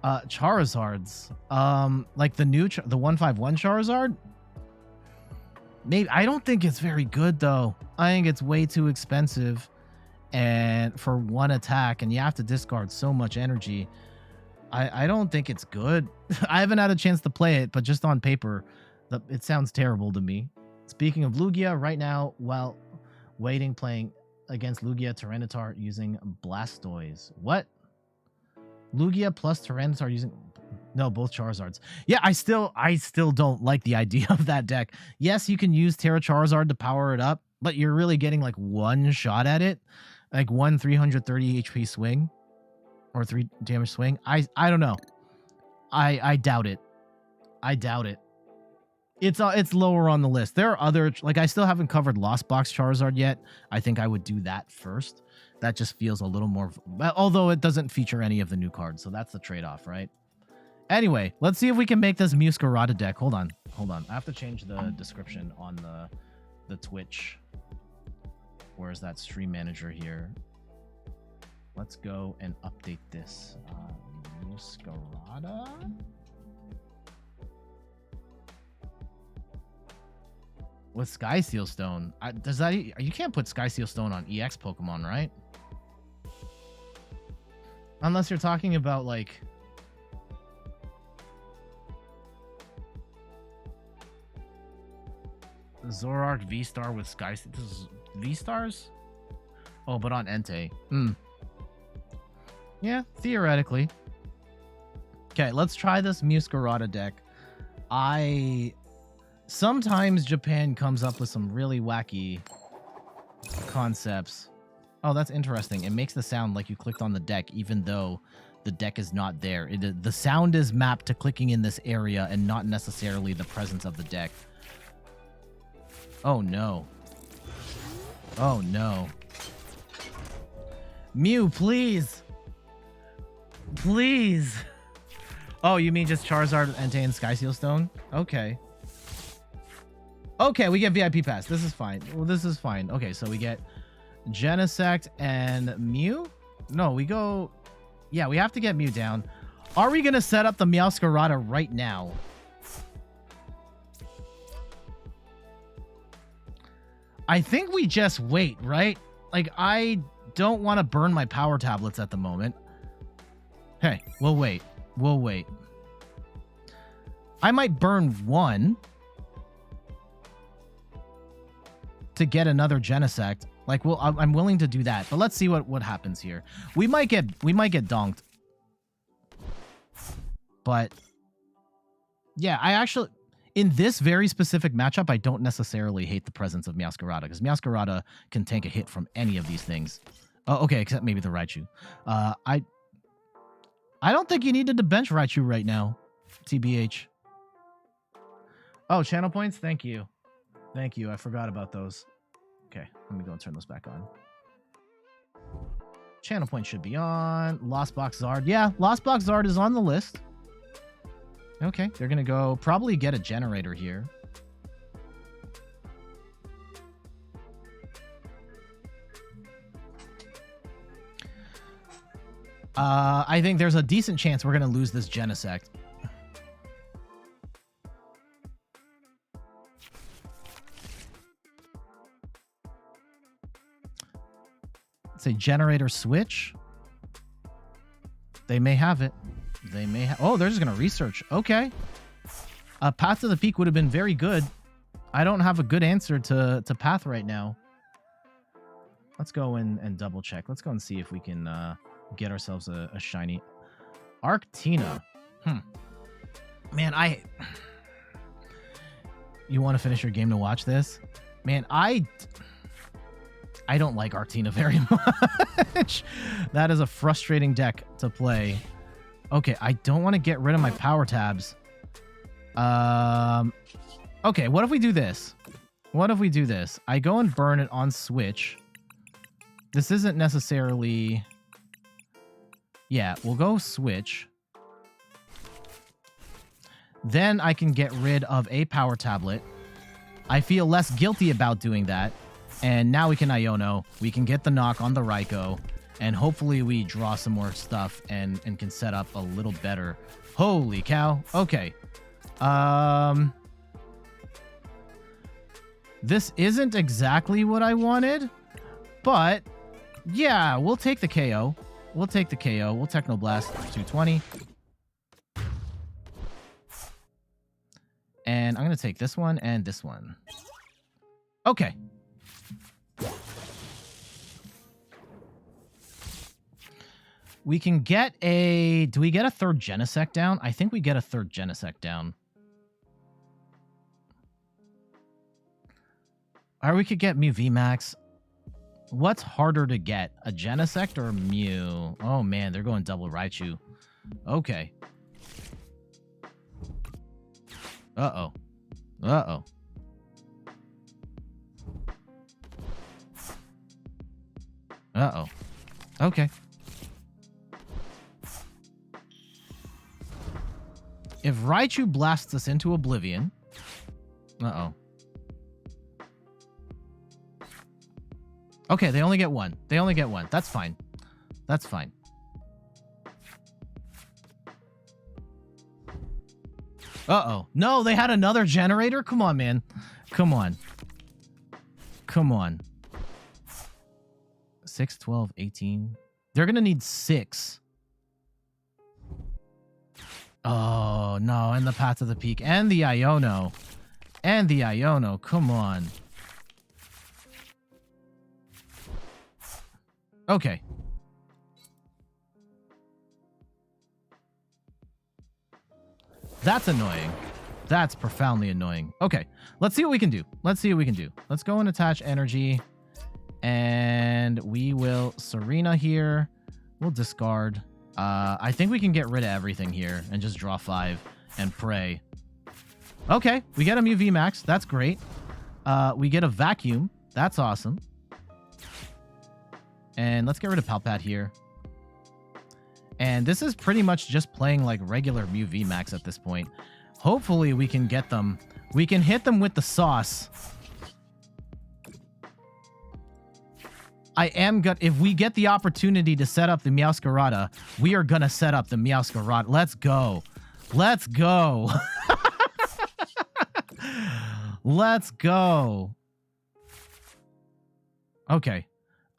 Charizards. Like the 151 Charizard. Maybe. I don't think it's very good though. I think it's way too expensive, and for one attack, and you have to discard so much energy. I don't think it's good. I haven't had a chance to play it, but just on paper, it sounds terrible to me. Speaking of Lugia, right now, while waiting, playing against Lugia Tyranitar using Blastoise. What? Lugia plus Tyranitar using... No, both Charizards. Yeah, I still don't like the idea of that deck. Yes, you can use Terra Charizard to power it up, but you're really getting like one shot at it, like one 330 HP swing or 3 damage swing. I don't know. I doubt it. I doubt it. It's lower on the list. There are other, like, I still haven't covered Lost Box Charizard yet. I think I would do that first. That just feels a little more, although it doesn't feature any of the new cards, so that's the trade-off, right? Anyway, let's see if we can make this Muscarada deck. Hold on. I have to change the description on the Twitch. Where's that stream manager here? Let's go and update this. Muscarada? With Sky Seal Stone. You can't put Sky Seal Stone on EX Pokemon, right? Unless you're talking about, like... Zoroark V-Star with Sky... This is V-Stars? Oh, but on Entei. Yeah, theoretically. Okay, let's try this Muscarada deck. Sometimes Japan comes up with some really wacky concepts. Oh, that's interesting. It makes the sound like you clicked on the deck, even though the deck is not there. The sound is mapped to clicking in this area and not necessarily the presence of the deck. Oh, no. Oh, no. Mew, please. Please. Oh, you mean just Charizard, Entei, and Sky Seal Stone? Okay. Okay, we get VIP pass. This is fine. Well, this is fine. Okay, so we get Genesect and Mew? No, we go... Yeah, we have to get Mew down. Are we going to set up the Meowscarada right now? I think we just wait, right? Like, I don't want to burn my power tablets at the moment. Hey, we'll wait. We'll wait. I might burn one to get another Genesect. Like, well, I'm willing to do that, but let's see what happens here. We might get donked. But yeah, I actually, in this very specific matchup, I don't necessarily hate the presence of Meowscarada, because Meowscarada can tank a hit from any of these things. Oh, okay, except maybe the Raichu. I don't think you needed to bench Raichu right now, TBH. Oh, channel points? Thank you. Thank you. I forgot about those. Okay, let me go and turn those back on. Channel point should be on. Lost Box Zard. Yeah, Lost Box Zard is on the list. Okay, they're going to go probably get a generator here. I think there's a decent chance we're going to lose this Genesect. Say generator switch. They may have it. They may have... Oh, they're just going to research. Okay. Path to the Peak would have been very good. I don't have a good answer to Path right now. Let's go and double check. Let's go and see if we can get ourselves a shiny Arctina. Man, you want to finish your game to watch this? Man, I don't like Arctina very much. That is a frustrating deck to play. Okay, I don't want to get rid of my power tabs. Okay, what if we do this? What if we do this? I go and burn it on Switch. This isn't necessarily... Yeah, we'll go Switch. Then I can get rid of a power tablet. I feel less guilty about doing that. And now we can Iono. We can get the knock on the Raikou. And hopefully we draw some more stuff and can set up a little better. Holy cow. Okay. This isn't exactly what I wanted. But, yeah, we'll take the KO. We'll take the KO. We'll Technoblast 220. And I'm going to take this one and this one. Okay. We can get a... Do we get a third Genesect down? I think we get a third Genesect down. Or we could get Mew VMAX. What's harder to get? A Genesect or a Mew? Oh, man. They're going double Raichu. Okay. Uh-oh. Uh-oh. Uh-oh. Okay. If Raichu blasts us into oblivion... Uh-oh. Okay, they only get one. They only get one. That's fine. That's fine. Uh-oh. No, they had another generator? Come on, man. Come on. Come on. 6, 12, 18. They're going to need 6. Oh, no. And the Path to the Peak. And the Iono. And the Iono, come on. Okay. That's annoying. That's profoundly annoying. Okay, let's see what we can do. Let's see what we can do. Let's go and attach energy. And we will Serena here. We'll discard. I think we can get rid of everything here and just draw 5 and pray. Okay, we get a Mew VMAX. That's great. We get a vacuum. That's awesome. And let's get rid of Pal Pad here. And this is pretty much just playing like regular Mew VMAX at this point. Hopefully we can get them. We can hit them with the sauce. I am gonna, if we get the opportunity to set up the Meowscarada, we are gonna set up the Meowscarada. Let's go. Let's go. Let's go. Okay.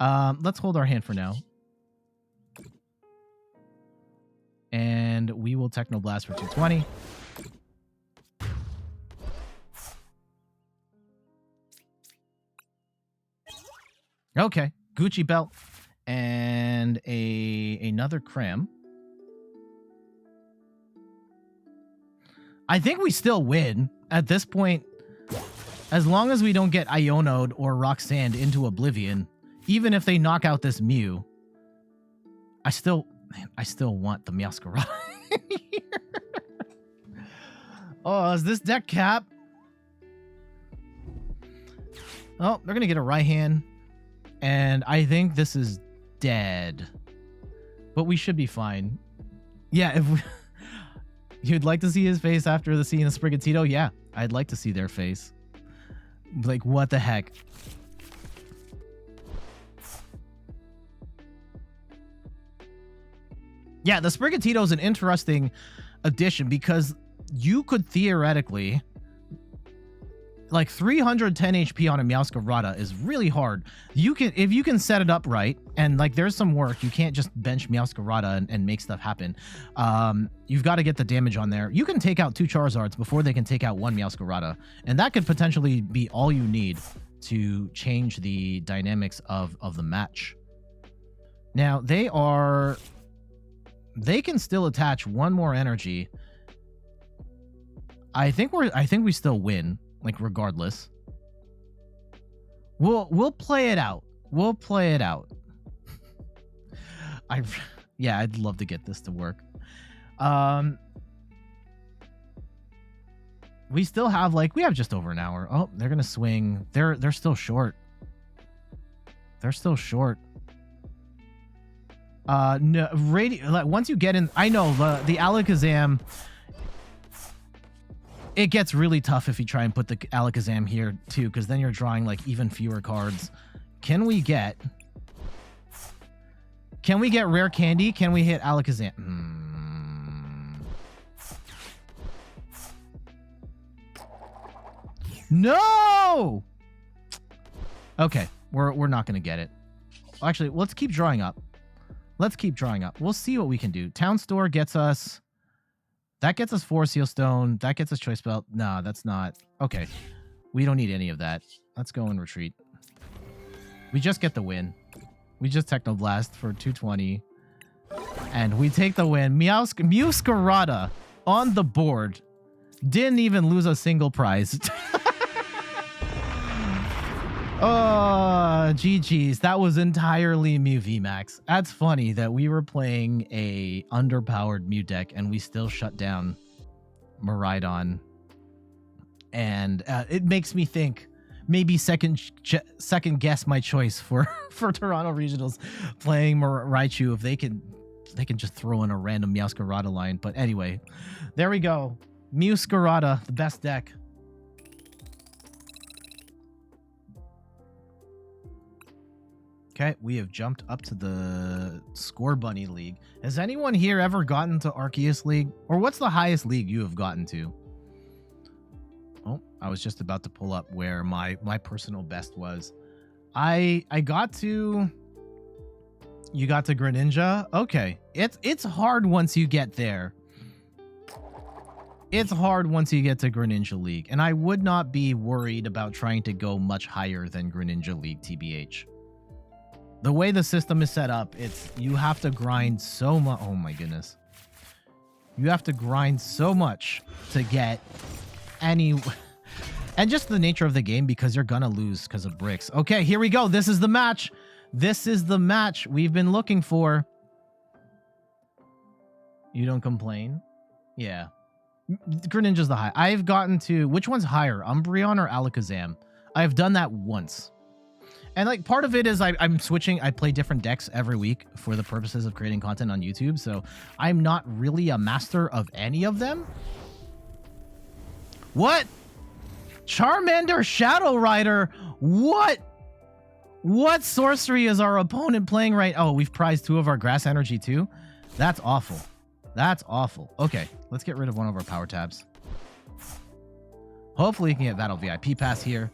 Let's hold our hand for now. And we will Technoblast for 220. Okay. Gucci belt and another cram. I think we still win at this point. As long as we don't get Iono'd or Roxanne into oblivion, even if they knock out this Mew, I still want the Meowscarada here. Oh, is this deck cap? Oh, they're gonna get a Raihan. And I think this is dead. But we should be fine. Yeah, if we, you'd like to see his face after the scene of Sprigatito? Yeah, I'd like to see their face. Like, what the heck? Yeah, the Sprigatito is an interesting addition because you could theoretically... Like 310 HP on a Meowscarada is really hard. You can, if you can set it up right, and like there's some work, you can't just bench Meowscarada and make stuff happen. You've got to get the damage on there. You can take out 2 Charizards before they can take out 1 Meowscarada, and that could potentially be all you need to change the dynamics of the match. Now they can still attach 1 more energy. I think we still win. Like, regardless. We'll play it out. We'll play it out. Yeah, I'd love to get this to work. We still have, like, we have just over an hour. Oh, they're gonna swing. They're still short. They're still short. No, like, once you get in, I know the Alakazam. It gets really tough if you try and put the Alakazam here, too, because then you're drawing, like, even fewer cards. Can we get Rare Candy? Can we hit Alakazam? No! Okay, we're not going to get it. Actually, let's keep drawing up. Let's keep drawing up. We'll see what we can do. Town Store gets us... That gets us 4 Seal Stone. That gets us Choice Belt. No, that's not. Okay. We don't need any of that. Let's go and retreat. We just get the win. We just Technoblast for 220. And we take the win. Meowscarada on the board. Didn't even lose a single prize. Oh, GG's. That was entirely Mew VMAX. That's funny that we were playing a underpowered Mew deck and we still shut down Miraidon. And it makes me think maybe second guess my choice for Toronto Regionals playing Raichu if they can just throw in a random Meowscarada line. But anyway, there we go. Meowscarada, the best deck. Okay, we have jumped up to the Score Bunny League. Has anyone here ever gotten to Arceus League? Or what's the highest league you have gotten to? Oh, I was just about to pull up where my personal best was. I got to... You got to Greninja? Okay. It's hard once you get there. it's hard once you get to Greninja League, and I would not be worried about trying to go much higher than Greninja League, TBH. The way the system is set up, you have to grind so much. Oh my goodness. You have to grind so much to get any... And just the nature of the game, because you're gonna lose because of bricks. Okay, here we go. This is the match. This is the match we've been looking for. You don't complain? Yeah. Greninja's the high. I've gotten to... Which one's higher? Umbreon or Alakazam? I've done that once. And like part of it is I'm switching. I play different decks every week for the purposes of creating content on YouTube. So I'm not really a master of any of them. What? Charmander Shadow Rider? What? What sorcery is our opponent playing right? Oh, we've prized 2 of our grass energy too? That's awful. That's awful. Okay, let's get rid of one of our power tabs. Hopefully we can get Battle VIP Pass here.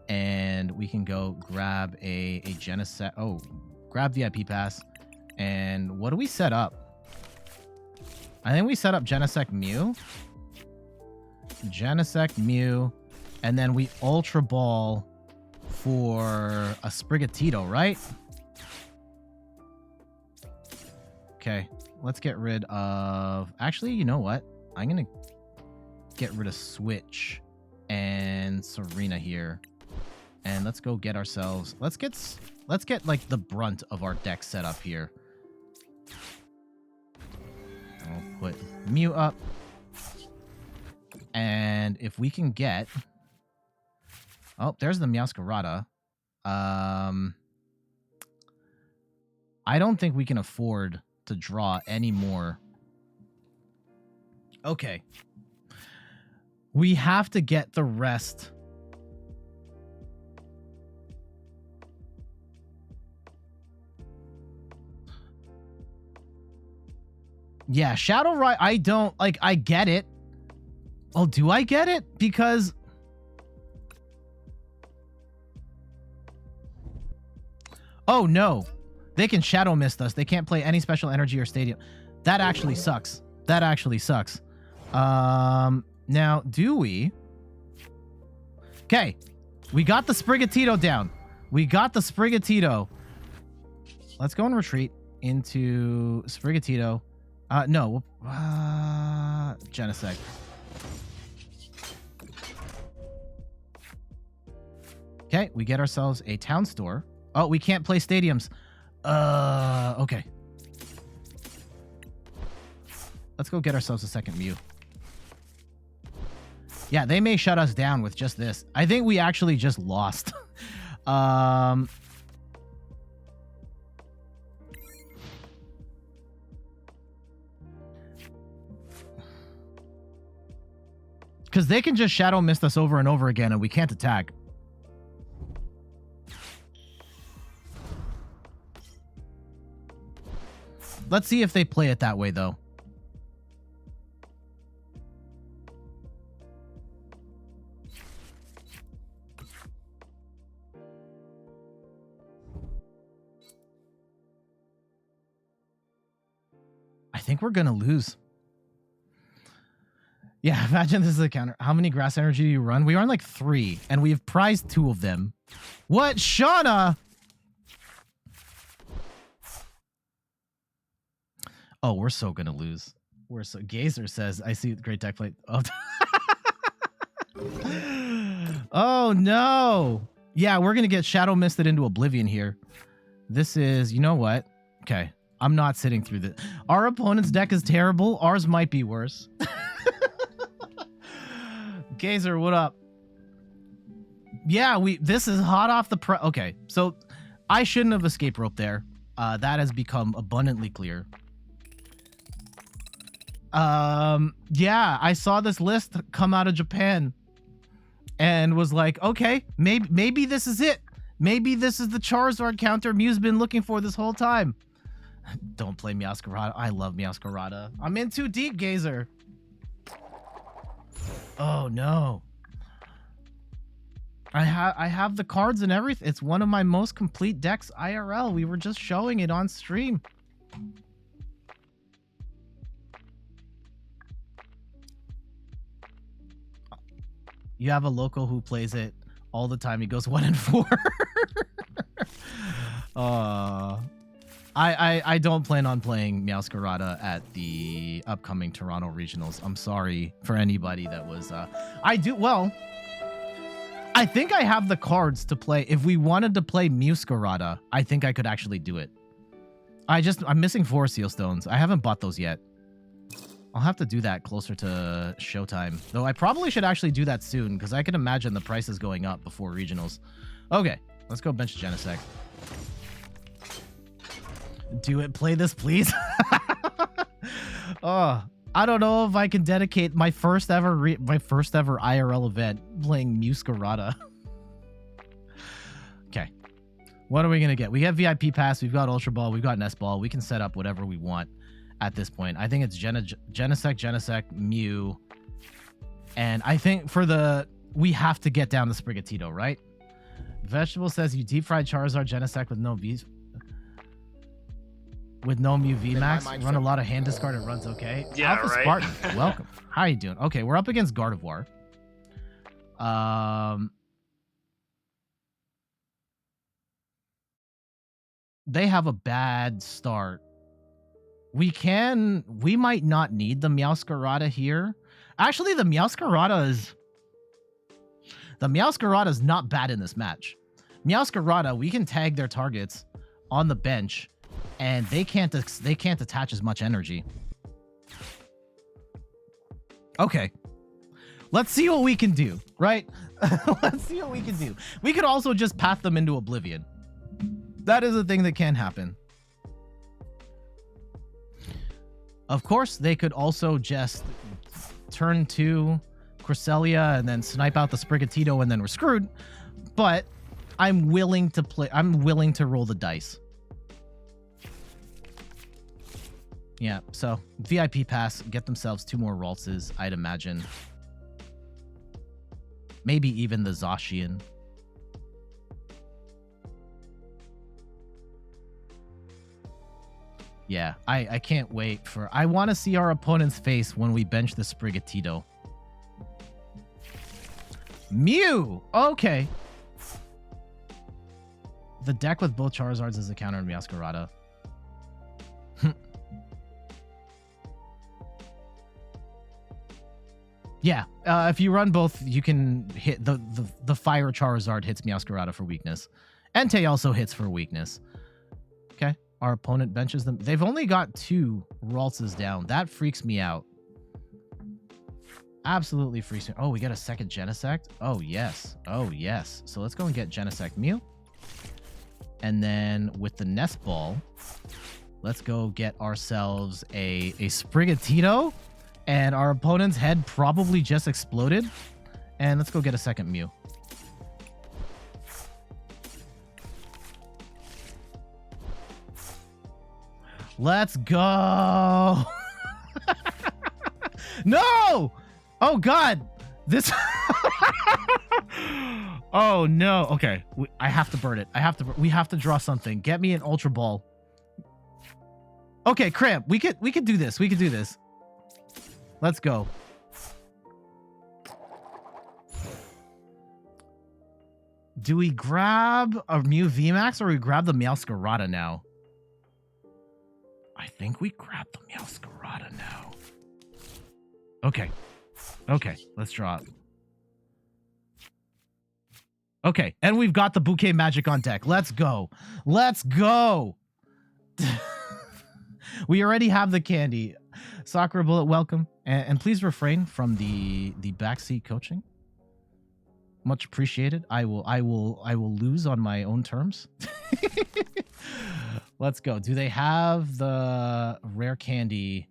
And we can go grab a Genesect. Oh, grab VIP Pass. And what do we set up? I think we set up Genesect Mew. Genesect Mew. And then we Ultra Ball for a Sprigatito, right? Okay, let's get rid of... Actually, you know what? I'm going to get rid of Switch and Serena here. And let's go get ourselves... Let's get like the brunt of our deck set up here. I'll put Mew up. And if we can get... Oh, there's the Meowscarada. I don't think we can afford to draw any more. Okay. We have to get the rest... Yeah, Shadow Rider, I don't, like, I get it. Oh, do I get it? Because... Oh, no. They can Shadow Mist us. They can't play any special energy or stadium. That actually sucks. That actually sucks. Now, do we... Okay. We got the Sprigatito down. We got the Sprigatito. Let's go and retreat into Sprigatito. No. Genesect. Okay, we get ourselves a town store. Oh, we can't play stadiums. Okay. Let's go get ourselves a second Mew. Yeah, they may shut us down with just this. I think we actually just lost. Because they can just Shadow Mist us over and over again, and we can't attack. Let's see if they play it that way, though. I think we're going to lose. Yeah, imagine this is a counter. How many grass energy do you run? We run like 3, and we have prized 2 of them. What? Shauna? Oh, we're so gonna lose. We're so... Gazer says, I see great deck play. Oh. Oh, no. Yeah, we're gonna get Shadow Misted into Oblivion here. This is... You know what? Okay. I'm not sitting through this. Our opponent's deck is terrible. Ours might be worse. Gazer, what up? Yeah, this is hot off the press. Okay, so I shouldn't have escape rope there. That has become abundantly clear. Yeah, I saw this list come out of Japan and was like, okay, maybe this is it. Maybe this is the Charizard counter Mew's been looking for this whole time. Don't play Meowscarada. I love Meowscarada. I'm in too deep, Gazer. Oh no. I have the cards and everything. It's one of my most complete decks IRL. We were just showing it on stream. You have a local who plays it all the time. He goes 1-4. I don't plan on playing Meowscarada at the upcoming Toronto Regionals. I'm sorry for anybody that was... I think I have the cards to play. If we wanted to play Meowscarada, I think I could actually do it. I'm missing 4 Seal Stones. I haven't bought those yet. I'll have to do that closer to showtime. Though I probably should actually do that soon, because I can imagine the prices going up before regionals. Okay, let's go bench Genesect. Do it. Play this, please. Oh, I don't know if I can dedicate my first ever IRL event playing Meowscarada. Okay. What are we going to get? We have VIP Pass. We've got Ultra Ball. We've got Nest Ball. We can set up whatever we want at this point. I think it's Genesect, Mew. And I think we have to get down the Sprigatito, right? Vegetable says you deep fried Charizard Genesect with no V's. With no Mew VMAX, run a lot of hand discard, it runs okay. Yeah, Alpha right? Spartan, welcome. How are you doing? Okay, we're up against Gardevoir. They have a bad start. We might not need the Meowscarada here. Actually, the Meowscarada is not bad in this match. Meowscarada, we can tag their targets on the bench, and they can't attach as much energy. Okay. Let's see what we can do, right? Let's see what we can do. We could also just path them into oblivion. That is a thing that can happen. Of course, they could also just turn to Cresselia and then snipe out the Sprigatito and then we're screwed. But I'm willing to roll the dice. Yeah, so VIP Pass, get themselves 2 more Raltses, I'd imagine. Maybe even the Zacian. Yeah, I can't wait I want to see our opponent's face when we bench the Sprigatito. Mew! Okay. The deck with both Charizards is a counter to Meowscarada. Yeah, if you run both, you can hit the Fire Charizard hits Meowscarada for weakness. Entei also hits for weakness. Okay, our opponent benches them. They've only got 2 Raltses down. That freaks me out. Absolutely freaks me. Oh, we got a second Genesect? Oh, yes. Oh, yes. So let's go and get Genesect Mew. And then with the Nest Ball, let's go get ourselves a Sprigatito. And our opponent's head probably just exploded. And let's go get a second Mew. Let's go. No! Oh, God. This... Oh, no. Okay. I have to burn it. We have to draw something. Get me an Ultra Ball. Okay, Cramp. We could do this. We could do this. Let's go. Do we grab a Mew VMAX or we grab the Meowscarada now? I think we grab the Meowscarada now. Okay. Okay, let's draw it. Okay, and we've got the Bouquet Magic on deck. Let's go. Let's go. We already have the candy. Sakura Bullet, welcome. And please refrain from the backseat coaching. Much appreciated. I will lose on my own terms. Let's go. Do they have the rare candy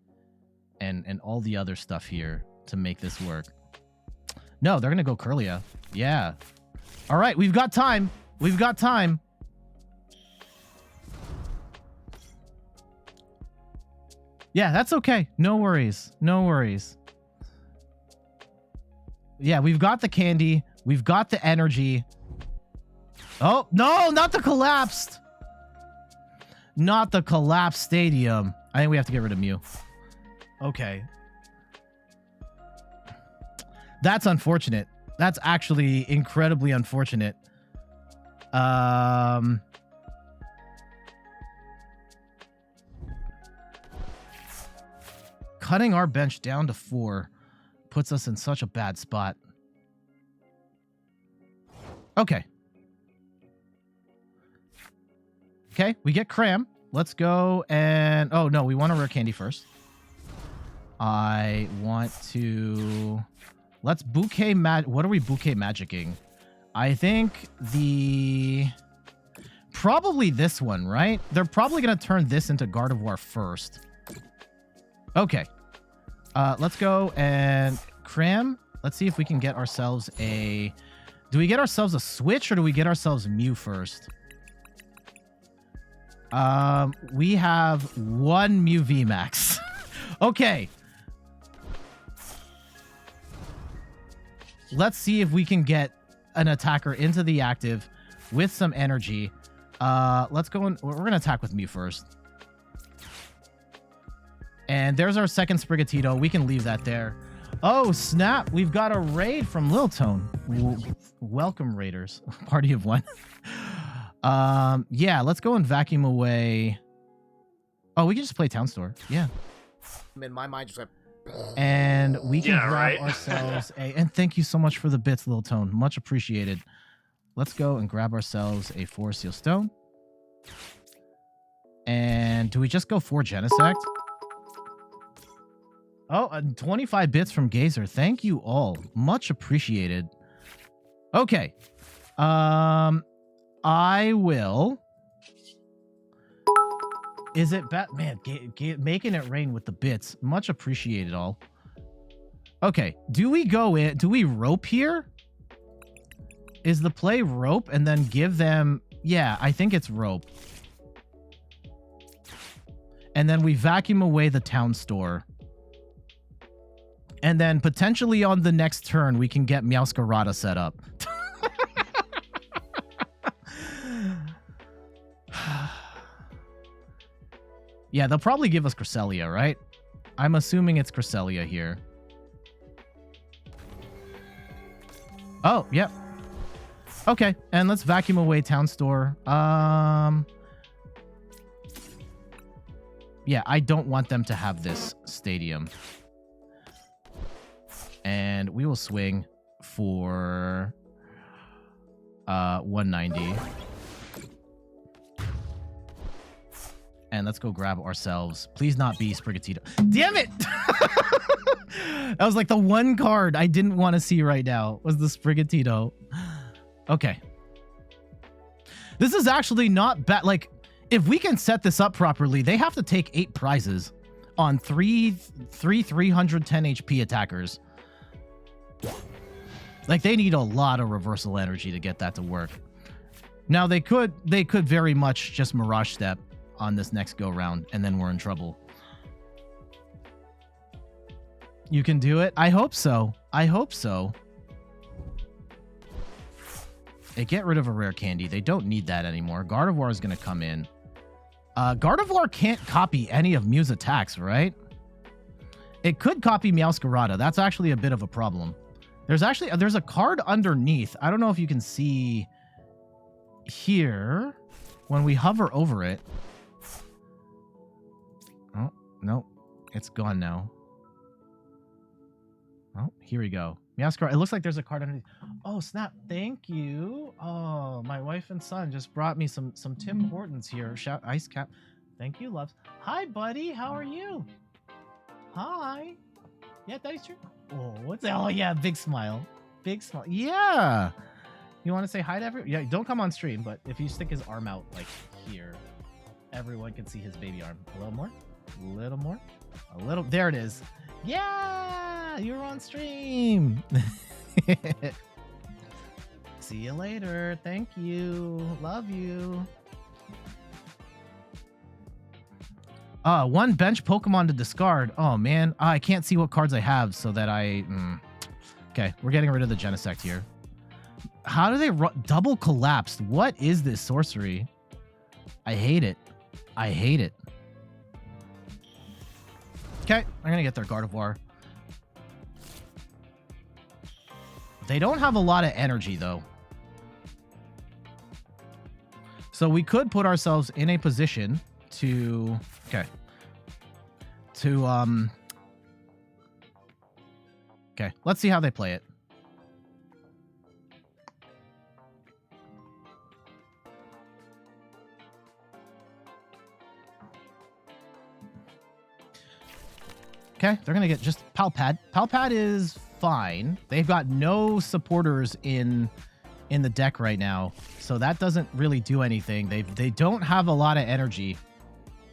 and all the other stuff here to make this work? No, they're gonna go Curlia. Yeah. All right, we've got time. We've got time. Yeah, that's okay. No worries. No worries. Yeah, we've got the candy. We've got the energy. Oh, no, not the collapsed. Not the collapsed stadium. I think we have to get rid of Mew. Okay. That's unfortunate. That's actually incredibly unfortunate. Cutting our bench down to 4 puts us in such a bad spot. Okay. Okay, we get Cram. Let's go and... Oh, no, we want a Rare Candy first. I want to... Let's Bouquet What are we Bouquet Magicking? I think the... Probably this one, right? They're probably going to turn this into Gardevoir first. Okay. Let's go and Cram. Let's see if we can get ourselves a... Do we get ourselves a Switch or do we get ourselves Mew first? We have 1 Mew VMAX. Okay. Let's see if we can get an attacker into the active with some energy. Let's go and we're going to attack with Mew first. And there's our second Sprigatito. We can leave that there. Oh, snap. We've got a raid from Lil Tone. Welcome, Raiders. Party of 1. Yeah, let's go and vacuum away. Oh, we can just play Town Store. Yeah. In my mind, just like... And we can grab ourselves a... And thank you so much for the bits, Lil Tone. Much appreciated. Let's go and grab ourselves a 4 Seal Stone. And do we just go 4 Genesect? Oh, 25 bits from Gazer. Thank you all. Much appreciated. Okay. I will... Is it bad? Man, making it rain with the bits. Much appreciated all. Okay. Do we go in? Do we rope here? Is the play rope and then give them... Yeah, I think it's rope. And then we vacuum away the Town Store. And then potentially on the next turn, we can get Meowscarada set up. Yeah, they'll probably give us Cresselia, right? I'm assuming it's Cresselia here. Oh, yep. Okay, and let's vacuum away Town Store. Yeah, I don't want them to have this stadium. And we will swing for 190. And let's go grab ourselves. Please not be Sprigatito. Damn it! That was like the one card I didn't want to see right now was the Sprigatito. Okay. This is actually not bad. Like, if we can set this up properly, they have to take 8 prizes on 310 HP attackers. Like, they need a lot of reversal energy to get that to work. Now, they could very much just Mirage Step on this next go round, and then we're in trouble. You can do it? I hope so. I hope so. Hey, get rid of a Rare Candy. They don't need that anymore. Gardevoir is going to come in. Gardevoir can't copy any of Mew's attacks, right? It could copy Meowscarada. That's actually a bit of a problem. There's a card underneath. I don't know if you can see here when we hover over it. Oh, no. It's gone now. Oh, here we go. Meowscarada. It looks like there's a card underneath. Oh, snap. Thank you. Oh, my wife and son just brought me some Tim Hortons here. Shout Ice Cap. Thank you, loves. Hi, buddy. How are you? Hi. Yeah, that is true. Oh, what's that? Oh, yeah. Big smile. Big smile. Yeah. You want to say hi to everyone? Yeah, don't come on stream, but if you stick his arm out like here, everyone can see his baby arm. A little more. A little more. A little. There it is. Yeah, you're on stream. See you later. Thank you. Love you. 1 bench Pokemon to discard. Oh, man. I can't see what cards I have so that I... Okay, we're getting rid of the Genesect here. How do they... Double collapsed. What is this sorcery? I hate it. I hate it. Okay, I'm going to get their Gardevoir. They don't have a lot of energy, though. So we could put ourselves in a position to... Okay. Okay, let's see how they play it. Okay, they're going to get just Pal Pad. Pal Pad is fine. They've got no supporters in the deck right now, so that doesn't really do anything. They don't have a lot of energy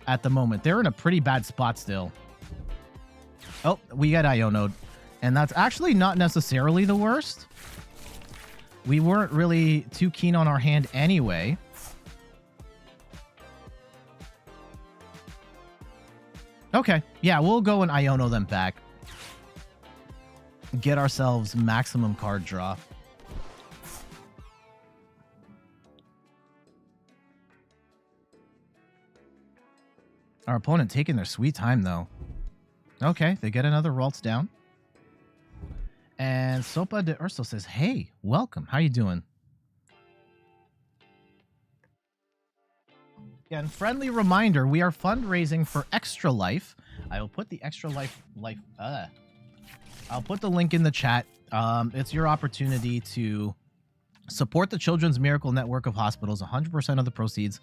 at the moment. They're in a pretty bad spot still. Oh, we got Iono'd, and that's actually not necessarily the worst. We weren't really too keen on our hand anyway. Okay, yeah, we'll go and Iono them back. Get ourselves maximum card draw. Our opponent taking their sweet time, though. Okay, they get another Ralts down. And Sopa de Urso says, hey, welcome. How you doing? Again, friendly reminder, we are fundraising for Extra Life. I will put the Extra Life... I'll put the link in the chat. It's your opportunity to support the Children's Miracle Network of Hospitals. 100% of the proceeds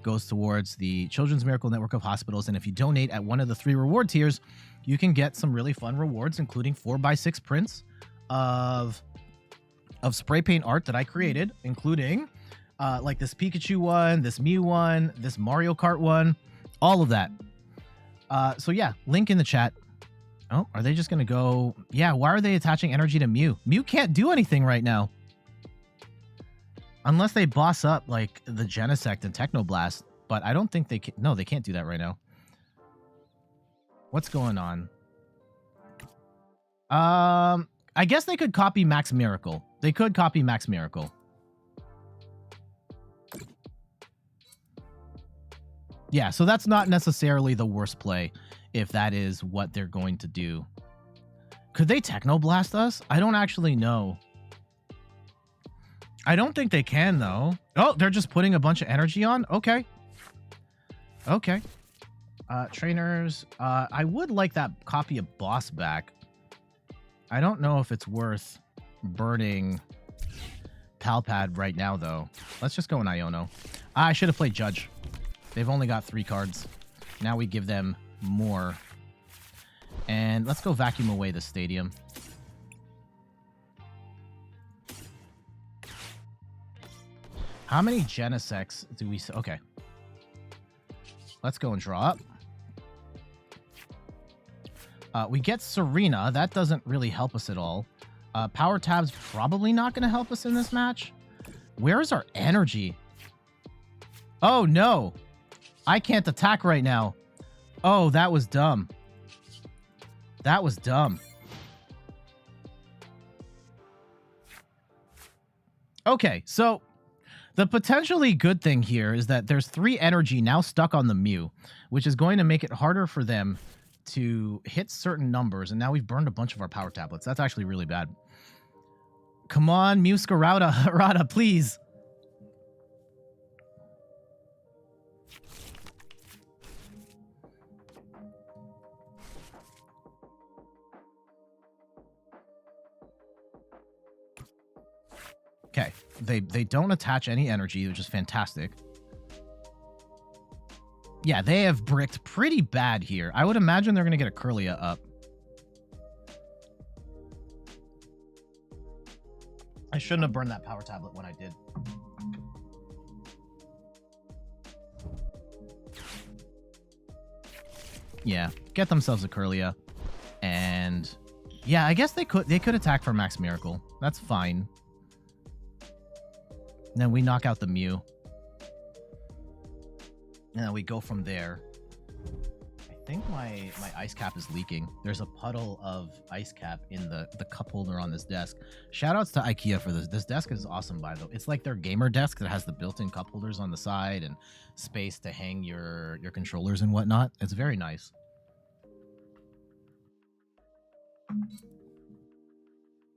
goes towards the Children's Miracle Network of Hospitals. And if you donate at one of the 3 reward tiers, you can get some really fun rewards, including 4x6 prints of spray paint art that I created, including like this Pikachu one, this Mew one, this Mario Kart one, all of that. So yeah, link in the chat. Oh, are they just going to go? Yeah, why are they attaching energy to Mew? Mew can't do anything right now. Unless they boss up like the Genesect and Technoblast. But I don't think they can. No, they can't do that right now. What's going on? I guess they could copy Max Miracle. They could copy Max Miracle. Yeah, so that's not necessarily the worst play if that is what they're going to do. Could they Technoblast us? I don't actually know. I don't think they can, though. Oh, they're just putting a bunch of energy on? Okay. Okay. Trainers. I would like that copy of Boss back. I don't know if it's worth burning Pal Pad right now, though. Let's just go in Iono. I should have played Judge. They've only got 3 cards. Now we give them more. And let's go vacuum away the stadium. How many Genesects do we... Okay. Let's go and draw up. We get Serena. That doesn't really help us at all. Power Tab's probably not going to help us in this match. Where is our energy? Oh, no. I can't attack right now. Oh, that was dumb. That was dumb. Okay, so the potentially good thing here is that there's 3 energy now stuck on the Mew, which is going to make it harder for them to hit certain numbers. And now we've burned a bunch of our power tablets. That's actually really bad. Come on, Mew Scarada, please. Okay, they don't attach any energy, which is fantastic. Yeah, they have bricked pretty bad here. I would imagine they're going to get a Kirlia up. I shouldn't have burned that power tablet when I did. Yeah, get themselves a Kirlia. And yeah, I guess they could attack for Max Miracle. That's fine. And then we knock out the Mew. And then we go from there. I think my ice cap is leaking. There's a puddle of ice cap in the cup holder on this desk. Shoutouts to IKEA for this. This desk is awesome, by the way. It's like their gamer desk that has the built-in cup holders on the side and space to hang your controllers and whatnot. It's very nice.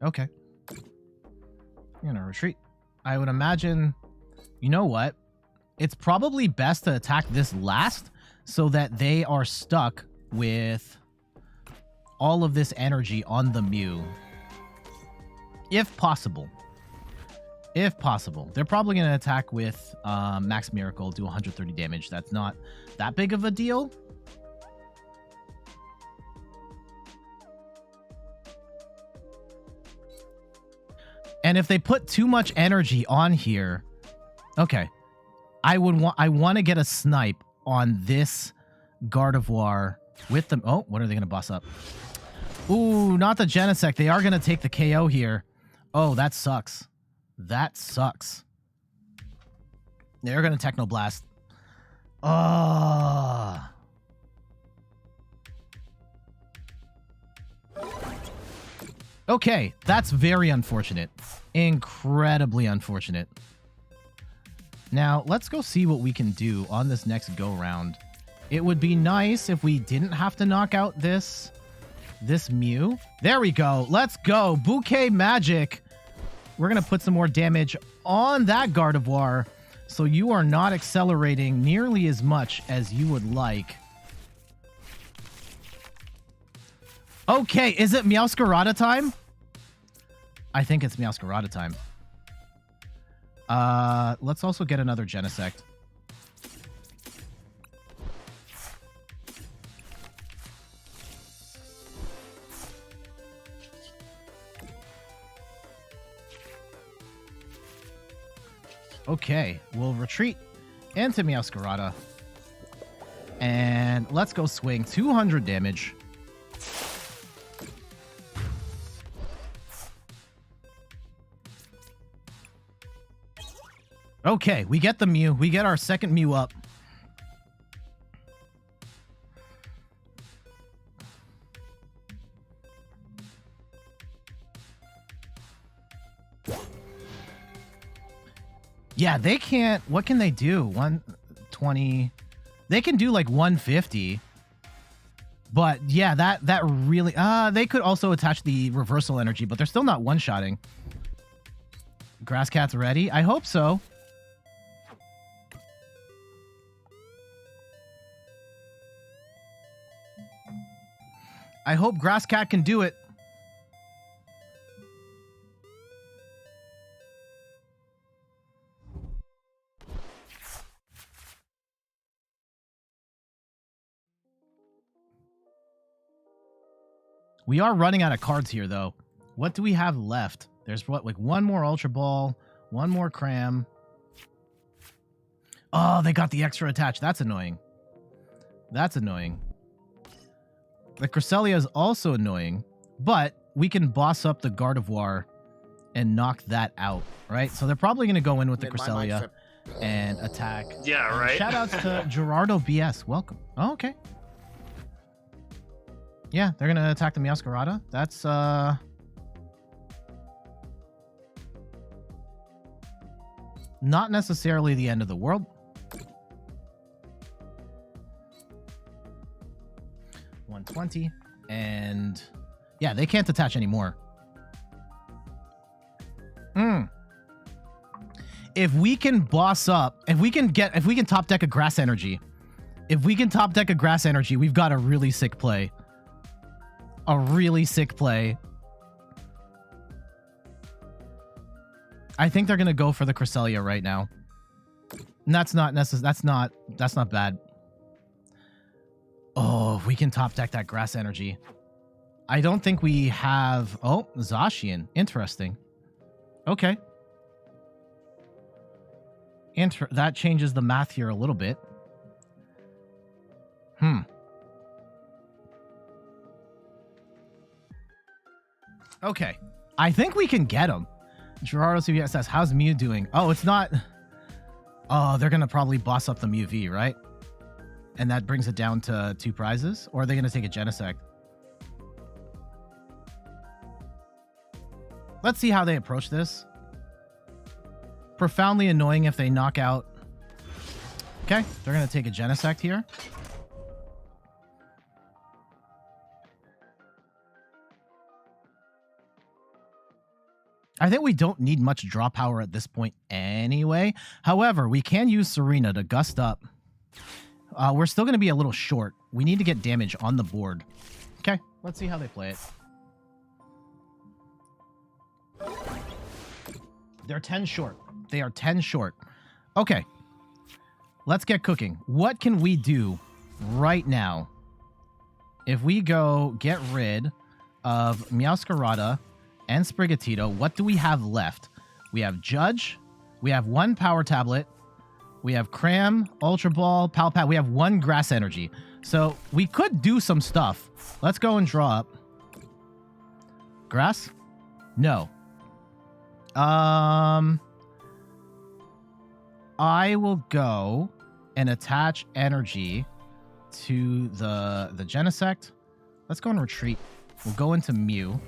Okay. You're gonna retreat. I would imagine, you know what? It's probably best to attack this last so that they are stuck with all of this energy on the Mew. If possible. If possible. They're probably going to attack with Max Miracle, do 130 damage. That's not that big of a deal. And if they put too much energy on here, okay. I want to get a snipe on this Gardevoir with them. Oh, what are they going to boss up? Ooh, not the Genesect. They are going to take the KO here. Oh, that sucks. That sucks. They're going to Techno Blast. Oh. Okay, that's very unfortunate. Incredibly unfortunate. Now, let's go see what we can do on this next go-round. It would be nice if we didn't have to knock out this Mew. There we go. Let's go. Bouquet Magic. We're going to put some more damage on that Gardevoir, so you are not accelerating nearly as much as you would like. Okay, is it Meowscarada time? I think it's Meowscarada time. Let's also get another Genesect. Okay, we'll retreat into Meowscarada. And let's go swing 200 damage. Okay, we get the Mew. We get our second Mew up. Yeah, they can't... What can they do? 120... They can do like 150. But yeah, that really... they could also attach the reversal energy, but they're still not one-shotting. Grass Cat's ready? I hope so. I hope Grass Cat can do it. We are running out of cards here, though. What do we have left? There's what, like one more Ultra Ball, one more Cram. Oh, they got the extra attach. That's annoying. That's annoying. The Cresselia is also annoying, but we can boss up the Gardevoir and knock that out, right? So they're probably going to go in with the Cresselia and attack. Yeah, right. Shout outs to Gerardo BS. Welcome. Oh, okay. Yeah, they're going to attack the Meowscarada. That's, not necessarily the end of the world. $120, and yeah, they can't attach anymore. If we can boss up, if we can top deck a Grass Energy, we've got a really sick play. A really sick play. I think they're gonna go for the Cresselia right now. And that's not necessary. That's not bad. Oh, we can top deck that Grass Energy. I don't think we have... Oh, Zacian. Interesting. Okay. That changes the math here a little bit. Okay. I think we can get him. Gerardo CVS says, how's Mew doing? Oh, it's not... Oh, they're going to probably boss up the Mew V, right? And that brings it down to 2 prizes? Or are they going to take a Genesect? Let's see how they approach this. Profoundly annoying if they knock out... Okay, they're going to take a Genesect here. I think we don't need much draw power at this point anyway. However, we can use Serena to gust up. We're still going to be a little short. We need to get damage on the board. Okay, let's see how they play it. They're 10 short. They are 10 short. Okay, let's get cooking. What can we do right now? If we go get rid of Meowscarada and Sprigatito, what do we have left? We have Judge. We have 1 Power Tablet. We have Cram, Ultra Ball, Pal Pad. We have 1 Grass Energy. So we could do some stuff. Let's go and draw up. Grass? No. I will go and attach energy to the Genesect. Let's go and retreat. We'll go into Mew.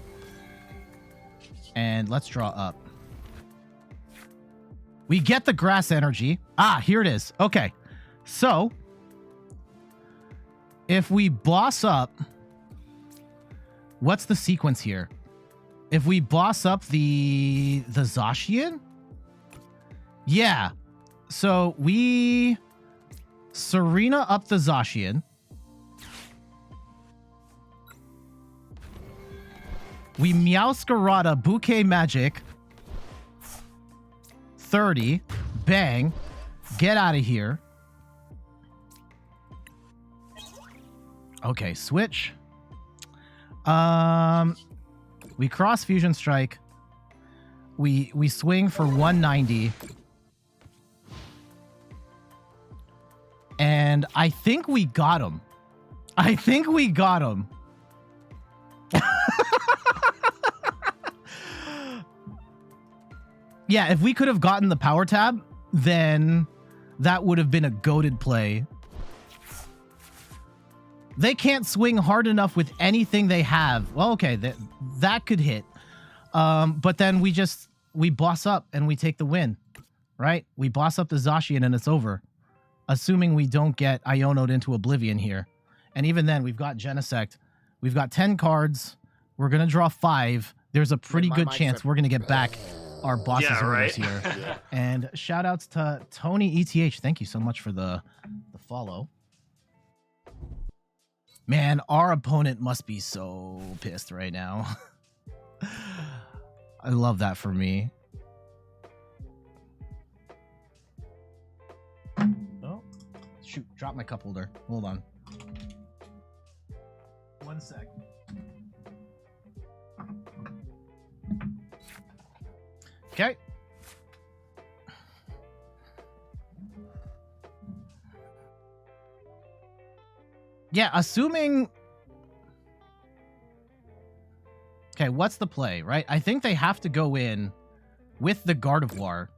And let's draw up. We get the grass energy. Ah, here it is. Okay. So, if we boss up, what's the sequence here? If we boss up the Zacian? Yeah. So, we Serena up the Zacian. We Meowscarada Bouquet Magic. 30. Bang. Get out of here. Okay, switch. We cross Fusion Strike. We swing for 190. And I think we got him. I think we got him. Yeah, if we could have gotten the power tab, then that would have been a goated play. They can't swing hard enough with anything they have. Well, okay, that could hit. But then we boss up and we take the win, right? We boss up the Zacian and it's over. Assuming we don't get Iono'd into oblivion here. And even then, we've got Genesect. We've got 10 cards. We're going to draw 5. There's a pretty good chance we're going to get back our boss's orders here. Yeah. And shout outs to Tony ETH. Thank you so much for the follow. Man, our opponent must be so pissed right now. I love that for me. Oh, shoot, drop my cup holder. Hold on. 1 sec. Okay. Yeah, assuming... Okay, what's the play, right? I think they have to go in with the Gardevoir.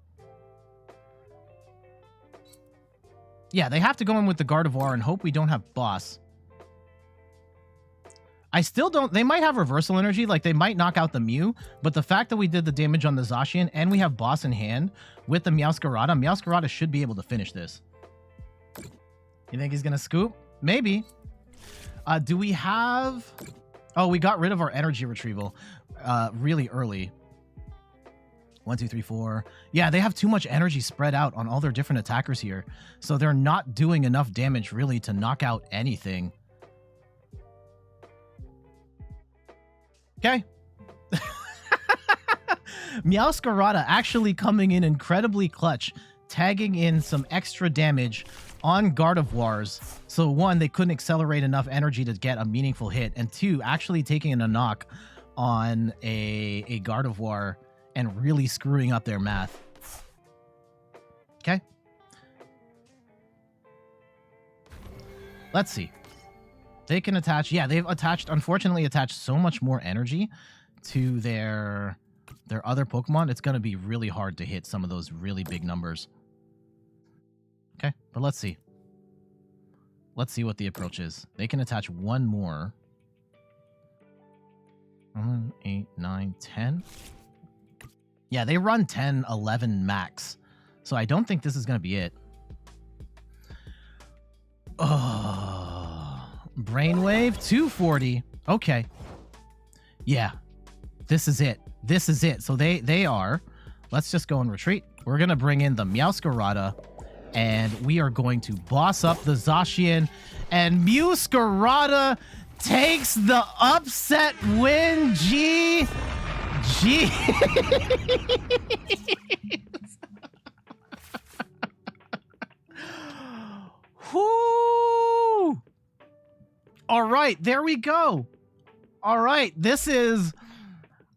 Yeah, they have to go in with the Gardevoir and hope we don't have boss. I still don't... They might have reversal energy, like they might knock out the Mew, but the fact that we did the damage on the Zacian and we have boss in hand with the Meowscarada should be able to finish this. You think he's going to scoop? Maybe. Do we have... Oh, we got rid of our energy retrieval really early. 1, 2, 3, 4. Yeah, they have too much energy spread out on all their different attackers here. So they're not doing enough damage really to knock out anything. Okay. Meowscarada actually coming in incredibly clutch, tagging in some extra damage on Gardevoirs. So 1, they couldn't accelerate enough energy to get a meaningful hit, and 2, actually taking a knock on a Gardevoir and really screwing up their math. Okay. Let's see. They can attach... Yeah, they've unfortunately attached so much more energy to their other Pokemon. It's going to be really hard to hit some of those really big numbers. Okay, but let's see. Let's see what the approach is. They can attach 1 more. 7, 8, 9, 10. Yeah, they run 10, 11 max. So I don't think this is going to be it. Oh, Brainwave, 240. Okay. Yeah, this is it. this is it. So they are. Let's just go and retreat. We're gonna bring in the Meowscarada, and we are going to boss up the Zacian, and Meowscarada takes the upset win. G. Whoo! All right, there we go. All right, this is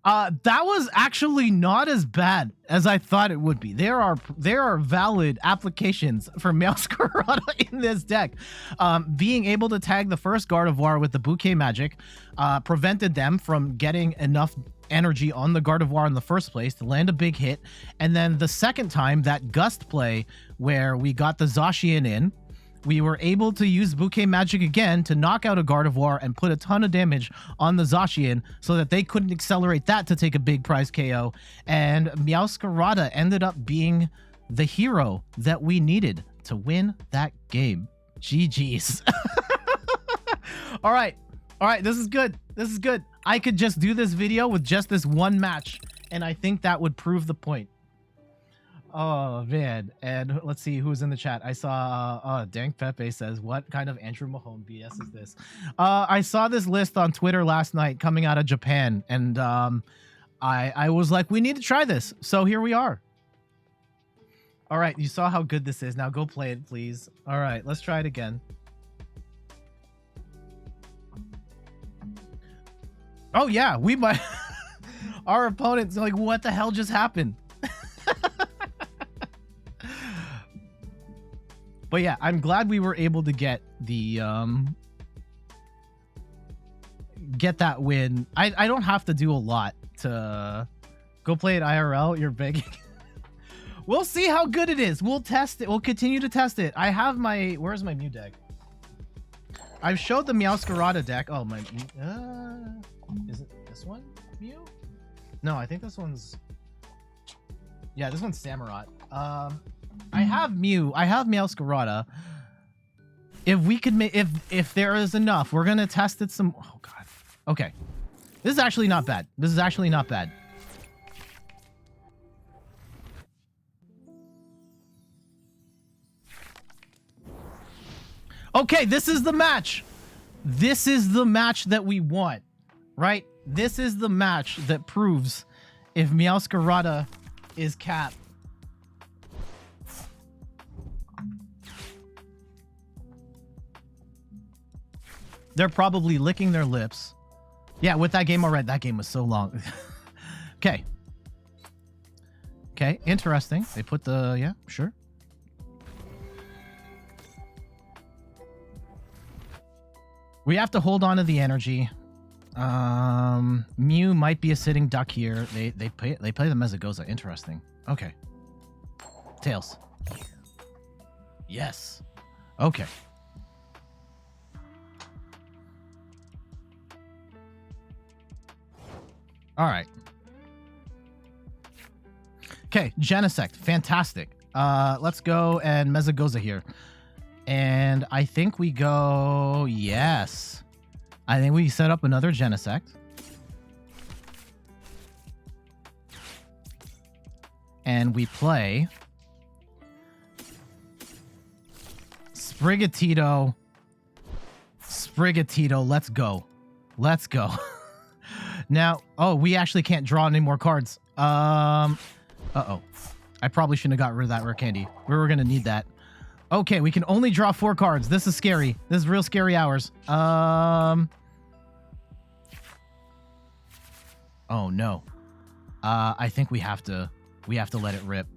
that was actually not as bad as I thought it would be. There are valid applications for Meowscarada in this deck. Being able to tag the first Gardevoir with the Bouquet Magic prevented them from getting enough energy on the Gardevoir in the first place to land a big hit. And then the second time, that Gust play where we got the Zacian in, we were able to use Bouquet Magic again to knock out a Gardevoir and put a ton of damage on the Zacian so that they couldn't accelerate that to take a big prize KO. And Meowscarada ended up being the hero that we needed to win that game. GG's. All right, this is good. This is good. I could just do this video with just this one match, and I think that would prove the point. Oh, man. And let's see who's in the chat. I saw Dank Pepe says, what kind of Andrew Mahone BS is this? I saw this list on Twitter last night coming out of Japan, and I was like, we need to try this. So here we are. All right, you saw how good this is. Now go play it, please. All right, let's try it again. Oh, yeah, we might. Our opponent's like, what the hell just happened? But yeah, I'm glad we were able to get the get that win. I don't have to do a lot to go play it IRL. You're begging. We'll see how good it is. We'll test it. We'll continue to test it. I have my, where's my Mew deck? I've showed the Meowscarada deck. Oh, my, is it this one, Mew? No, I think this one's, yeah, this one's Samurott. I have Mew. I have Meowscarada. If we could make, if there is enough, we're gonna test it some. Oh god. Okay, this is actually not bad. This is actually not bad. Okay, this is the match. This is the match that we want, right? This is the match that proves if Meowscarada is cap. They're probably licking their lips. Yeah, with that game already. That game was so long. Okay. Okay, interesting. They put the, yeah, sure. We have to hold on to the energy. Mew might be a sitting duck here. They play the Mezagoza. Interesting. Okay. Tails. Yes. Okay. All right. Okay, Genesect. Fantastic. Let's go and Mezagoza here. And I think we go... Yes. I think we set up another Genesect. And we play... Sprigatito. Sprigatito. Let's go. Let's go. Now, oh, we actually can't draw any more cards. Uh-oh. I probably shouldn't have got rid of that Rare Candy. We were going to need that. Okay, we can only draw 4 cards. This is scary. This is real scary hours. Oh, no. I think we have to let it rip.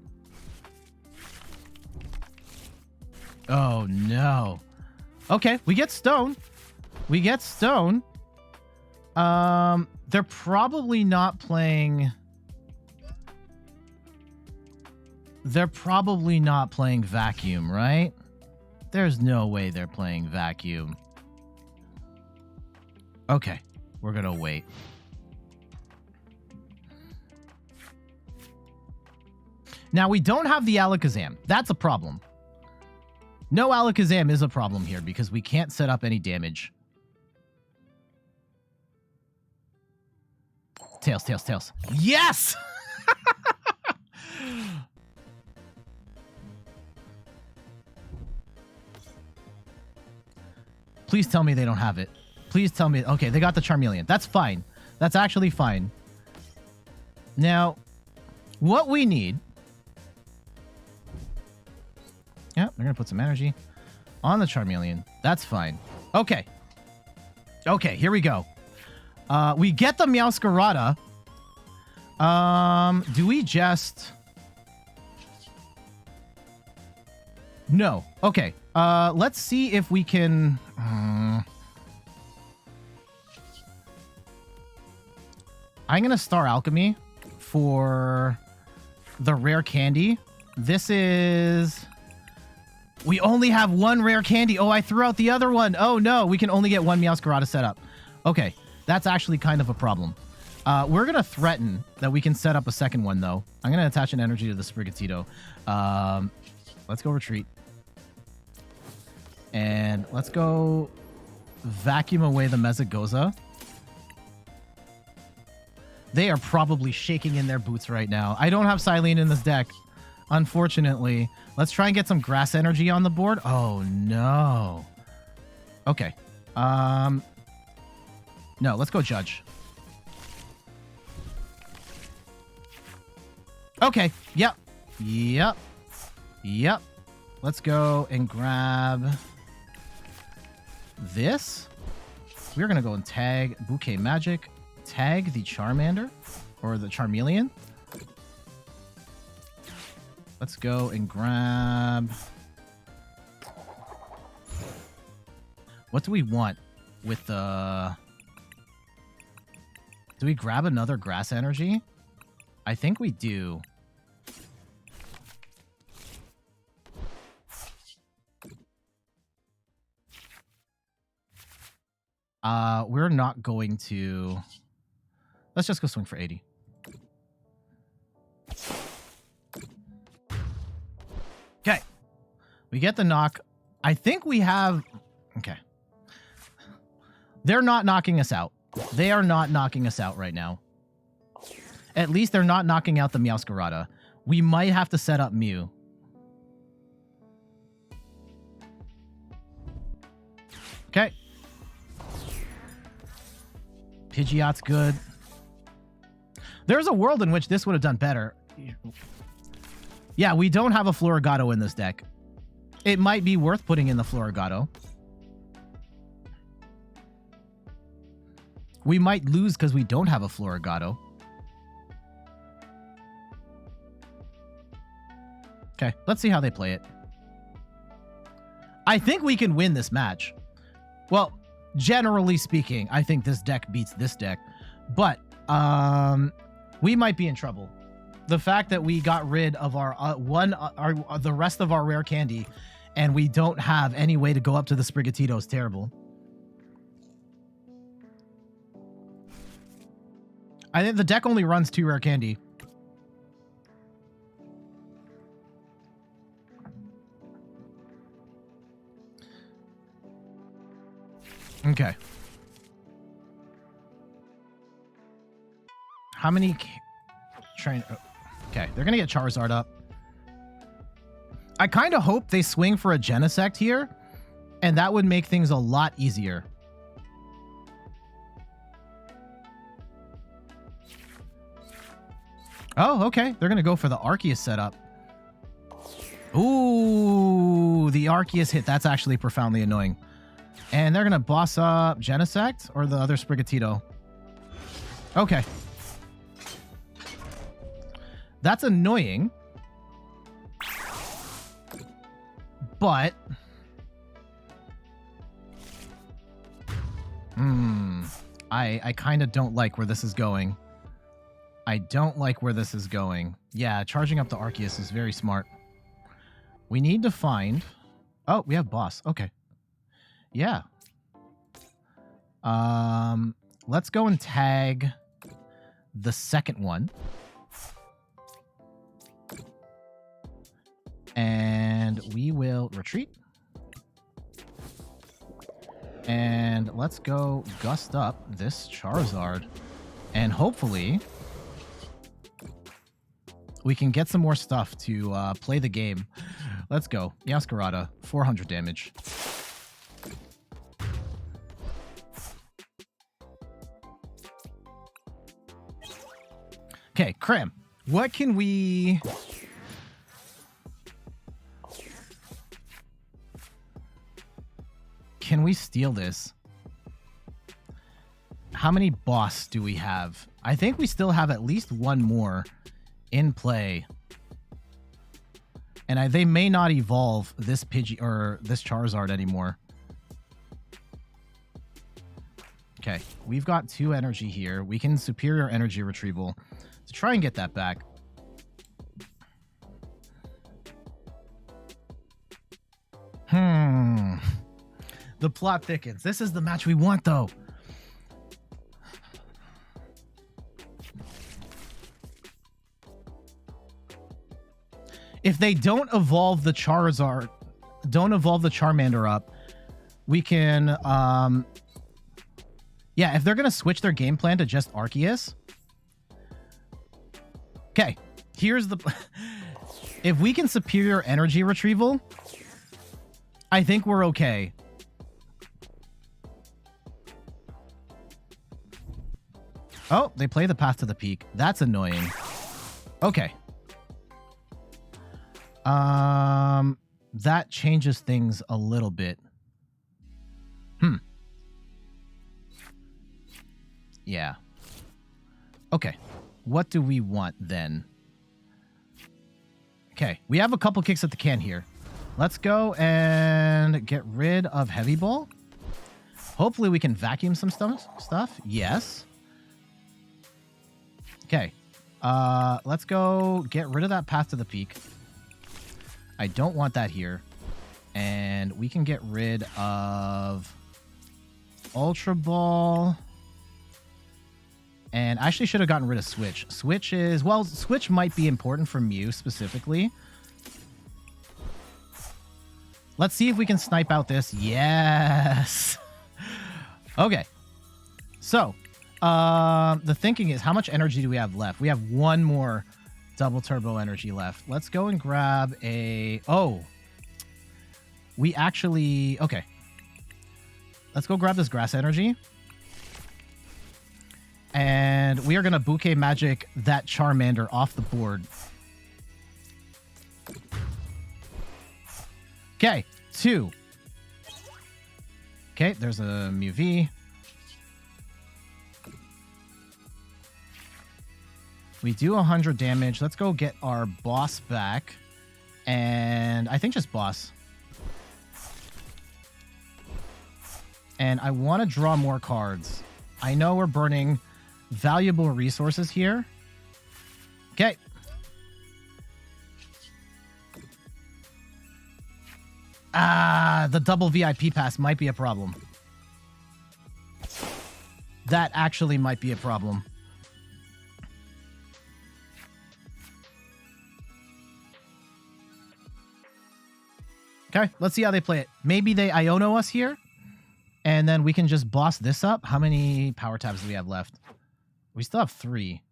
Oh, no. Okay, we get Stone. We get Stone. They're probably not playing... They're probably not playing Vacuum, right? There's no way they're playing Vacuum. Okay, we're gonna wait. Now, we don't have the Alakazam. That's a problem. No Alakazam is a problem here because we can't set up any damage. Tails, tails, tails. Yes! Please tell me they don't have it. Please tell me. Okay, they got the Charmeleon. That's fine. That's actually fine. Now, what we need... Yeah, they're going to put some energy on the Charmeleon. That's fine. Okay. Okay, here we go. We get the Meowscarada. Do we just... No. Okay. Let's see if we can... I'm going to Star Alchemy for the Rare Candy. This is... We only have one Rare Candy. Oh, I threw out the other one. Oh, no. We can only get one Meowscarada set up. Okay. That's actually kind of a problem. We're going to threaten that we can set up a second one, though. I'm going to attach an energy to the Sprigatito. Let's go retreat. And let's go vacuum away the Mezagoza. They are probably shaking in their boots right now. I don't have Silene in this deck, unfortunately. Let's try and get some grass energy on the board. Oh, no. Okay. No, let's go Judge. Okay. Yep. Yep. Yep. Let's go and grab this. We're going to go and tag Bouquet Magic. Tag the Charmander or the Charmeleon. Let's go and grab... What do we want with the... Do we grab another grass energy? I think we do. We're not going to... Let's just go swing for 80. Okay. We get the knock. I think we have... Okay. They're not knocking us out. They are not knocking us out right now. At least they're not knocking out the Meowscarada. We might have to set up Mew. Okay. Pidgeot's good. There's a world in which this would have done better. Yeah, we don't have a Florigato in this deck. It might be worth putting in the Florigato. We might lose because we don't have a Florigato. Okay, let's see how they play it. I think we can win this match. Well, generally speaking, I think this deck beats this deck. But we might be in trouble. The fact that we got rid of our the rest of our rare candy and we don't have any way to go up to the Sprigatito is terrible. I think the deck only runs 2 rare candy. Okay. How many train? Okay, they're gonna get Charizard up. I kind of hope they swing for a Genesect here, and that would make things a lot easier. Oh, okay. They're gonna go for the Arceus setup. Ooh, the Arceus hit. That's actually profoundly annoying. And they're gonna boss up Genesect or the other Sprigatito. Okay. That's annoying. But... I kind of don't like where this is going. I don't like where this is going. Yeah, charging up the Arceus is very smart. We need to find... Oh, we have boss. Okay. Yeah. Let's go and tag the second one. And we will retreat. And let's go gust up this Charizard. And hopefully we can get some more stuff to play the game. Let's go. Yaskarada, 400 damage. Okay, Cram. What can we... Can we steal this? How many boss do we have? I think we still have at least one more in play. And they may not evolve this Pidgey or this Charizard anymore. Okay, we've got 2 energy here. We can superior energy retrieval to try and get that back. The plot thickens. This is the match we want, though. If they don't evolve the Charizard, don't evolve the Charmander up, we can, yeah, if they're going to switch their game plan to just Arceus. Okay, here's the... If we can superior energy retrieval, I think we're okay. Oh, they play the path to the peak. That's annoying. Okay. That changes things a little bit. Yeah. Okay. What do we want then? Okay, we have a couple kicks at the can here. Let's go and get rid of Heavy Ball. Hopefully we can vacuum some stuff. Yes. Okay. Let's go get rid of that path to the peak. I don't want that here. And we can get rid of Ultra Ball. And I actually should have gotten rid of Switch. Switch is... Well, Switch might be important for Mew specifically. Let's see if we can snipe out this. Yes! Okay. So, the thinking is, how much energy do we have left? We have one more double turbo energy left. Let's go and grab a... Oh! We actually... Okay. Let's go grab this grass energy. And we are going to Bouquet Magic that Charmander off the board. Okay, 2. Okay, there's a Mew V. We do 100 damage. Let's go get our boss back. And I think just boss. And I want to draw more cards. I know we're burning valuable resources here. Okay. The double VIP pass might be a problem. That actually might be a problem. Okay, let's see how they play it. Maybe they Iono us here, and then we can just boss this up. How many power tabs do we have left? We still have 3.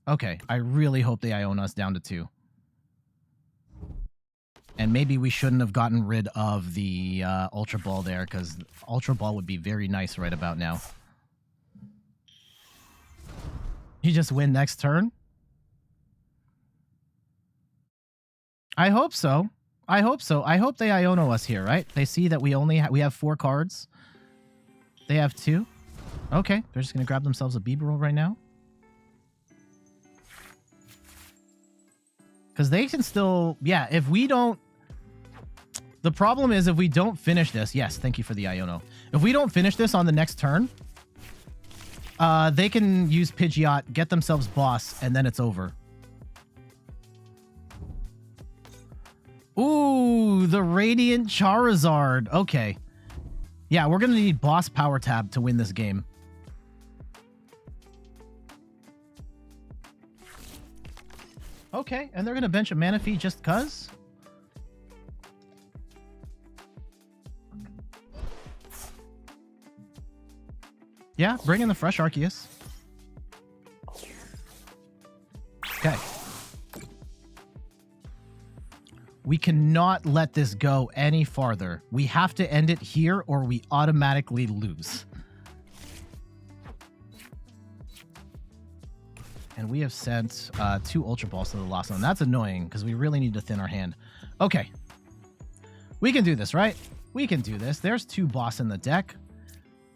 Okay, I really hope they Iono us down to 2. And maybe we shouldn't have gotten rid of the Ultra Ball there, because Ultra Ball would be very nice right about now. You just win next turn? I hope so. I hope so. I hope they Iono us here, right? They see that we have 4 cards. They have 2. Okay, they're just going to grab themselves a Bibarel right now. Because they can still... Yeah, if we don't... The problem is if we don't finish this... Yes, thank you for the Iono. If we don't finish this on the next turn, they can use Pidgeot, get themselves boss, and then it's over. Ooh, the Radiant Charizard. Okay. Yeah, we're going to need boss power tab to win this game. Okay, and they're going to bench a Manaphy just cuz? Yeah, bring in the fresh Arceus. Okay. We cannot let this go any farther. We have to end it here or we automatically lose. And we have sent 2 Ultra Balls to the last one. That's annoying because we really need to thin our hand. Okay. We can do this, right? We can do this. There's 2 boss in the deck.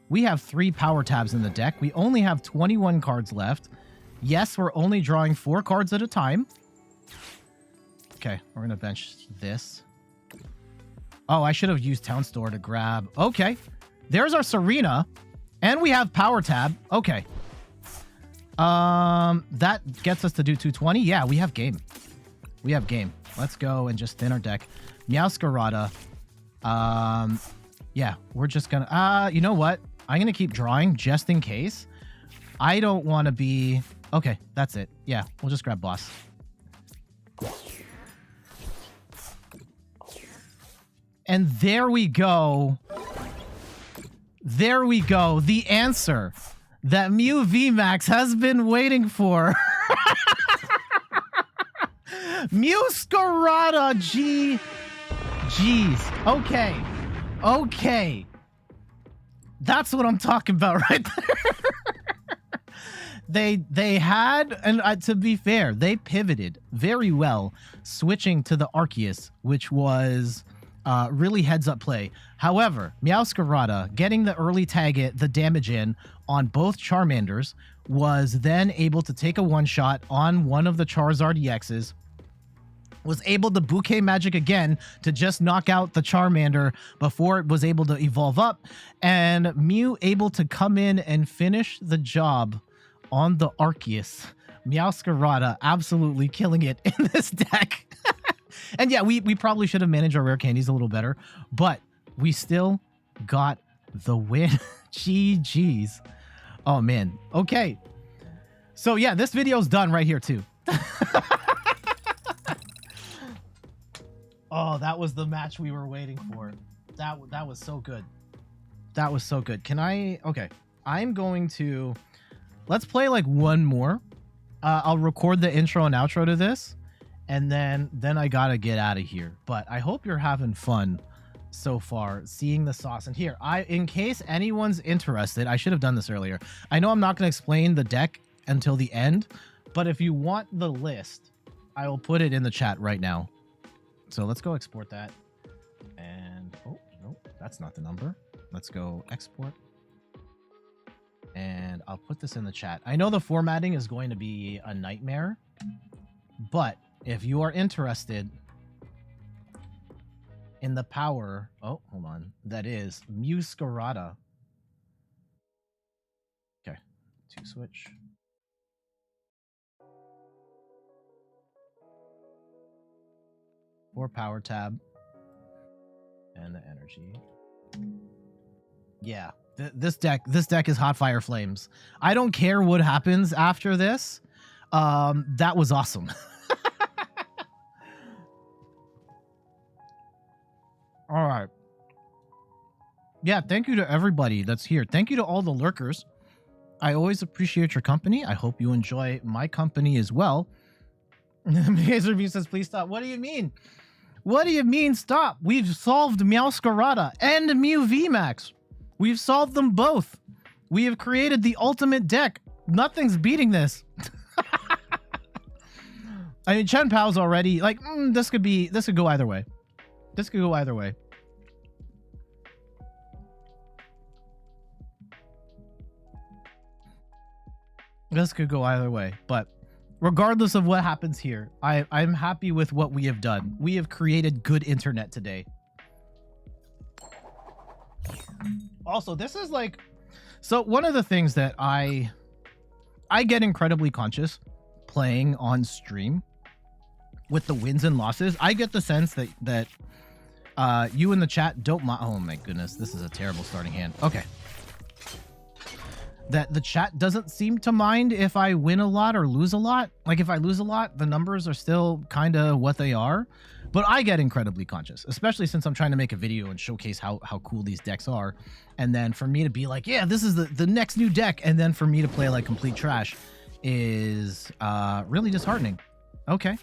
We have 3 power tabs in the deck. We only have 21 cards left. Yes, we're only drawing 4 cards at a time. Okay, we're going to bench this. Oh, I should have used Town Store to grab. Okay, there's our Serena. And we have power tab. Okay. That gets us to do 220. Yeah, we have game. We have game. Let's go and just thin our deck. Meowscarada. Yeah, we're just gonna you know what? I'm gonna keep drawing just in case. I don't want to be okay. That's it. Yeah, we'll just grab boss. And there we go. There we go. The answer that Mew VMAX has been waiting for. Meowscarada Jeez. Okay. Okay. That's what I'm talking about right there. They had, and to be fair, they pivoted very well, switching to the Arceus, which was really heads-up play. However, Meowscarada getting the early the damage in on both Charmanders was then able to take a one-shot on one of the Charizard EXs, was able to bouquet magic again to just knock out the Charmander before it was able to evolve up, and Mew able to come in and finish the job on the Arceus. Meowscarada absolutely killing it in this deck. And yeah, we probably should have managed our rare candies a little better, but we still got the win. GG's. Oh man. Okay. So yeah, this video's done right here too. Oh, that was the match we were waiting for. That was so good. That was so good. Can I? Okay. I'm going to... Let's play like one more. I'll record the intro and outro to this. And then I gotta get out of here. But I hope you're having fun so far seeing the sauce. And here, in case anyone's interested, I should have done this earlier. I know I'm not going to explain the deck until the end, but if you want the list, I will put it in the chat right now. So let's go export that. And, oh, no, that's not the number. Let's go export. And I'll put this in the chat. I know the formatting is going to be a nightmare, but if you are interested in the power, oh, hold on, that is Meowscarada. Okay, 2 switch. Or power tab. And the energy. Yeah, this deck is hot fire flames. I don't care what happens after this. That was awesome. All right. Yeah, thank you to everybody that's here. Thank you to all the lurkers. I always appreciate your company. I hope you enjoy my company as well. Mazer Review says, please stop. What do you mean? What do you mean stop? We've solved Meowscarada and Mew VMAX. We've solved them both. We have created the ultimate deck. Nothing's beating this. I mean, Chen Pao's already like, this could go either way. This could go either way. This could go either way, but regardless of what happens here, I'm happy with what we have done. We have created good internet today. Also, this is like, so one of the things that I get incredibly conscious playing on stream with the wins and losses. I get the sense that you in the chat don't mind. Oh my goodness, this is a terrible starting hand. Okay. That the chat doesn't seem to mind if I win a lot or lose a lot. Like if I lose a lot, the numbers are still kind of what they are. But I get incredibly conscious, especially since I'm trying to make a video and showcase how cool these decks are. And then for me to be like, yeah, this is the next new deck. And then for me to play like complete trash, is really disheartening. Okay.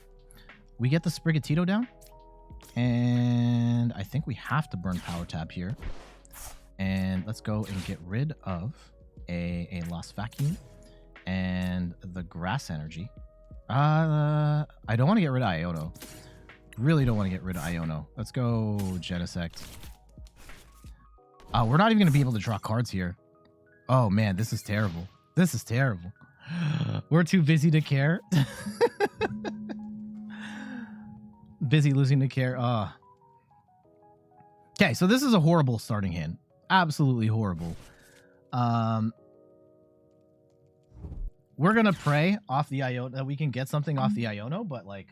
We get the Sprigatito down. And I think we have to burn Power Tap here. And let's go and get rid of a Lost Vacuum and the Grass Energy. I don't want to get rid of Iono. Really don't want to get rid of Iono. Let's go Genesect. We're not even going to be able to draw cards here. Oh, man, this is terrible. This is terrible. We're too busy to care. Busy losing to care. Okay, so this is a horrible starting hand. Absolutely horrible. We're going to pray off the Iono that we can get something off the Iono, but like...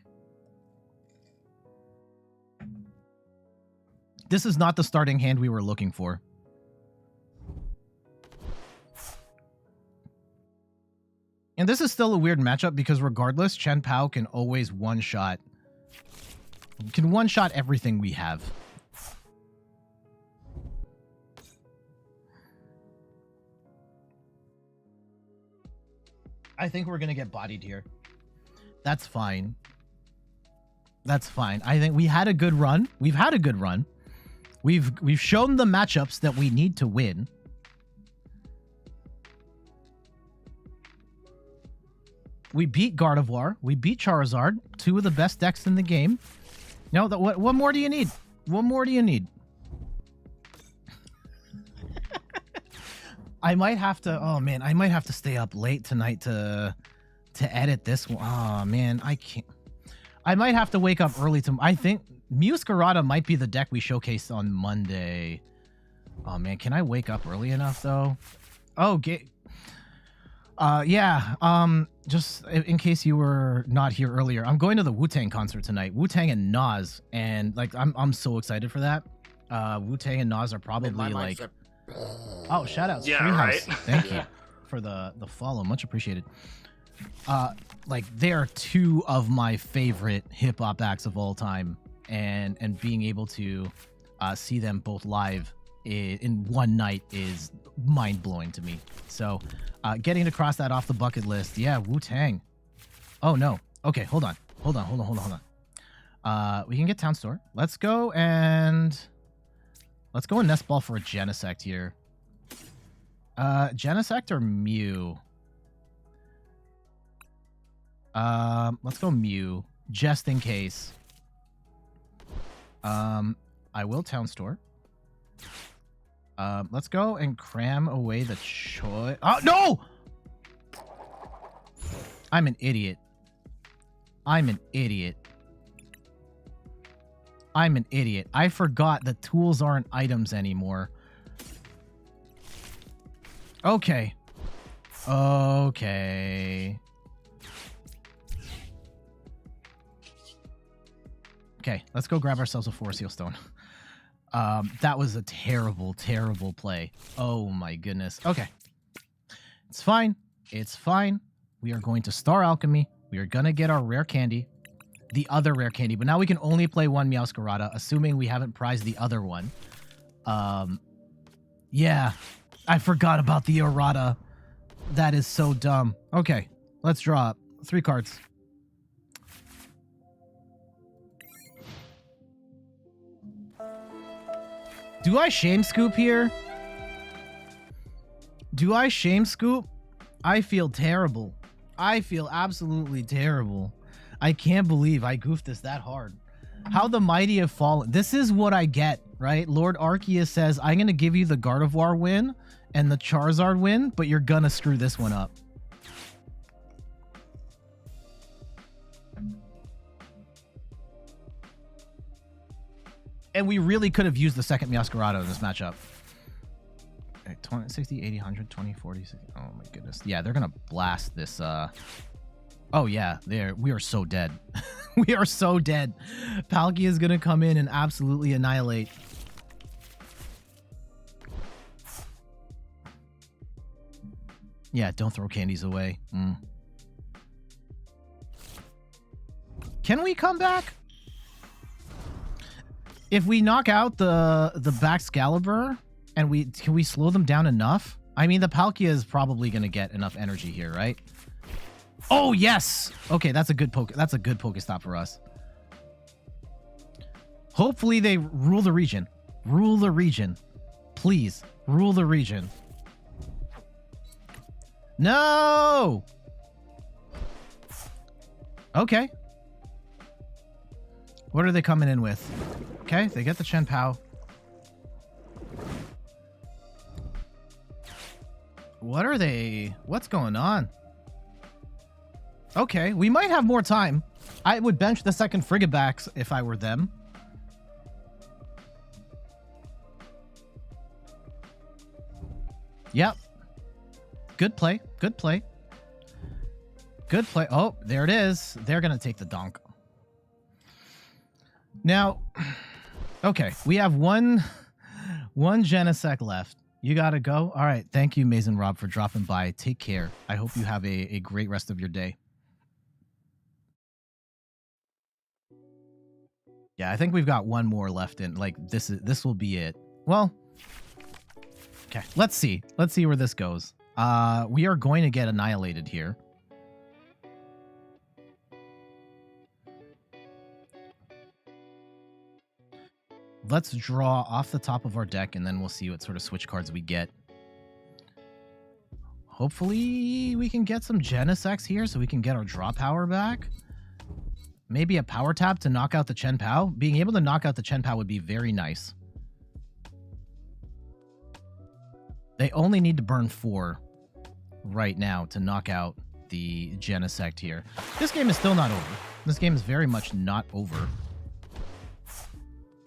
This is not the starting hand we were looking for. And this is still a weird matchup because regardless, Chen Pao can always one-shot. Can one-shot everything we have. I think we're going to get bodied here. That's fine. That's fine. I think we had a good run. We've had a good run. We've shown the matchups that we need to win. We beat Gardevoir. We beat Charizard. Two of the best decks in the game. No, what more do you need? What more do you need? I might have to. Oh man, I might have to stay up late tonight to edit this one. Oh man, I can't. I might have to wake up early to. I think Mew might be the deck we showcased on Monday. Oh man, can I wake up early enough though? Oh, yeah. Just in case you were not here earlier, I'm going to the Wu-Tang concert tonight. Wu-Tang and Nas, and like I'm so excited for that. Wu-Tang and Nas are probably like. Oh, shout out yeah, Treehouse. right? Thank you for the follow, much appreciated. Like they are two of my favorite hip hop acts of all time, and being able to see them both live in one night is mind-blowing to me. So getting to cross that off the bucket list. Yeah, Wu-Tang. Oh no. Okay, hold on. We can get Town Store. Let's go and Nest Ball for a Genesect here. Genesect or Mew? Let's go Mew, just in case. I will Town Store. Let's go and cram away the choice. Oh, no! I'm an idiot. I forgot that tools aren't items anymore. Okay. Okay, let's go grab ourselves a Force Seal Stone. That was a terrible, terrible play. Oh my goodness. Okay. It's fine. It's fine. We are going to Star Alchemy. We are going to get our Rare Candy. The other Rare Candy. But now we can only play one Meowscarada, assuming we haven't prized the other one. Yeah. I forgot about the errata. That is so dumb. Okay. Let's draw 3 cards. Do I shame scoop here? Do I shame scoop? I feel terrible. I feel absolutely terrible. I can't believe I goofed this that hard. How the mighty have fallen. This is what I get, right? Lord Arceus says, I'm going to give you the Gardevoir win and the Charizard win, but you're going to screw this one up. And we really could have used the second Meowscarada in this matchup. 20, 60, 80, 100, 20, 40, 60. Oh my goodness. Yeah, they're going to blast this. Oh yeah, we are so dead. We are so dead. Palkia is going to come in and absolutely annihilate. Yeah, don't throw candies away. Can we come back? If we knock out the Baxcalibur and can we slow them down enough? I mean, the Palkia is probably going to get enough energy here, right? Oh, yes. Okay, that's a good Pokestop for us. Hopefully they rule the region. Rule the region. Please, rule the region. No! Okay. What are they coming in with? Okay, they get the Chen Pao. What are they? What's going on? Okay, we might have more time. I would bench the second Frigabacks if I were them. Yep. Good play. Good play. Good play. Oh, there it is. They're going to take the donk. Now, okay, we have one Genesect left. You got to go? All right. Thank you, Mason Rob, for dropping by. Take care. I hope you have a great rest of your day. Yeah, I think we've got one more left in. Like, this will be it. Well, okay, let's see. Let's see where this goes. We are going to get annihilated here. Let's draw off the top of our deck, and then we'll see what sort of switch cards we get. Hopefully, we can get some Genesects here so we can get our draw power back. Maybe a power tap to knock out the Chen Pao. Being able to knock out the Chen Pao would be very nice. They only need to burn 4 right now to knock out the Genesect here. This game is still not over. This game is very much not over.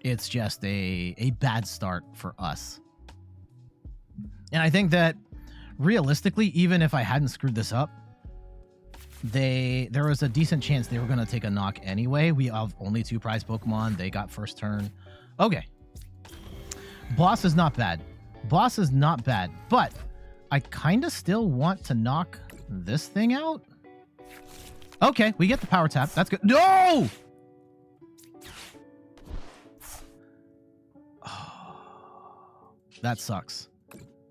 It's just a bad start for us. And I think that realistically, even if I hadn't screwed this up, there was a decent chance they were going to take a knock anyway. We have only 2 prize Pokemon. They got first turn. Okay. Boss is not bad. Boss is not bad, but I kind of still want to knock this thing out. Okay, we get the power tap. That's good. No! That sucks.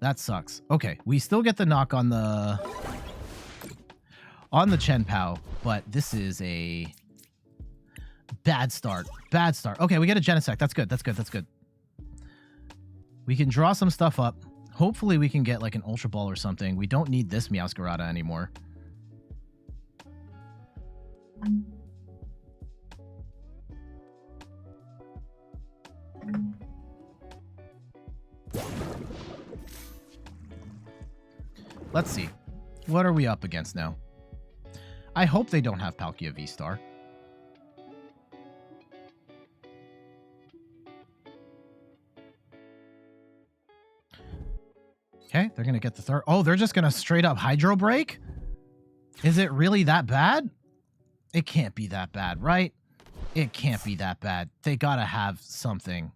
That sucks. Okay, we still get the knock on the Chen Pao, but this is a bad start. Bad start. Okay, we get a Genesect. That's good. That's good. That's good. We can draw some stuff up. Hopefully we can get like an Ultra Ball or something. We don't need this Meowscarada anymore. Let's see. What are we up against now? I hope they don't have Palkia V-Star. Okay, they're going to get the third. Oh, they're just going to straight up Hydro Break? Is it really that bad? It can't be that bad, right? It can't be that bad. They got to have something.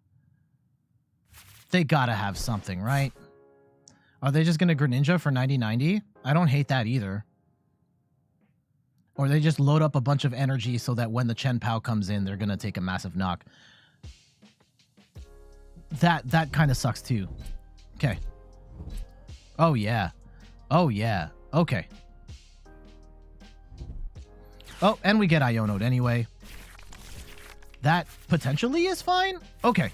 They got to have something, right? Are they just going to Greninja for 90-90? I don't hate that either. Or they just load up a bunch of energy so that when the Chen Pao comes in, they're going to take a massive knock. That kind of sucks too. Okay. Oh, yeah. Oh, yeah. Okay. Oh, and we get Iono'd anyway. That potentially is fine? Okay.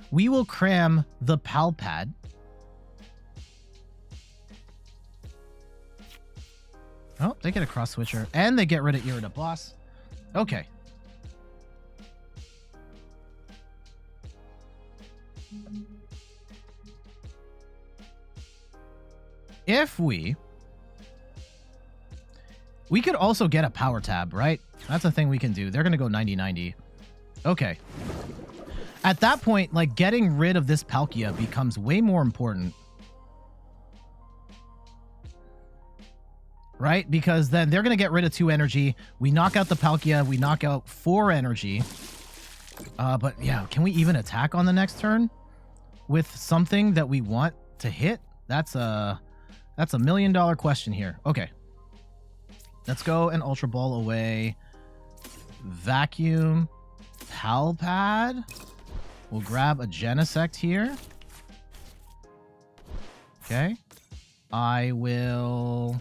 We will cram the Pal Pad. Oh, they get a cross switcher. And they get rid of Irida Boss. Okay. If we could also get a power tab, right? That's a thing we can do. They're going to go 90-90. Okay. At that point, like, getting rid of this Palkia becomes way more important. Right? Because then they're going to get rid of 2 energy. We knock out the Palkia. We knock out 4 energy. But yeah, can we even attack on the next turn with something that we want to hit? That's a $1 million question here. Okay. Let's go and Ultra Ball away. Vacuum. Pal Pad. We'll grab a Genesect here. Okay. I will...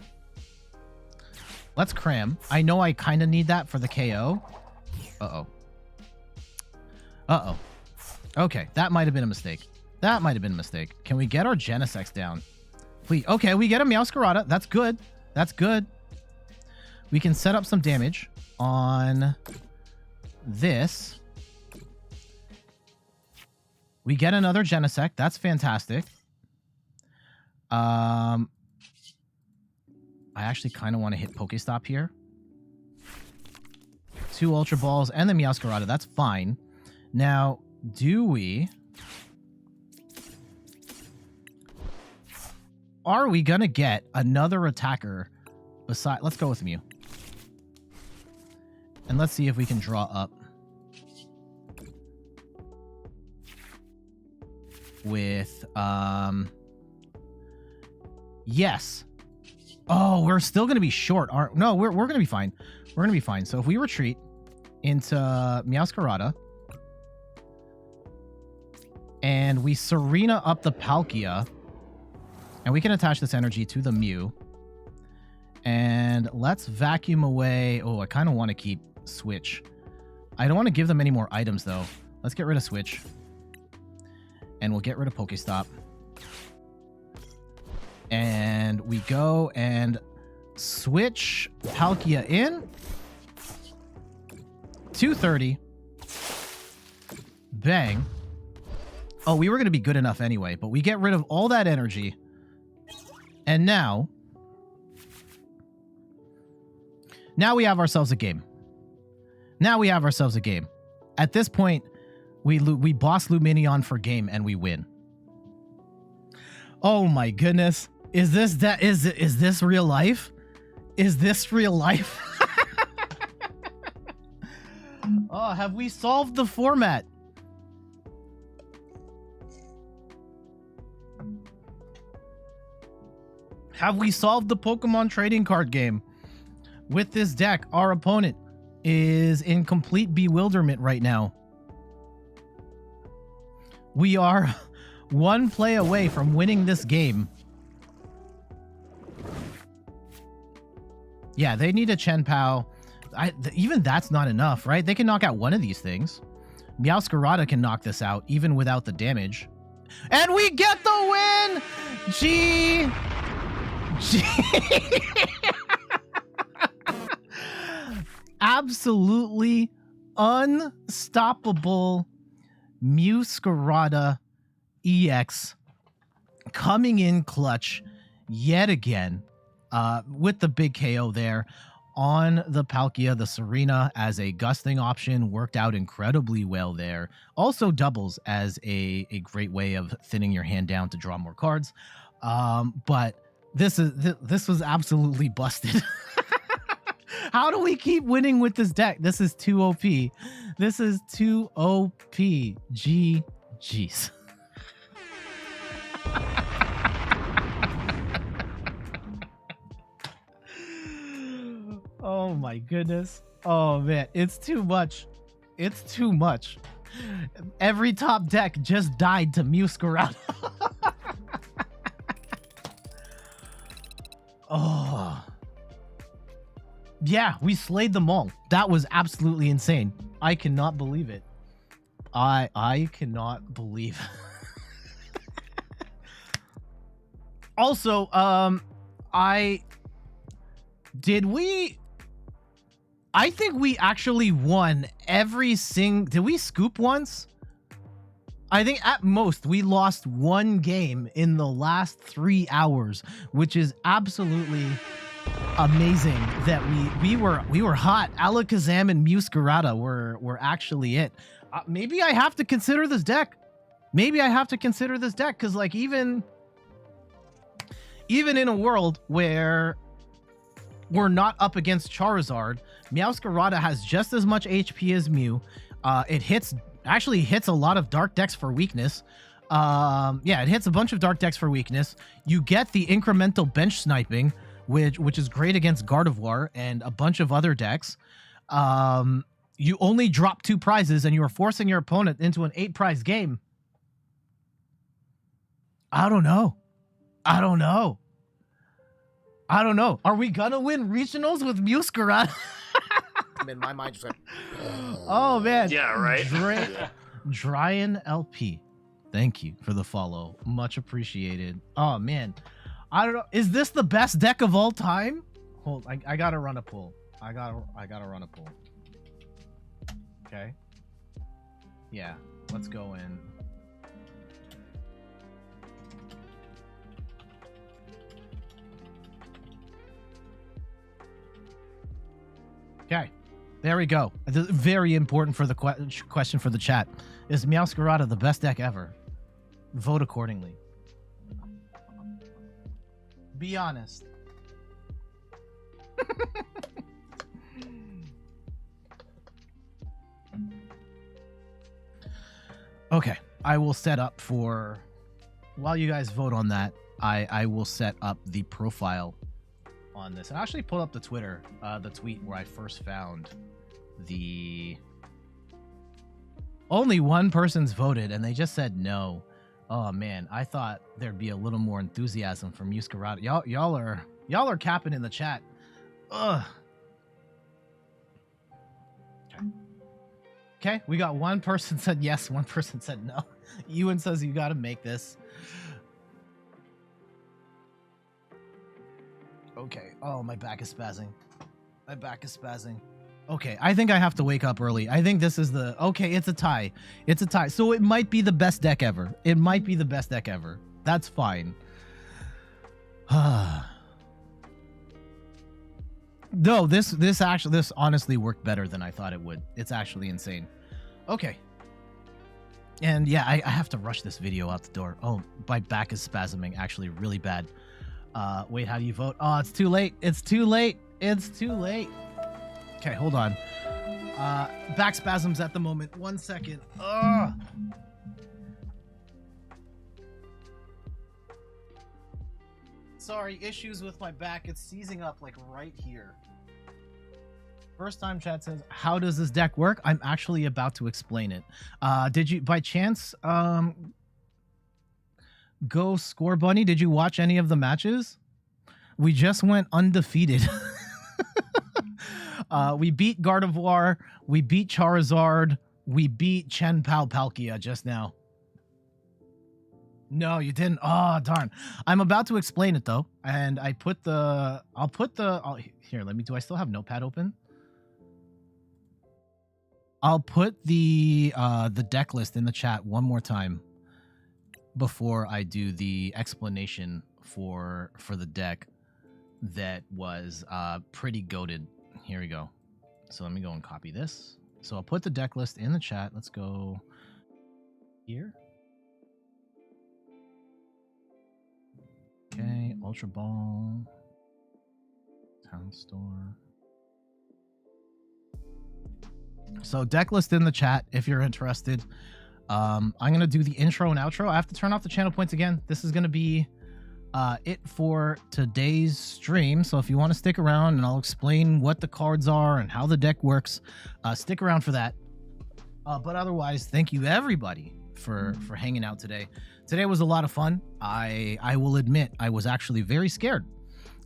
Let's cram. I know I kind of need that for the KO. Uh-oh. Uh-oh. Okay, that might have been a mistake. That might have been a mistake. Can we get our Genesect down? Please. Okay, we get a Meowscarada. That's good. That's good. We can set up some damage on this. We get another Genesect. That's fantastic. I actually kind of want to hit Pokestop here. 2 Ultra Balls and the Meowscarada. That's fine. Now, do we... Are we going to get another attacker beside... Let's go with Mew. And let's see if we can draw up with... Yes. Oh, we're still going to be short. No, we're going to be fine. We're going to be fine. So if we retreat into Meowscarada and we Serena up the Palkia, and we can attach this energy to the Mew, and let's vacuum away. Oh, I kind of want to keep Switch. I don't want to give them any more items, though. Let's get rid of Switch. And we'll get rid of Pokestop. And we go and switch Palkia in. 230. Bang. Oh, we were going to be good enough anyway, but we get rid of all that energy. And now we have ourselves a game. Now we have ourselves a game. At this point, we boss Luminion for game and we win. Oh my goodness. Is this real life? Is this real life? Oh, have we solved the format? Have we solved the Pokemon trading card game? With this deck, our opponent is in complete bewilderment right now. We are one play away from winning this game. Yeah, they need a Chen-Pao. Even that's not enough, right? They can knock out one of these things. Meowscarada can knock this out, even without the damage. And we get the win! G. Absolutely unstoppable Meowscarada EX coming in clutch yet again, with the big KO there on the Palkia. The Serena as a gusting option worked out incredibly well there. Also doubles as a great way of thinning your hand down to draw more cards. But this was absolutely busted. How do we keep winning with this deck? This is too OP. This is too OP. GG's. Oh my goodness. Oh man, it's too much. It's too much. Every top deck just died to Meowscarada. Oh. Yeah, we slayed them all. That was absolutely insane. I cannot believe it. I cannot believe. Also, I think we actually won every did we scoop once? I think at most we lost one game in the last 3 hours, which is absolutely amazing that we were hot. Alakazam and Meowscarada were actually it. Maybe I have to consider this deck. Maybe I have to consider this deck, because like even in a world where we're not up against Charizard, Meowscarada has just as much HP as Mew. It actually hits a lot of dark decks for weakness. Yeah, it hits a bunch of dark decks for weakness. You get the incremental bench sniping, which is great against Gardevoir and a bunch of other decks. You only drop 2 prizes and you are forcing your opponent into an 8-prize game. I don't know. I don't know. Are we gonna win regionals with Muscarada? In my mind, just went. Oh man. Yeah, right. Dryan LP. Thank you for the follow. Much appreciated. Oh man. I don't know. Is this the best deck of all time? Hold, I gotta run a poll. I gotta run a poll. Okay. Yeah, let's go in. Okay, there we go. This is very important for the question for the chat. Is Meowscarada the best deck ever? Vote accordingly. Be honest. Okay, I will set up for, while you guys vote on that, I will set up the profile on this. I actually pulled up the Twitter, the tweet where I first found the... Only one person's voted, and they just said no. Oh man, I thought there'd be a little more enthusiasm from Muscarada. Y'all are capping in the chat. Ugh. Okay, we got one person said yes, one person said no. Ewan says you got to make this. Okay. Oh, my back is spazzing. My back is spazzing. Okay, I think I have to wake up early. I think this is the... Okay, it's a tie. It's a tie. So it might be the best deck ever. It might be the best deck ever. That's fine. No, this honestly worked better than I thought it would. It's actually insane. Okay. And yeah, I have to rush this video out the door. Oh, my back is spasming actually really bad. Wait, how do you vote? Oh, it's too late. It's too late. It's too late. Okay, hold on. Back spasms at the moment. 1 second. Ugh. Sorry, issues with my back. It's seizing up like right here. First time chat says, how does this deck work? I'm actually about to explain it. Did you, by chance, go Score Bunny? Did you watch any of the matches? We just went undefeated. We beat Gardevoir, we beat Charizard, we beat Chen Pal Palkia just now. No, you didn't. Oh, darn. I'm about to explain it though, and I put the. Here. Let me. Do I still have Notepad open? I'll put the deck list in the chat one more time before I do the explanation for the deck that was pretty goated. Here we go. So let me go and copy this. So I'll put the deck list in the chat. Let's go here. Okay, Ultra Ball, Town Store. So deck list in the chat if you're interested. I'm going to do the intro and outro. I have to turn off the channel points again. This is going to be it for today's stream. So if you want to stick around and I'll explain what the cards are and how the deck works, stick around for that. But otherwise, thank you everybody for hanging out today. Today was a lot of fun. I will admit I was actually very scared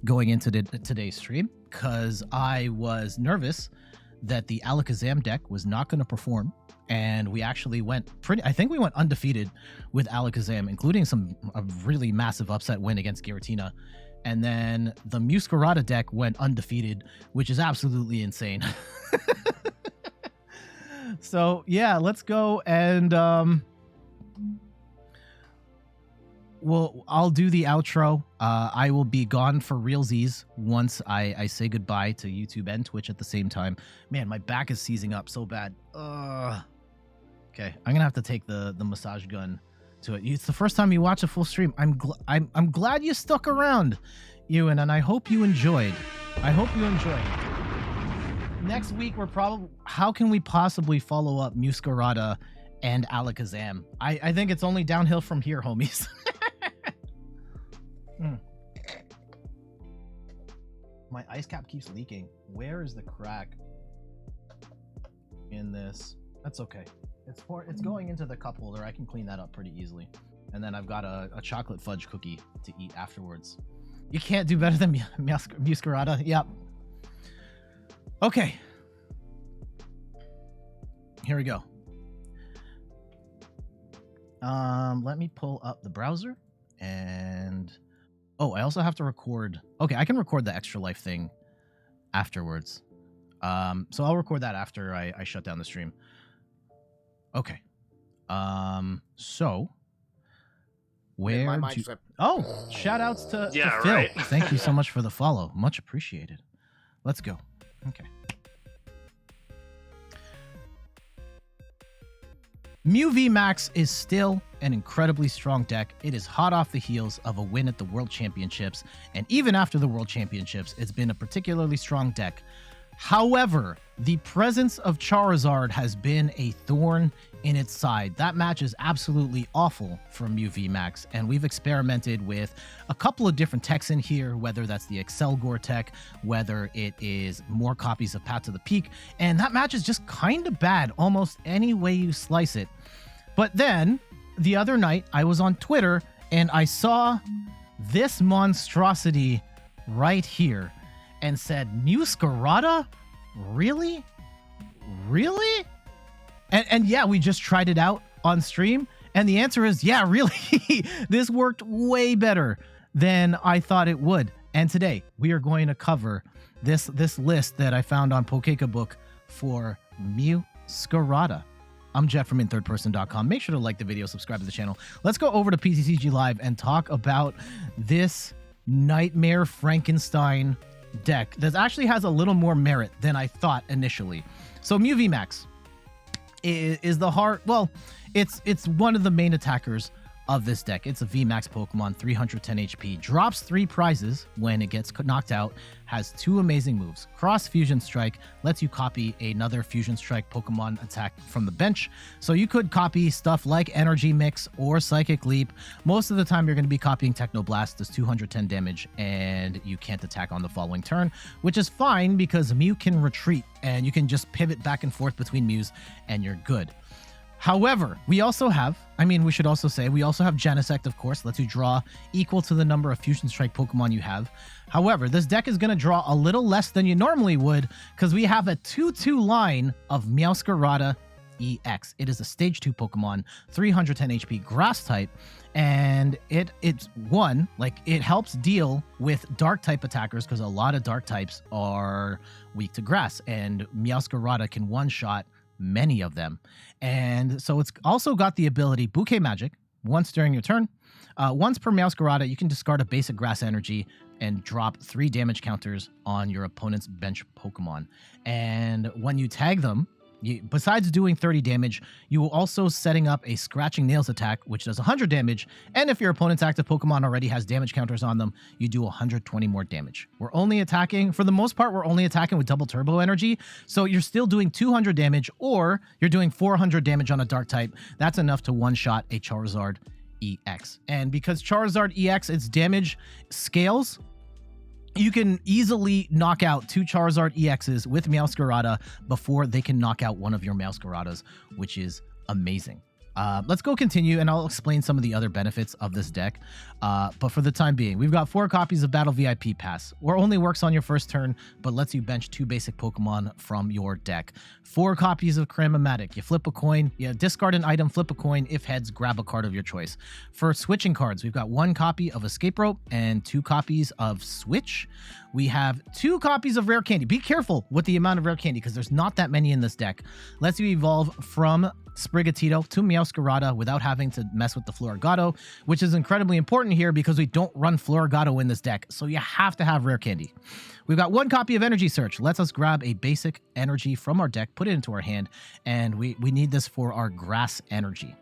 going into today's stream because I was nervous that the Alakazam deck was not going to perform, and we actually went I think we went undefeated with Alakazam, including a really massive upset win against Giratina, and then the Muscarada deck went undefeated, which is absolutely insane. So yeah, let's go and I'll do the outro. I will be gone for realsies once I say goodbye to YouTube and Twitch at the same time. Man, my back is seizing up so bad. Okay, I'm gonna have to take the massage gun to it. It's the first time you watch a full stream. I'm glad you stuck around, Ewan, and I hope you enjoyed. Next week we're probably. How can we possibly follow up Muscarada and Alakazam? I think it's only downhill from here, homies. My ice cap keeps leaking. Where is the crack in this? That's okay. It's going into the cup holder. I can clean that up pretty easily. And then I've got a chocolate fudge cookie to eat afterwards. You can't do better than Muscarada. Yep. Okay. Here we go. Let me pull up the browser and I also have to record. Okay, I can record the extra life thing afterwards. So I'll record that after I shut down the stream. Okay. So where shout outs to Phil. Right. Thank you so much for the follow. Much appreciated. Let's go. Okay. Mew VMAX is still an incredibly strong deck. It is hot off the heels of a win at the World Championships, and even after the World Championships, it's been a particularly strong deck. However, the presence of Charizard has been a thorn in its side. That match is absolutely awful for Mew VMAX, and we've experimented with a couple of different techs in here, whether that's the Excelgor tech, whether it is more copies of Path to the Peak, and that match is just kind of bad almost any way you slice it. But then, the other night, I was on Twitter, and I saw this monstrosity right here, and said, Muscarada? Really? Really? And yeah, we just tried it out on stream, and the answer is, yeah, really. This worked way better than I thought it would. And today, we are going to cover this list that I found on Pokébook for Muscarada. I'm Jet from inthirdperson.com. Make sure to like the video, subscribe to the channel. Let's go over to PTCG Live and talk about this Nightmare Frankenstein deck that actually has a little more merit than I thought initially. So Mew VMAX is the heart. Well, it's one of the main attackers of this deck. It's a VMAX Pokemon, 310 HP, drops 3 prizes when it gets knocked out, has 2 amazing moves. Cross Fusion Strike lets you copy another Fusion Strike Pokemon attack from the bench. So you could copy stuff like Energy Mix or Psychic Leap. Most of the time you're going to be copying Techno Blast, does 210 damage, and you can't attack on the following turn, which is fine because Mew can retreat and you can just pivot back and forth between Mews and you're good. However, we also have, we should also say, we also have Genesect, of course, lets you draw equal to the number of Fusion Strike Pokemon you have. However, this deck is going to draw a little less than you normally would because we have a 2-2 line of Muscarada EX. It is a Stage 2 Pokemon, 310 HP, Grass type, and it's one, like, it helps deal with Dark type attackers because a lot of Dark types are weak to Grass, and Muscarada can one-shot many of them. And so it's also got the ability Bouquet Magic once during your turn. Once per Muscarada, you can discard a basic Grass Energy and drop 3 damage counters on your opponent's bench Pokemon. And when you tag them, besides doing 30 damage, you will also setting up a Scratching Nails attack, which does 100 damage. And if your opponent's active Pokemon already has damage counters on them, you do 120 more damage. We're only attacking, for the most part, we're only attacking with double turbo energy. So you're still doing 200 damage, or you're doing 400 damage on a Dark type. That's enough to one-shot a Charizard EX. And because Charizard EX, its damage scales, you can easily knock out 2 Charizard EXs with Muscarada before they can knock out one of your Muscaradas, which is amazing. Let's go continue, and I'll explain some of the other benefits of this deck. But for the time being, we've got 4 copies of Battle VIP Pass, or only works on your first turn, but lets you bench 2 basic Pokemon from your deck. 4 copies of Cram-O-Matic. You flip a coin, you discard an item, flip a coin. If heads, grab a card of your choice. For switching cards, we've got 1 copy of Escape Rope and 2 copies of Switch. We have 2 copies of Rare Candy. Be careful with the amount of Rare Candy because there's not that many in this deck. Lets you evolve from Sprigatito to Muscarada without having to mess with the Florigato, which is incredibly important here because we don't run Florigato in this deck, so you have to have Rare Candy. We've got 1 copy of Energy Search. Lets us grab a basic energy from our deck, put it into our hand, and we need this for our Grass Energy.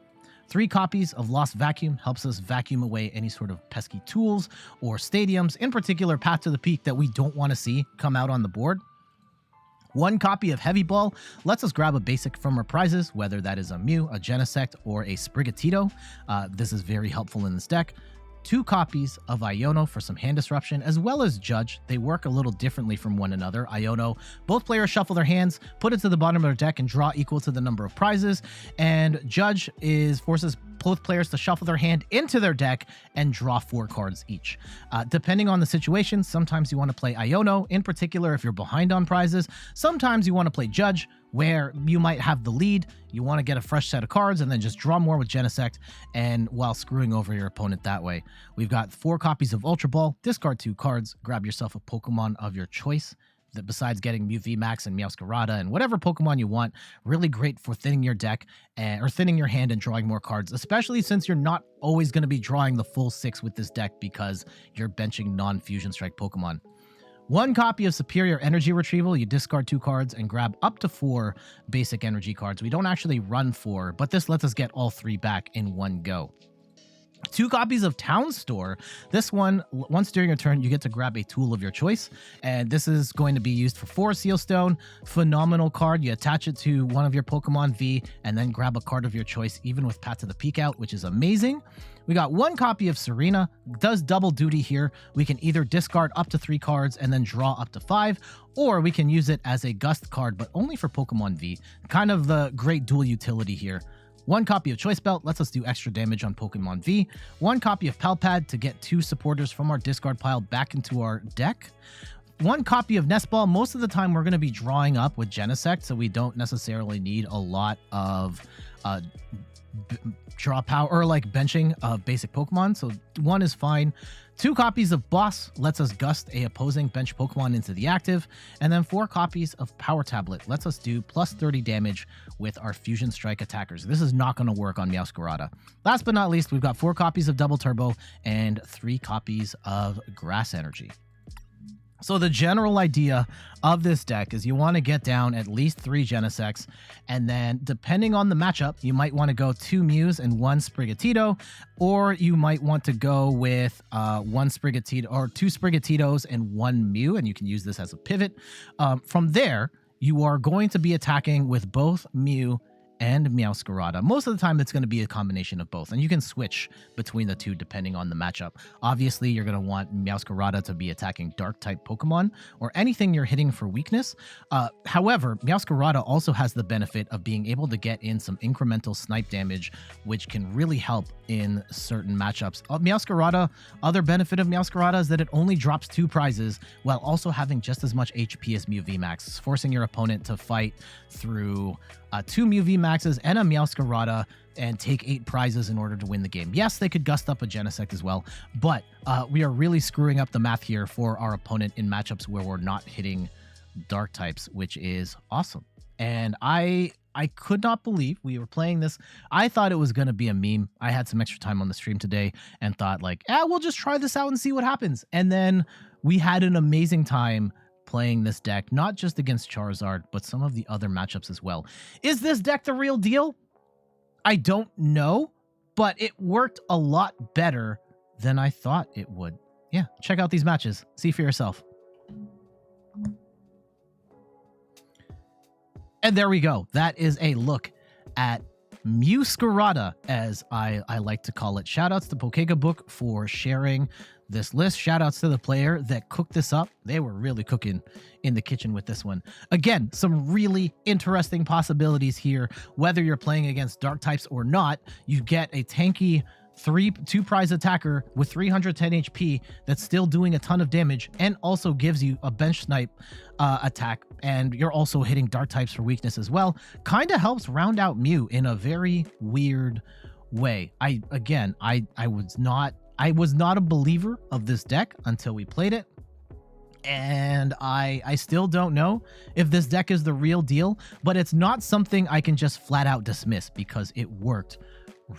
3 copies of Lost Vacuum helps us vacuum away any sort of pesky tools or stadiums, in particular Path to the Peak, that we don't want to see come out on the board. 1 copy of Heavy Ball lets us grab a basic from our prizes, whether that is a Mew, a Genesect, or a Sprigatito. This is very helpful in this deck. 2 copies of Iono for some hand disruption, as well as Judge. They work a little differently from one another. Iono, both players shuffle their hands, put it to the bottom of their deck, and draw equal to the number of prizes. And Judge forces both players to shuffle their hand into their deck and draw 4 cards each. Depending on the situation, sometimes you want to play Iono, in particular if you're behind on prizes. Sometimes you want to play Judge, where you might have the lead, you want to get a fresh set of cards and then just draw more with Genesect, and while screwing over your opponent that way. We've got 4 copies of Ultra Ball, discard 2 cards, grab yourself a Pokemon of your choice. That besides getting Mew VMAX and Meowscarada and whatever Pokemon you want, really great for thinning your deck or thinning your hand and drawing more cards, especially since you're not always going to be drawing the full 6 with this deck because you're benching non-Fusion Strike Pokemon. 1 copy of Superior Energy Retrieval, you discard 2 cards and grab up to 4 basic energy cards. We don't actually run 4, but this lets us get all 3 back in one go. 2 copies of Town Store. This one, once during your turn, you get to grab a tool of your choice, and this is going to be used for 4 Sealstone. Phenomenal card. You attach it to one of your Pokemon V, and then grab a card of your choice, even with Path to the Peak out, which is amazing. We got 1 copy of Serena. Does double duty here. We can either discard up to 3 cards and then draw up to 5, or we can use it as a Gust card, but only for Pokemon V. Kind of the great dual utility here. 1 copy of Choice Belt lets us do extra damage on Pokemon V. 1 copy of Pal Pad to get 2 supporters from our discard pile back into our deck. 1 copy of Nest Ball. Most of the time we're going to be drawing up with Genesect, so we don't necessarily need a lot of draw power or like benching of basic Pokemon, so 1 is fine. 2 copies of Boss lets us gust a opposing bench Pokemon into the active, and then 4 copies of Power Tablet lets us do plus 30 damage with our Fusion Strike attackers. This is not going to work on Meowscarada. Last but not least, we've got 4 copies of Double Turbo and 3 copies of Grass Energy. So the general idea of this deck is you want to get down at least 3 Genesects, and then depending on the matchup, you might want to go 2 Mews and 1 Sprigatito, or you might want to go with 1 Sprigatito or 2 Sprigatitos and 1 Mew, and you can use this as a pivot. From there, you are going to be attacking with both Mew and Meowscarada. Most of the time, it's going to be a combination of both, and you can switch between the 2 depending on the matchup. Obviously, you're going to want Meowscarada to be attacking Dark-type Pokemon or anything you're hitting for weakness. However, Meowscarada also has the benefit of being able to get in some incremental snipe damage, which can really help in certain matchups. Meowscarada, other benefit of Meowscarada is that it only drops 2 prizes while also having just as much HP as Mew VMAX, forcing your opponent to fight through 2 Mew VMAXs and a Meowscarada and take 8 prizes in order to win the game. Yes, they could gust up a Genesect as well, but we are really screwing up the math here for our opponent in matchups where we're not hitting dark types, which is awesome. And I could not believe we were playing this. I thought it was going to be a meme. I had some extra time on the stream today and thought like, we'll just try this out and see what happens. And then we had an amazing time playing this deck, not just against Charizard, but some of the other matchups as well. Is this deck the real deal? I don't know, but it worked a lot better than I thought it would. Yeah, check out these matches. See for yourself. And there we go. That is a look at Meowscarada, as I like to call it. Shoutouts to Pokégabook for sharing this list. Shoutouts to the player that cooked this up. They were really cooking in the kitchen with this one. Again, some really interesting possibilities here. Whether you're playing against dark types or not, you get a tanky 2 prize attacker with 310 HP that's still doing a ton of damage and also gives you a bench snipe attack, and you're also hitting dark types for weakness as well. Kind of helps round out Mew in a very weird way. I was not a believer of this deck until we played it, and I still don't know if this deck is the real deal, but it's not something I can just flat out dismiss because it worked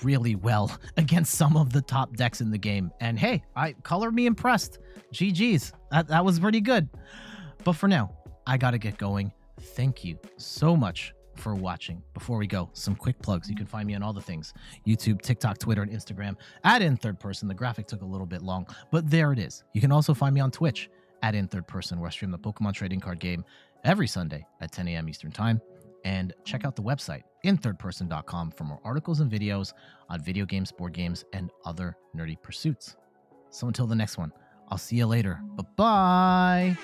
really well against some of the top decks in the game. And hey, color me impressed. GG's. That was pretty good. But for now, I gotta get going. Thank you so much for watching. Before we go, some quick plugs. You can find me on all the things: YouTube, TikTok, Twitter, and Instagram @In Third Person. The graphic took a little bit long, but there it is. You can also find me on Twitch @In Third Person, where I stream the Pokemon trading card game every Sunday at 10 a.m. Eastern Time. And check out the website, inthirdperson.com, for more articles and videos on video games, board games, and other nerdy pursuits. So until the next one, I'll see you later. Bye-bye.